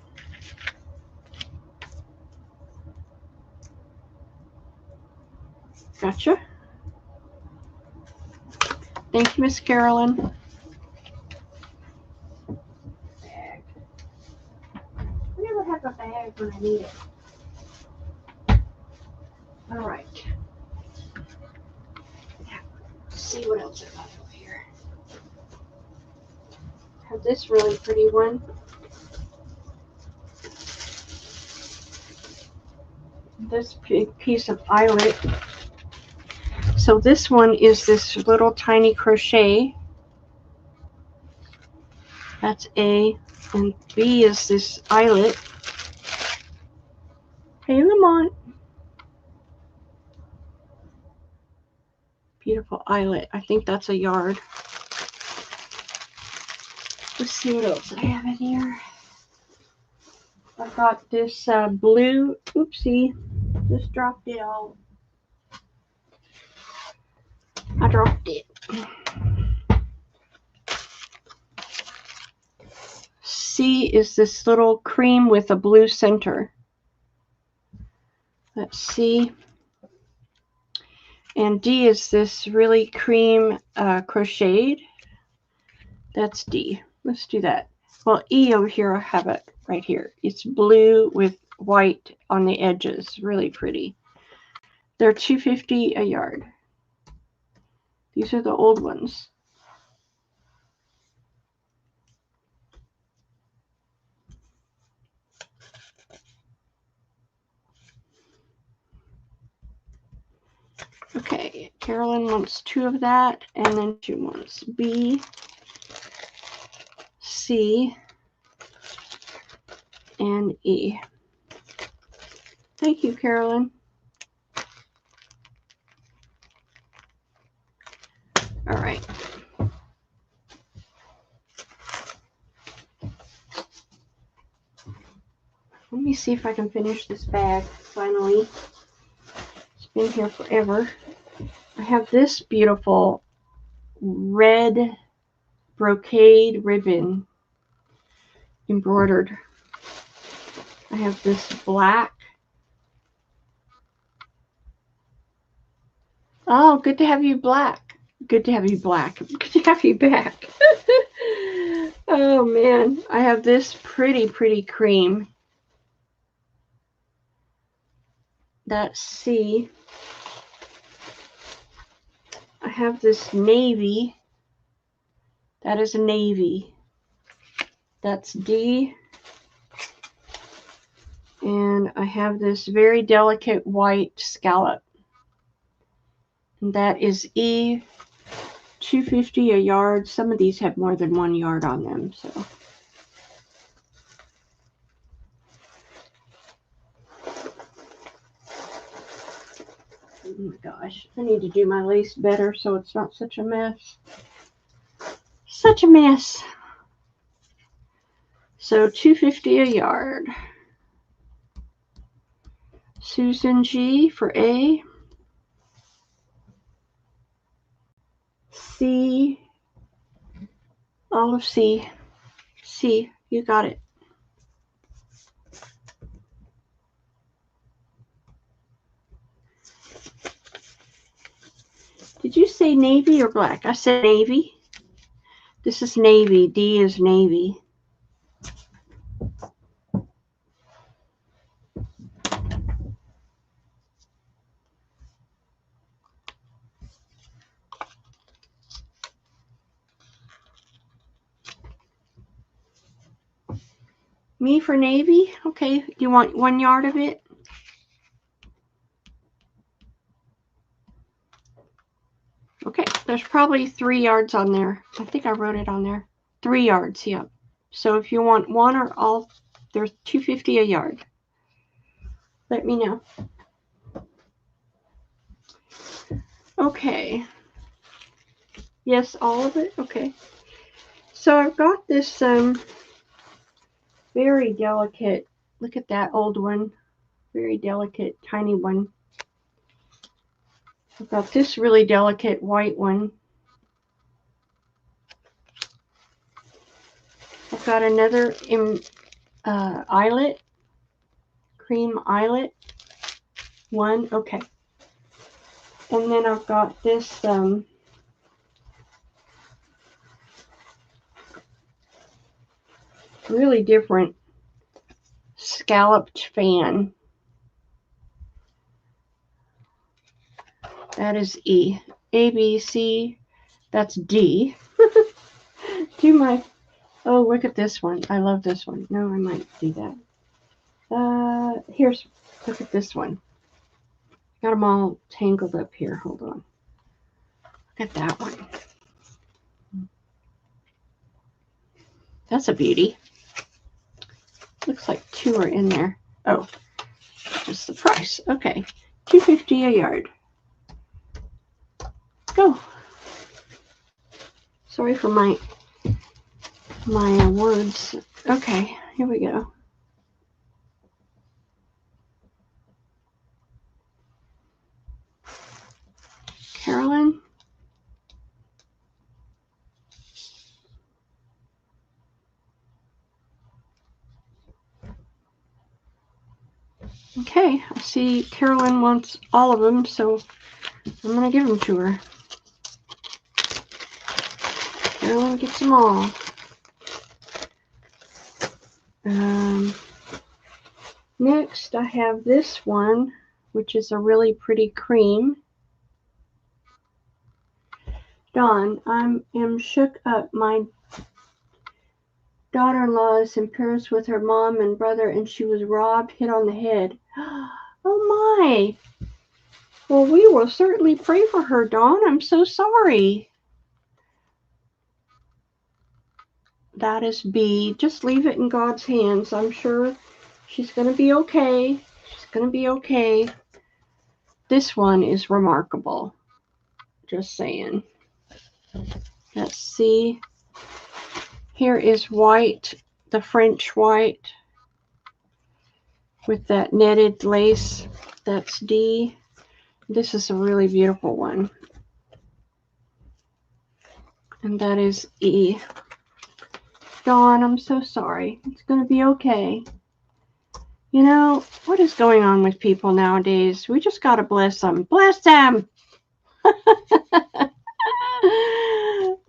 Gotcha. Thank you, Miss Carolyn. Bag. I never have a bag when I need it. All right. Let's see what else I got over here. I have this really pretty one. This piece of eyelet. So this one is this little tiny crochet. That's A. And B is this eyelet. Hey, Lamont. Beautiful eyelet. I think that's a yard. Let's see what else I have in here. I've got this blue. Oopsie. Just dropped it all. I dropped it. C is this little cream with a blue center. That's C. And D is this really cream crocheted. That's D. Let's do that. Well, E over here, I have it right here. It's blue with white on the edges. Really pretty. They're $2.50 a yard. These are the old ones. Okay, Carolyn wants 2 of that, and then she wants B, C, and E. Thank you, Carolyn. All right. Let me see if I can finish this bag finally. It's been here forever. I have this beautiful red brocade ribbon embroidered. I have this black. Oh, good to have you black. Good to have you black. Good to have you back. Oh man, I have this pretty cream. That's C. I have this navy. That is a navy. That's D. And I have this very delicate white scallop. And that is E. $2.50 a yard. Some of these have more than 1 yard on them, so. Oh my gosh, I need to do my lace better so it's not such a mess. Such a mess. So $2.50 a yard. Susan G for A. C. Olive C. C, you got it. Did you say navy or black? I said navy. This is navy. D is navy. Me for navy? Okay, you want 1 yard of it? Okay, there's probably 3 yards on there. I think I wrote it on there. 3 yards, yeah. So if you want one or all, there's $2.50 a yard. Let me know. Okay. Yes, all of it? Okay. So I've got this very delicate, look at that old one. Very delicate, tiny one. I've got this really delicate white one. I've got another eyelet, cream eyelet one. Okay. And then I've got this really different scalloped fan. That is E. A, B, C. That's D. Do my... Oh, look at this one. I love this one. No, I might do that. Here's... Look at this one. Got them all tangled up here. Hold on. Look at that one. That's a beauty. Looks like 2 are in there. Oh, just the price. Okay. $2.50 a yard. Go. Sorry for my words. Okay, here we go. Carolyn. Okay, I see Carolyn wants all of them, so I'm going to give them to her. Carolyn gets them all. Next, I have this one, which is a really pretty cream. Dawn, I am shook up. My daughter-in-law is in Paris with her mom and brother, and she was robbed, hit on the head. Oh my! Well, we will certainly pray for her, Dawn. I'm so sorry. That is B. Just leave it in God's hands. I'm sure she's going to be okay. She's going to be okay. This one is remarkable. Just saying. Let's see. Here is white, the French white with that netted lace. That's D. This is a really beautiful one. And that is E. Dawn, I'm so sorry. It's going to be okay. You know, what is going on with people nowadays? We just got to bless them. Bless them!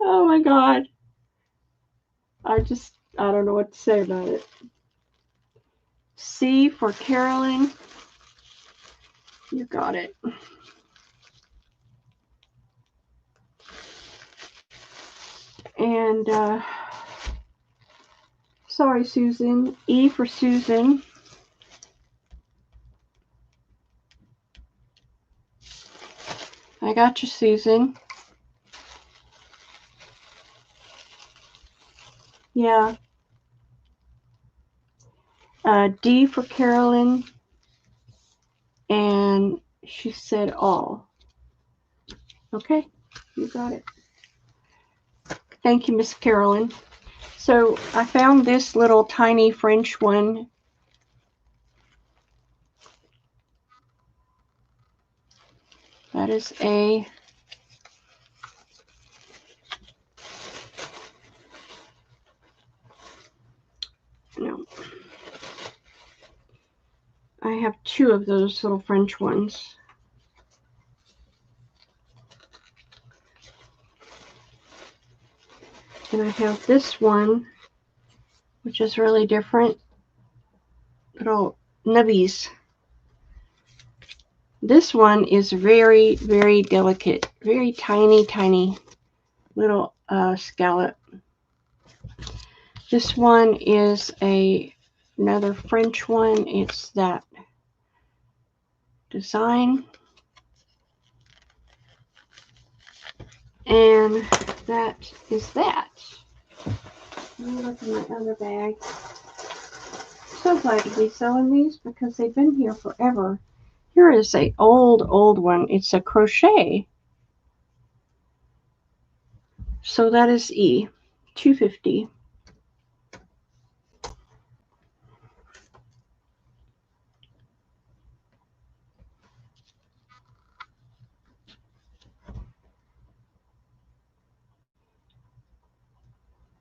Oh my God. I don't know what to say about it. C for Carolyn. You got it. And sorry, Susan. E for Susan. I got you, Susan. Yeah. D for Carolyn. And she said all. Okay, you got it. Thank you, Miss Carolyn. So I found this little tiny French one. That is A. No. I have 2 of those little French ones. And I have this one, which is really different. Little nubbies. This one is very, very delicate. Very tiny, tiny little scallop. This one is a another French one. It's that design. And that is that. Let me look in my other bag. So glad to be selling these because they've been here forever. Here is a old one. It's a crochet. So that is E, $2.50.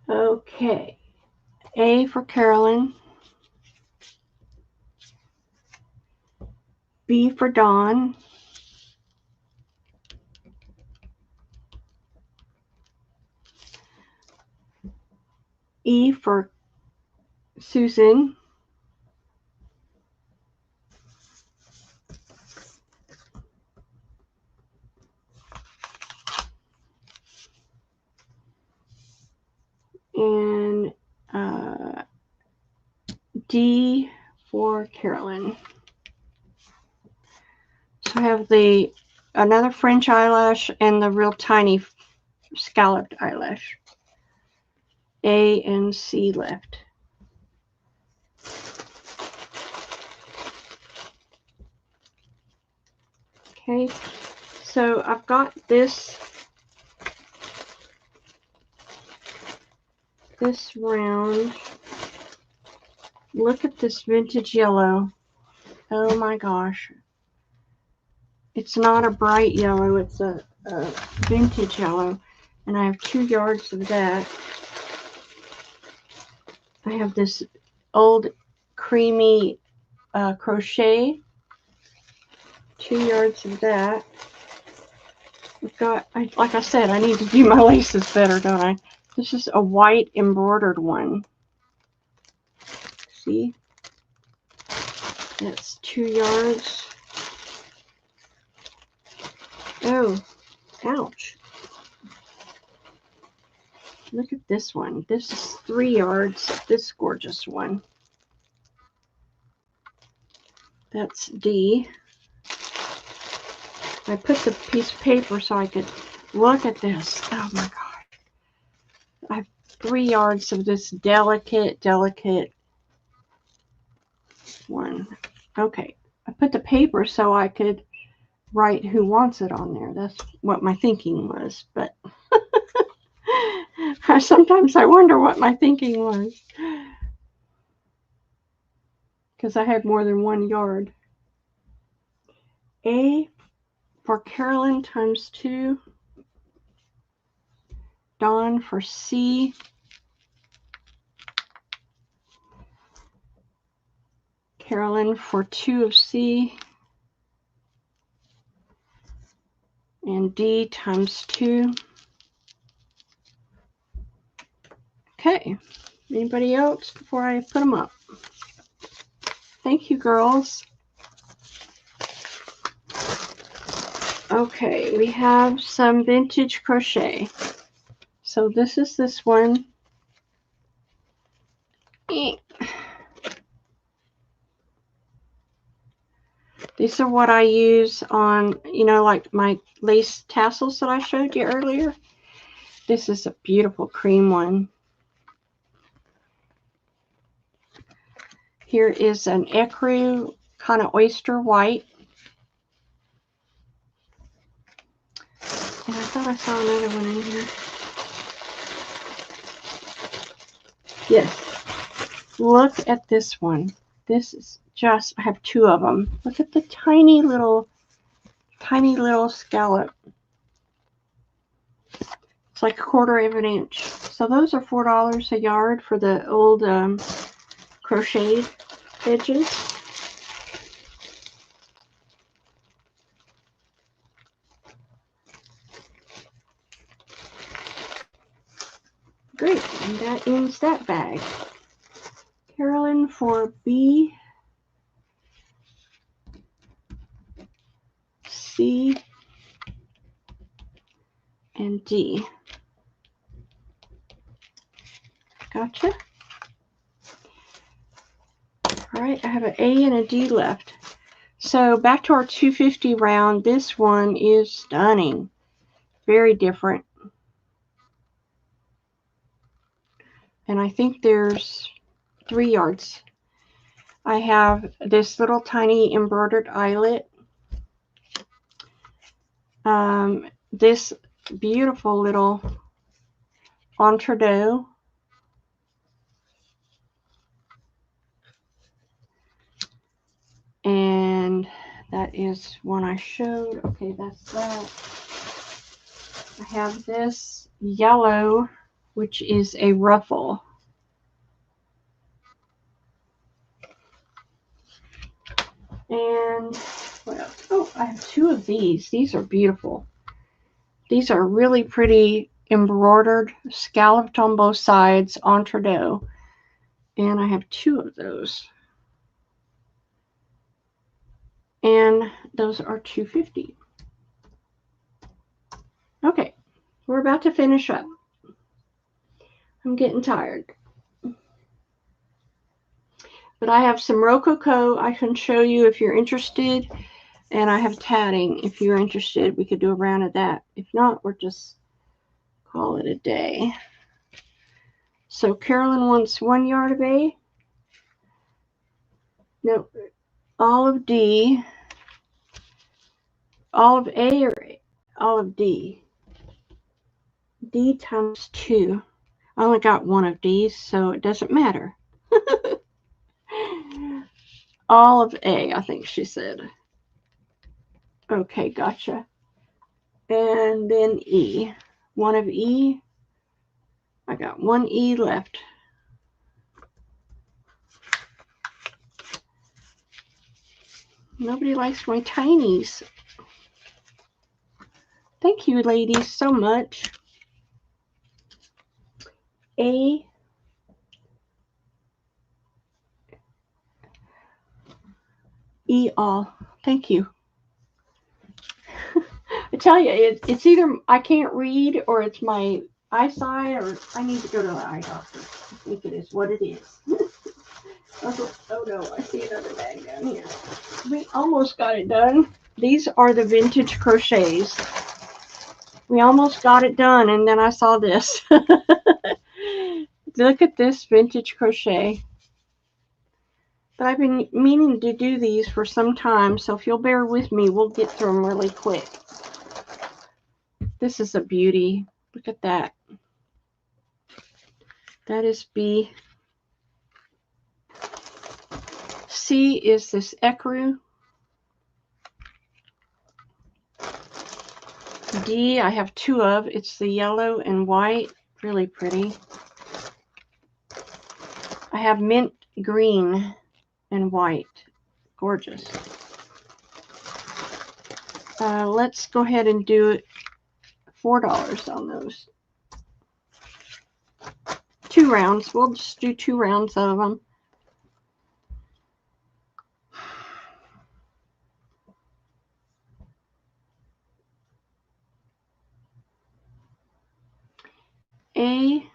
Okay. A for Carolyn. B for Dawn. E for Susan. And D for Carolyn. So I have another French eyelash and the real tiny scalloped eyelash. A and C left. Okay, so I've got this round. Look at this vintage yellow. Oh my gosh. It's not a bright yellow, it's a vintage yellow. And I have 2 yards of that. I have this old creamy crochet. 2 yards of that. We've got, like I said, I need to do my laces better, don't I? This is a white embroidered one. See? That's 2 yards. Oh, ouch. Look at this one. This is 3 yards. This gorgeous one. That's D. I put the piece of paper so I could look at this. Oh my gosh. I have 3 yards of this delicate one. Okay. I put the paper so I could write who wants it on there. That's what my thinking was, but sometimes I wonder what my thinking was. Because I had more than 1 yard. A for Carolyn times 2. Dawn for C. Carolyn for 2 of C. And D times 2. Okay. Anybody else before I put them up? Thank you, girls. Okay, we have some vintage crochet. So this is this one. These are what I use on, like my lace tassels that I showed you earlier. This is a beautiful cream one. Here is an ecru, kind of oyster white. And I thought I saw another one in here. Yes. Look at this one. This is just, I have 2 of them. Look at the tiny little scallop. It's like 1/4 of an inch. So those are $4 a yard for the old crocheted edges. Great, and that ends that bag. Carolyn for B, C, and D. Gotcha. right, I have an A and a D left. So back to our 250 round. This one is stunning. Very different. And I think there's 3 yards. I have this little tiny embroidered eyelet. This beautiful little entree. And that is one I showed. Okay, that's that. I have this yellow, which is a ruffle. And what else? Oh, I have 2 of these. These are beautiful. These are really pretty embroidered, scalloped on both sides, entree. And I have 2 of those. And those are $2.50. Okay, we're about to finish up. I'm getting tired. But I have some Rococo I can show you if you're interested. And I have tatting if you're interested. We could do a round of that. If not, we'll just call it a day. So Carolyn wants 1 yard of A. No, olive D. Olive A or olive D? D times 2. I only got 1 of these, so it doesn't matter. Olive A, I think she said. Okay, gotcha. And then E. 1 of E. I got 1 E left. Nobody likes my tinies. Thank you, ladies, so much. A. E all. Thank you. I tell you, it's either I can't read or it's my eyesight or I need to go to the eye doctor. I think it is what it is. Oh no, I see another bag down here. We almost got it done. These are the vintage crochets. We almost got it done and then I saw this. Look at this vintage crochet. But I've been meaning to do these for some time, so if you'll bear with me, we'll get through them really quick. This is a beauty. Look at that. That is B. C is this ecru. D I have 2 of. It's the yellow and white. Really pretty. I have mint green and white. Gorgeous. Let's go ahead and do it. $4 on those. 2 rounds. We'll just do 2 rounds of them. A,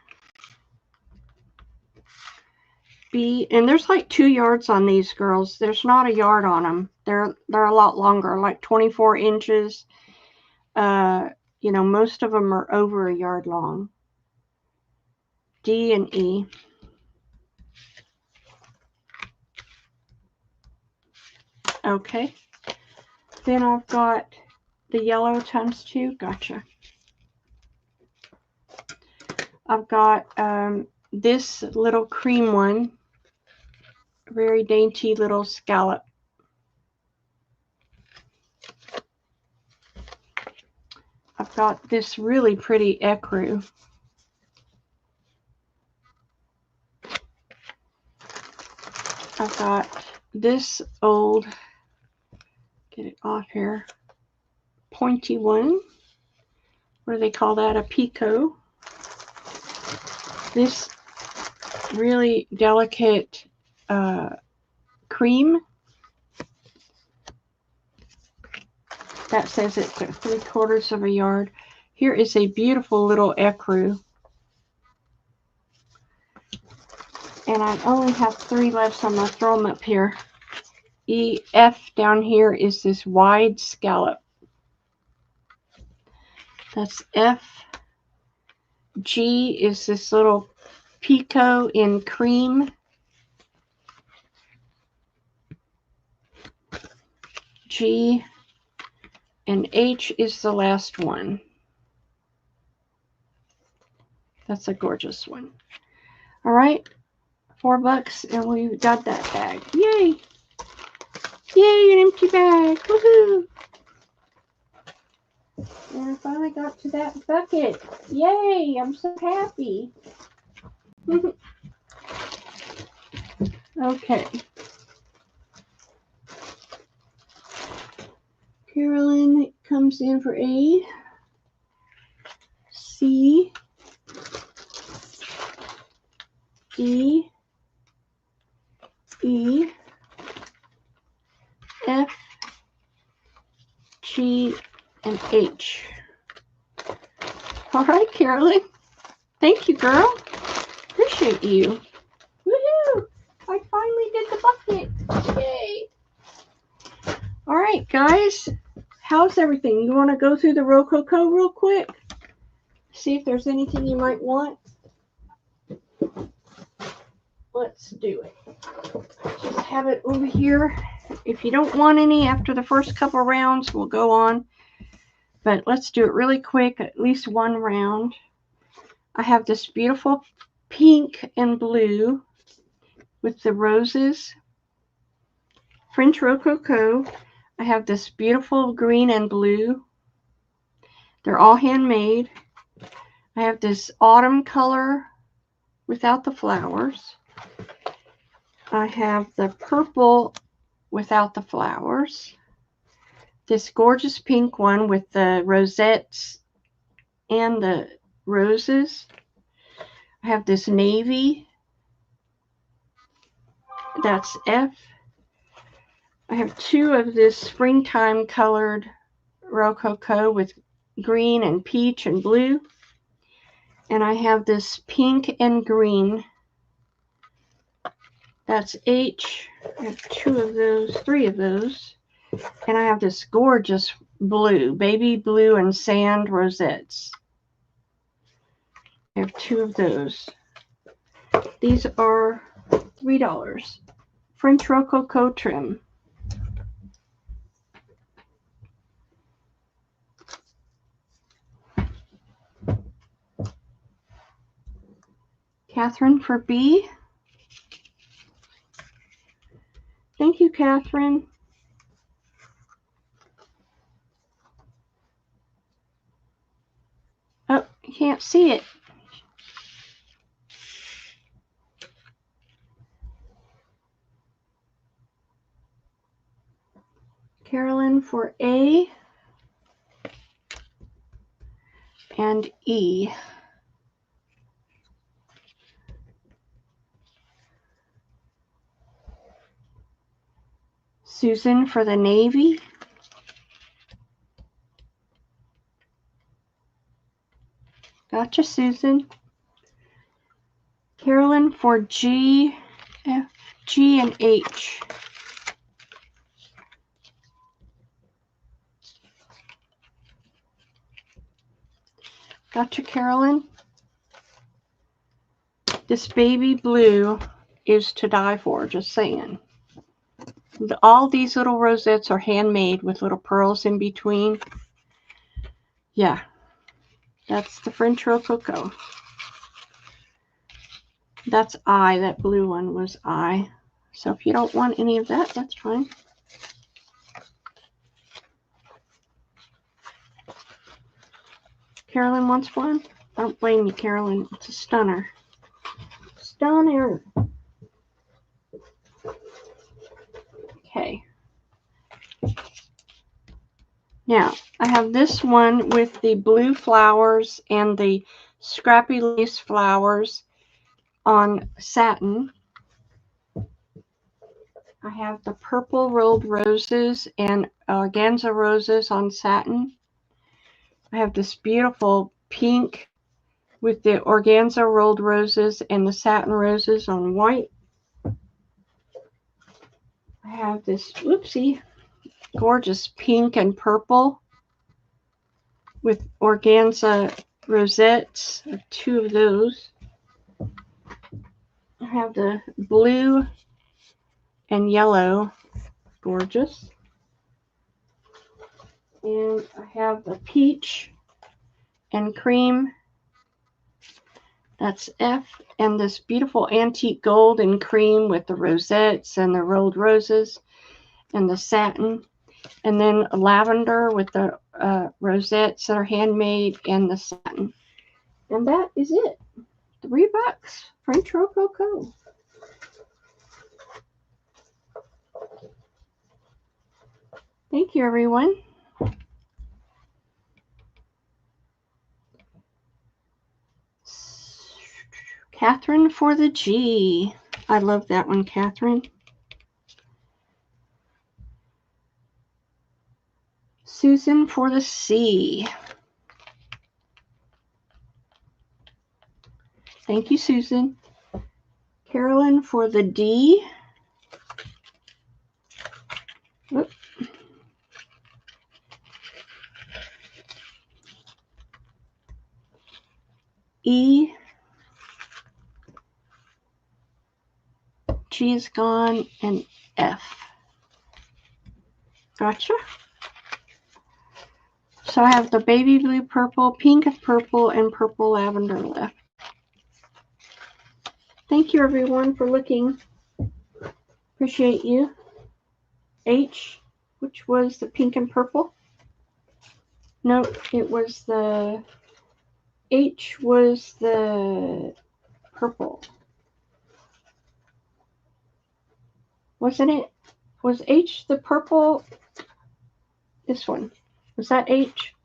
B, and there's like 2 yards on these girls. There's not a yard on them. They're a lot longer, like 24 inches. You know, most of them are over a yard long. D and E. Okay. Then I've got the yellow times 2. Gotcha. I've got this little cream one. Very dainty little scallop. I've got this really pretty ecru. I've got this old, get it off here, pointy one. What do they call that? A picot. This really delicate cream. That says it's 3/4 of a yard. Here is a beautiful little ecru. And I only have 3 left, so I'm going to throw them up here. EF down here is this wide scallop. That's F. G is this little picot in cream. G. And H is the last one. That's a gorgeous one. All right, $4 and we got that bag. Yay! Yay, an empty bag. Woohoo! And I finally got to that bucket. Yay, I'm so happy. Okay. Carolyn comes in for A, C, D, E, F, G, and H. All right, Carolyn. Thank you, girl. Appreciate you. Woohoo! I finally did the bucket. Yay! All right, guys. How's everything? You want to go through the Rococo real quick? See if there's anything you might want. Let's do it. Just have it over here. If you don't want any after the first couple rounds, we'll go on. But let's do it really quick, at least one round. I have this beautiful pink and blue with the roses. French Rococo. I have this beautiful green and blue. They're all handmade. I have this autumn color without the flowers. I have the purple without the flowers. This gorgeous pink one with the rosettes and the roses. I have this navy. That's F. I have 2 of this springtime colored Rococo with green and peach and blue. And I have this pink and green. That's H. I have 2 of those, 3 of those. And I have this gorgeous blue, baby blue and sand rosettes. I have 2 of those. These are $3. French Rococo trim. Catherine for B. Thank you, Catherine. Oh, you can't see it. Carolyn for A and E. Susan for the navy. Gotcha, Susan. Carolyn for G, F, G, and H. Gotcha, Carolyn. This baby blue is to die for, just saying. All these little rosettes are handmade with little pearls in between. Yeah, that's the French Rococo. That's I. That blue one was I. So if you don't want any of that, that's fine. Carolyn wants one? I don't blame you, Carolyn. It's a stunner. Stunner. Okay. Now, I have this one with the blue flowers and the scrappy lace flowers on satin. I have the purple rolled roses and organza roses on satin. I have this beautiful pink with the organza rolled roses and the satin roses on white. I have this, whoopsie, gorgeous pink and purple with organza rosettes, 2 of those. I have the blue and yellow, gorgeous. And I have the peach and cream, that's F, and this beautiful antique gold and cream with the rosettes and the rolled roses and the satin. And then lavender with the rosettes that are handmade and the satin. And that is it. $3. French Rococo. Thank you, everyone. Catherine for the G. I love that one, Catherine. Susan for the C. Thank you, Susan. Carolyn for the D. Oop. E. G is gone, and F. Gotcha. So I have the baby blue purple, pink and purple, and purple lavender left. Thank you, everyone, for looking. Appreciate you. H, which was the pink and purple. No, it was the H was the purple. Wasn't it? Was H the purple? This one. Was that H?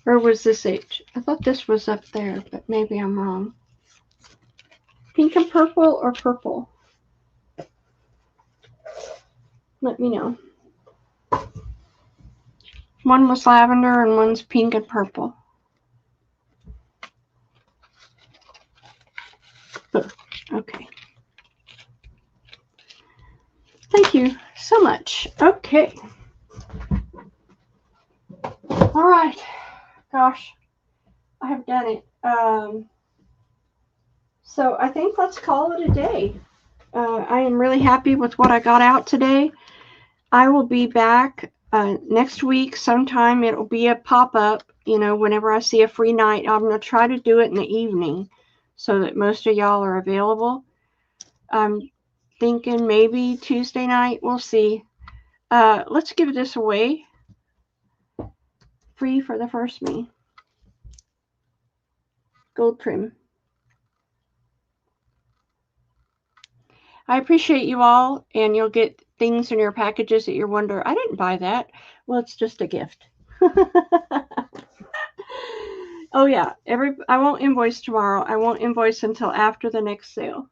Or was this H? I thought this was up there, but maybe I'm wrong. Pink and purple or purple? Let me know. One was lavender and one's pink and purple. Okay. Thank you so much. Okay. All right. Gosh, I have done it. So I think let's call it a day. I am really happy with what I got out today. I will be back next week sometime. It'll be a pop-up, you know, whenever I see a free night. I'm going to try to do it in the evening so that most of y'all are available. I'm thinking maybe Tuesday night. We'll see. Let's give this away free for the first me. Gold trim. I appreciate you all, and you'll get things in your packages that you wonder, I didn't buy that. Well, it's just a gift. Oh yeah, I won't invoice tomorrow. I won't invoice until after the next sale.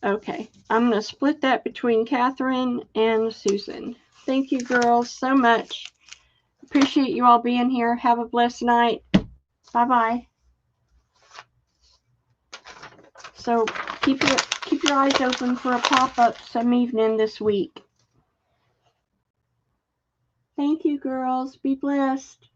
Okay, I'm going to split that between Catherine and Susan. Thank you, girls, so much. Appreciate you all being here. Have a blessed night. Bye-bye. So keep your eyes open for a pop-up some evening this week. Thank you, girls. Be blessed.